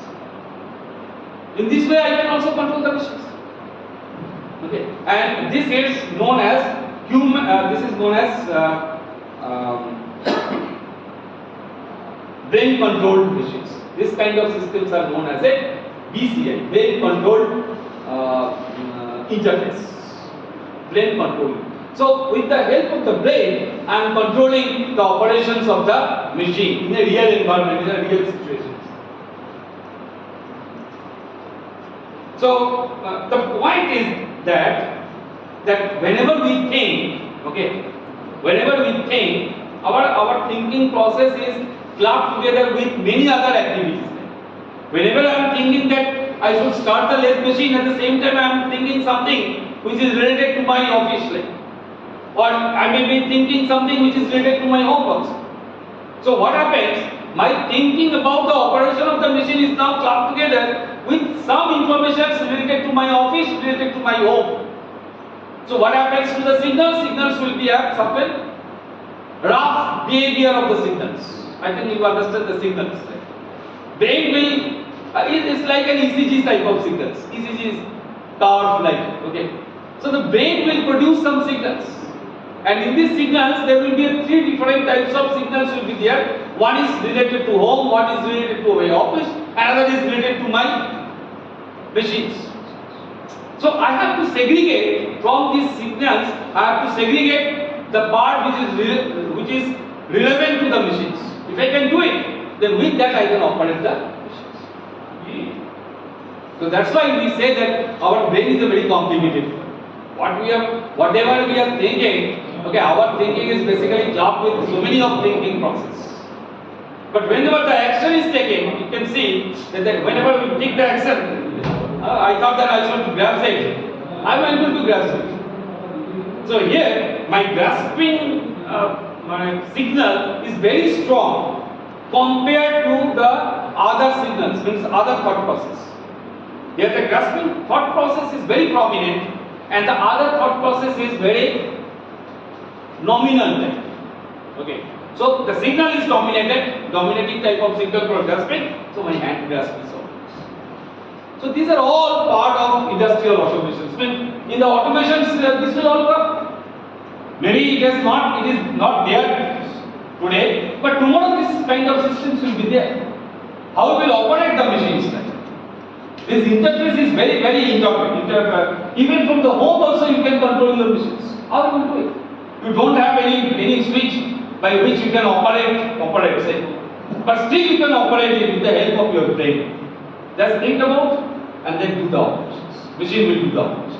B: In this way, I can also control the machines. Okay, and this is known as brain controlled machines. This kind of systems are known as a BCI, brain controlled interface, brain controlled. So with the help of the brain, I am controlling the operations of the machine in a real environment, in a real situation. So the point is that whenever we think, okay, whenever we think, our thinking process is clubbed together with many other activities. Whenever I am thinking that I should start the lathe machine, at the same time I am thinking something which is related to my office life, or I may be thinking something which is related to my home also. So what happens? My thinking about the operation of the machine is now clubbed together with some information related to my office, related to my home. So what happens to the signals? Signals will be a certain rough behavior of the signals. I think you understand the signals. Brain will, it is like an ECG type of signals. ECG is curved like, okay. So the brain will produce some signals. And in these signals, there will be three different types of signals will be there. One is related to home, one is related to my office, another is related to my machines. So I have to segregate from these signals. I have to segregate the part which is relevant to the machines. If I can do it, then with that I can operate the machines. So that's why we say that our brain is a very complicated. Whatever we are thinking, okay, our thinking is basically clubbed with so many of thinking process. But whenever the action is taken, you can see that whenever we take the action, I thought that I should grasp it. I am able to grasp it. So here, my grasping my signal is very strong compared to the other signals, means other thought process. Here the grasping thought process is very prominent, and the other thought process is very nominal type. Okay. So the signal is dominating type of signal for grasping. So my hand grasp is also. So these are all part of industrial automations. I mean, in the automations, this will all come. Maybe it is not there today, but tomorrow this kind of systems will be there. How we will operate the machines? This interface is very, very important. Even from the home also you can control your machines. How you will do it? You don't have any switch by which you can operate say. But still you can operate it with the help of your brain. Just think about and then do the operations. Machine will do the operations.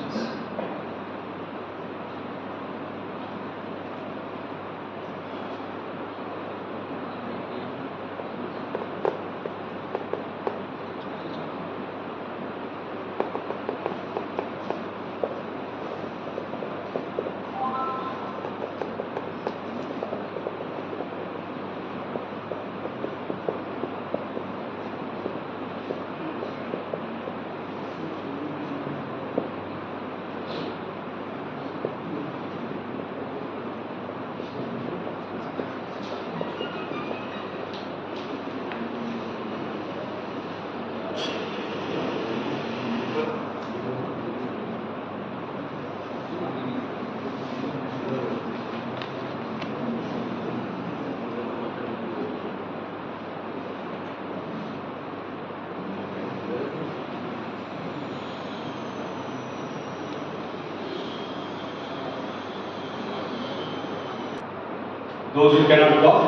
B: Those who cannot talk.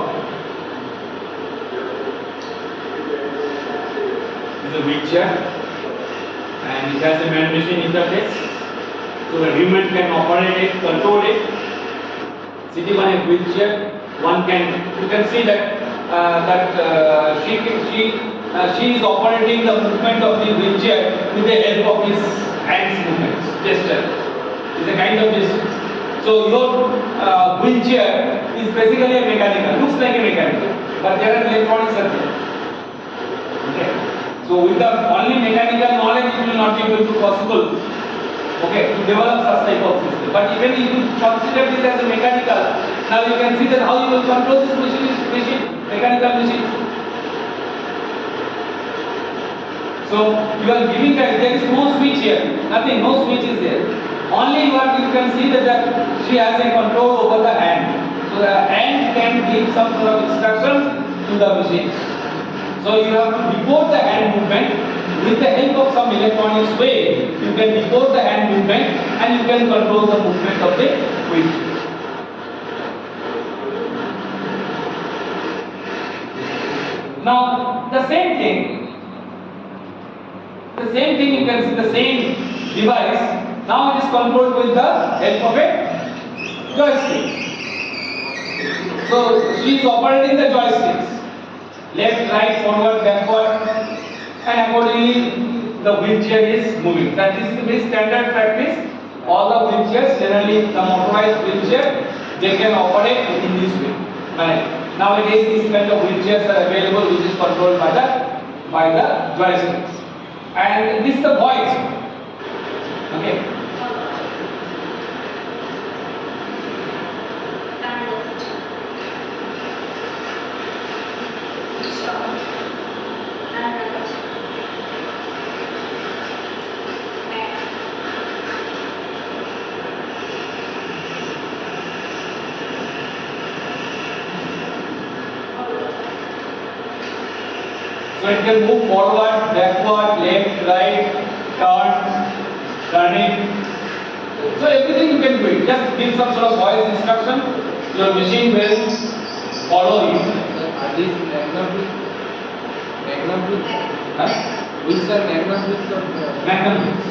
B: This is a wheelchair and it has a man-machine interface. So the human can operate it, control it. Sitting on a wheelchair, you can see that she is operating the movement of the wheelchair with the help of his hands movements, gesture. It's a kind of gesture. So your wheelchair is basically a mechanical, looks like a mechanical, but there are electronics are there. Okay. So with the only mechanical knowledge, it will not be able to possible, okay, to develop such type of system. But even if you consider this as a mechanical, now you can see that how you will control this mechanical machine. So you are giving that there is no switch here, nothing, no switch is there. Only what you can see that she has a control over the hand. So the hand can give some sort of instructions to the machine. So you have to decode the hand movement with the help of some electronics way. You can decode the hand movement and you can control the movement of the wheel. Now the same thing you can see the same device. Now it is controlled with the help of a joystick. So she is operating the joysticks, left, right, forward, backward, and accordingly the wheelchair is moving. That is the very standard practice. All the wheelchairs, generally the motorized wheelchair, they can operate in this way. Nowadays, these kind of wheelchairs are available, which is controlled by the joysticks. And this is the voice. Okay. So it can move forward, backward, left, right, turning. So everything you can do it. Just give some sort of voice instruction. Your machine will follow you.
C: Are these magnum wheels?
B: Huh?
C: Wheels are magnum wheels or
B: Magnum wheels.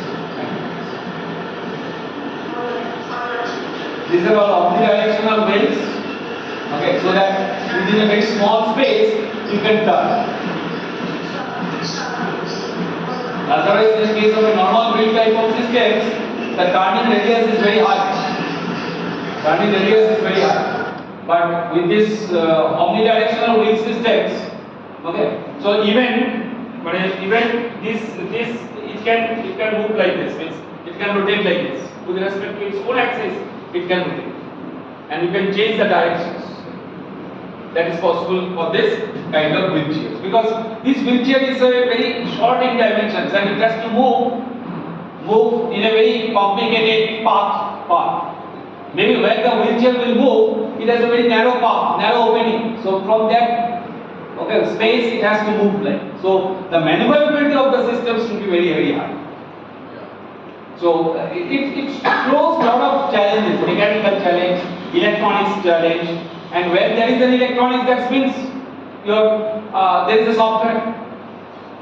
B: These are all omnidirectional wheels. Okay, so that within a very small space you can turn. Otherwise, in case of a normal wheel type of systems, the turning radius is very high. Turning radius is very high. But with this omnidirectional wheel systems, okay, so even this it can move like this, means it can rotate like this. With respect to its own axis, it can rotate, and you can change the directions. That is possible for this kind of wheelchair, because this wheelchair is a very short in dimensions and it has to move in a very complicated path. Maybe where the wheelchair will move, it has a very narrow path, narrow opening. So from that space it has to move like. So the maneuverability of the systems should be very high. So it throws a lot of challenges, mechanical challenge, electronics challenge. And where there is an electronics, that means there is a software.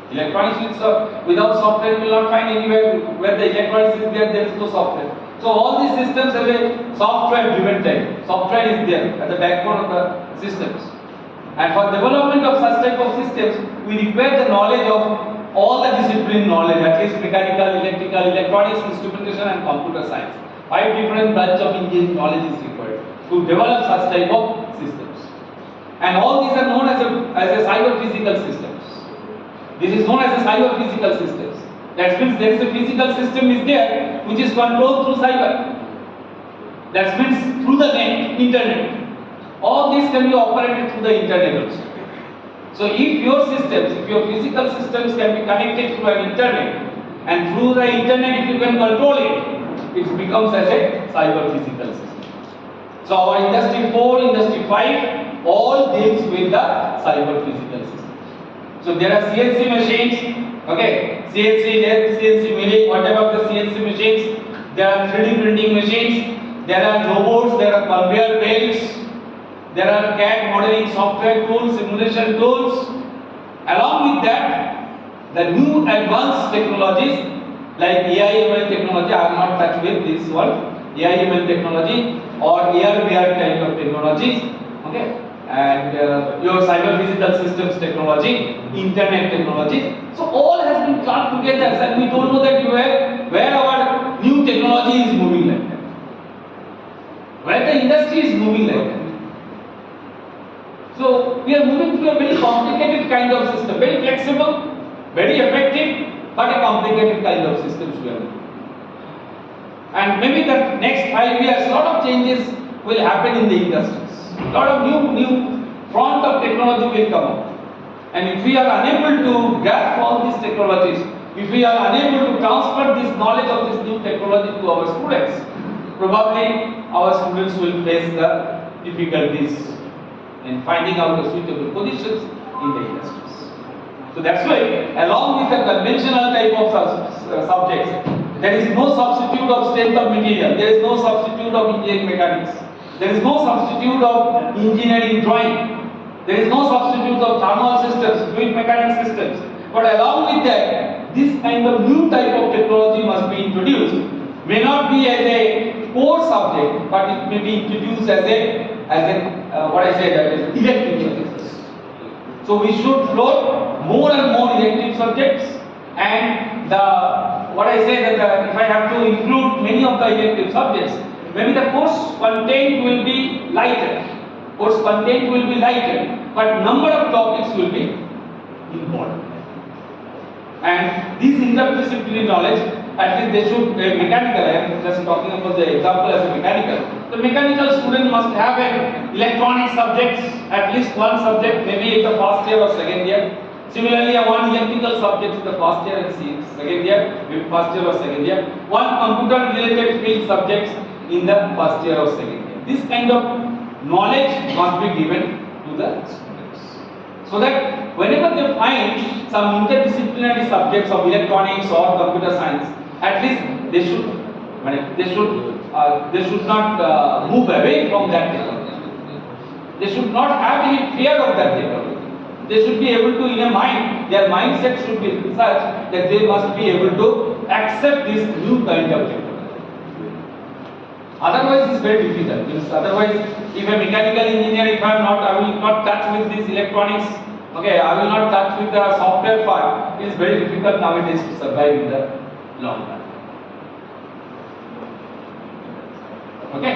B: Electronics without software you will not find anywhere where the electronics is there is no software. So all these systems have a software driven type. Software is there at the backbone of the systems. And for development of such type of systems, we require the knowledge of all the discipline knowledge, at least mechanical, electrical, electronics, instrumentation and computer science. 5 different branch of engineering knowledge is required to develop such type of systems. And all these are known as a cyber-physical systems. This is known as a cyber-physical systems. That means there is a physical system is there which is controlled through cyber. That means through the net, internet. All these can be operated through the internet also. So if your physical systems can be connected through an internet, and through the internet if you can control it, it becomes as a cyber-physical system. So our industry 4, industry 5 all deals with the cyber physical system. So there are CNC machines, okay, CNC lathe, CNC milling, whatever the CNC machines, there are 3D printing machines, there are robots, there are conveyor belts, there are CAD modeling software tools, simulation tools. Along with that, the new advanced technologies like AI/ML technology, I am not touched with this one. AI/ML technology or AR/VR type of technologies, okay, and your cyber physical systems technology, internet technology. So all has been clubbed together, and we don't know that where our new technology is moving like that, where the industry is moving like that. So we are moving to a very complicated kind of system, very flexible, very effective, but a complicated kind of systems we are moving. And maybe the next 5 years, a lot of changes will happen in the industries. A lot of new front of technology will come up. And if we are unable to grasp all these technologies, if we are unable to transfer this knowledge of this new technology to our students, probably our students will face the difficulties in finding out the suitable positions in the industries. So that's why, along with the conventional type of subjects, there is no substitute of strength of material, there is no substitute of engineering mechanics, there is no substitute of engineering drawing, there is no substitute of thermal systems, fluid mechanics systems. But along with that, this kind of new type of technology must be introduced. May not be as a core subject, but it may be introduced as what I said, that is elective subjects. So we should float more and more elective subjects, and what I say that if I have to include many of the elective subjects, maybe the course content will be lighter. Course content will be lighter, but number of topics will be important. And these interdisciplinary knowledge, at least they should mechanical. I am just talking about the example as a mechanical. The mechanical student must have an electronic subjects, at least one subject, maybe in the first year or second year. Similarly, one electrical subject in the first year and second year, maybe first year or second year. One computer related field subjects in the first year or second year. This kind of knowledge must be given to the students, so that whenever they find some interdisciplinary subjects of electronics or computer science, at least they should not move away from that technology. They should not have any fear of that technology. They should be able to, in a mind, their mindset should be such that they must be able to accept this new kind of technology. Otherwise, it's very difficult. Because otherwise, if a mechanical engineer, I will not touch with this electronics. Okay, I will not touch with the software part. It is very difficult nowadays to survive in the long run. Okay,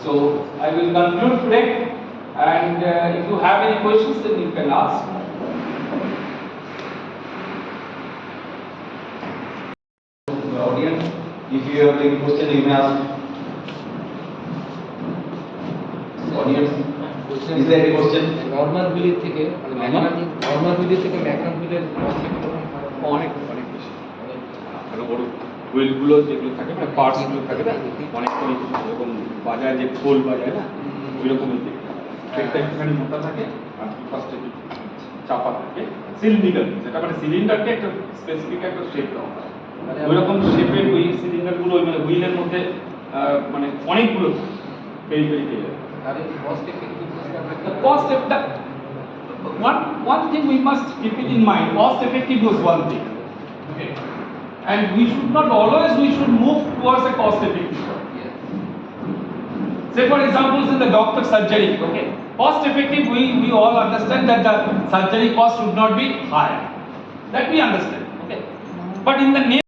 B: so I will conclude today, and if you have any questions, then you can ask.
A: The audience, if you have any question, you may ask. Audience, is there any question?
C: Normal বিলি থেকে normal বিলি থেকে macro বিলের concept
B: অনেক বেশি, আরো বড় হুইলগুলো যেগুলো থাকে না, পার্টসগুলো থাকে না, অনেক এরকম বাজায় যে খোল বাজায় না, ওই রকমই দেখতে হয়। একটা একটুখানি মোটা থাকে আর ফার্স্টে চাপা থাকে, সিলিন্ডার, যেটা মানে সিলিন্ডারকে একটা স্পেসিফিক একটা শেপ দেওয়া হয়। ওই রকম শেপের ওই সিলিন্ডারগুলো মানে হুইলের মধ্যে মানে অনেকগুলো পেরিফেরি
C: তাহলে cost effectiveness
B: The cost effect, one thing we must keep it in mind, cost effective was one thing. Okay. And we should not always, we should move towards a cost effective. Say for example, in the doctor surgery, okay. Cost effective, we all understand that the surgery cost should not be high. That we understand, okay. But in the name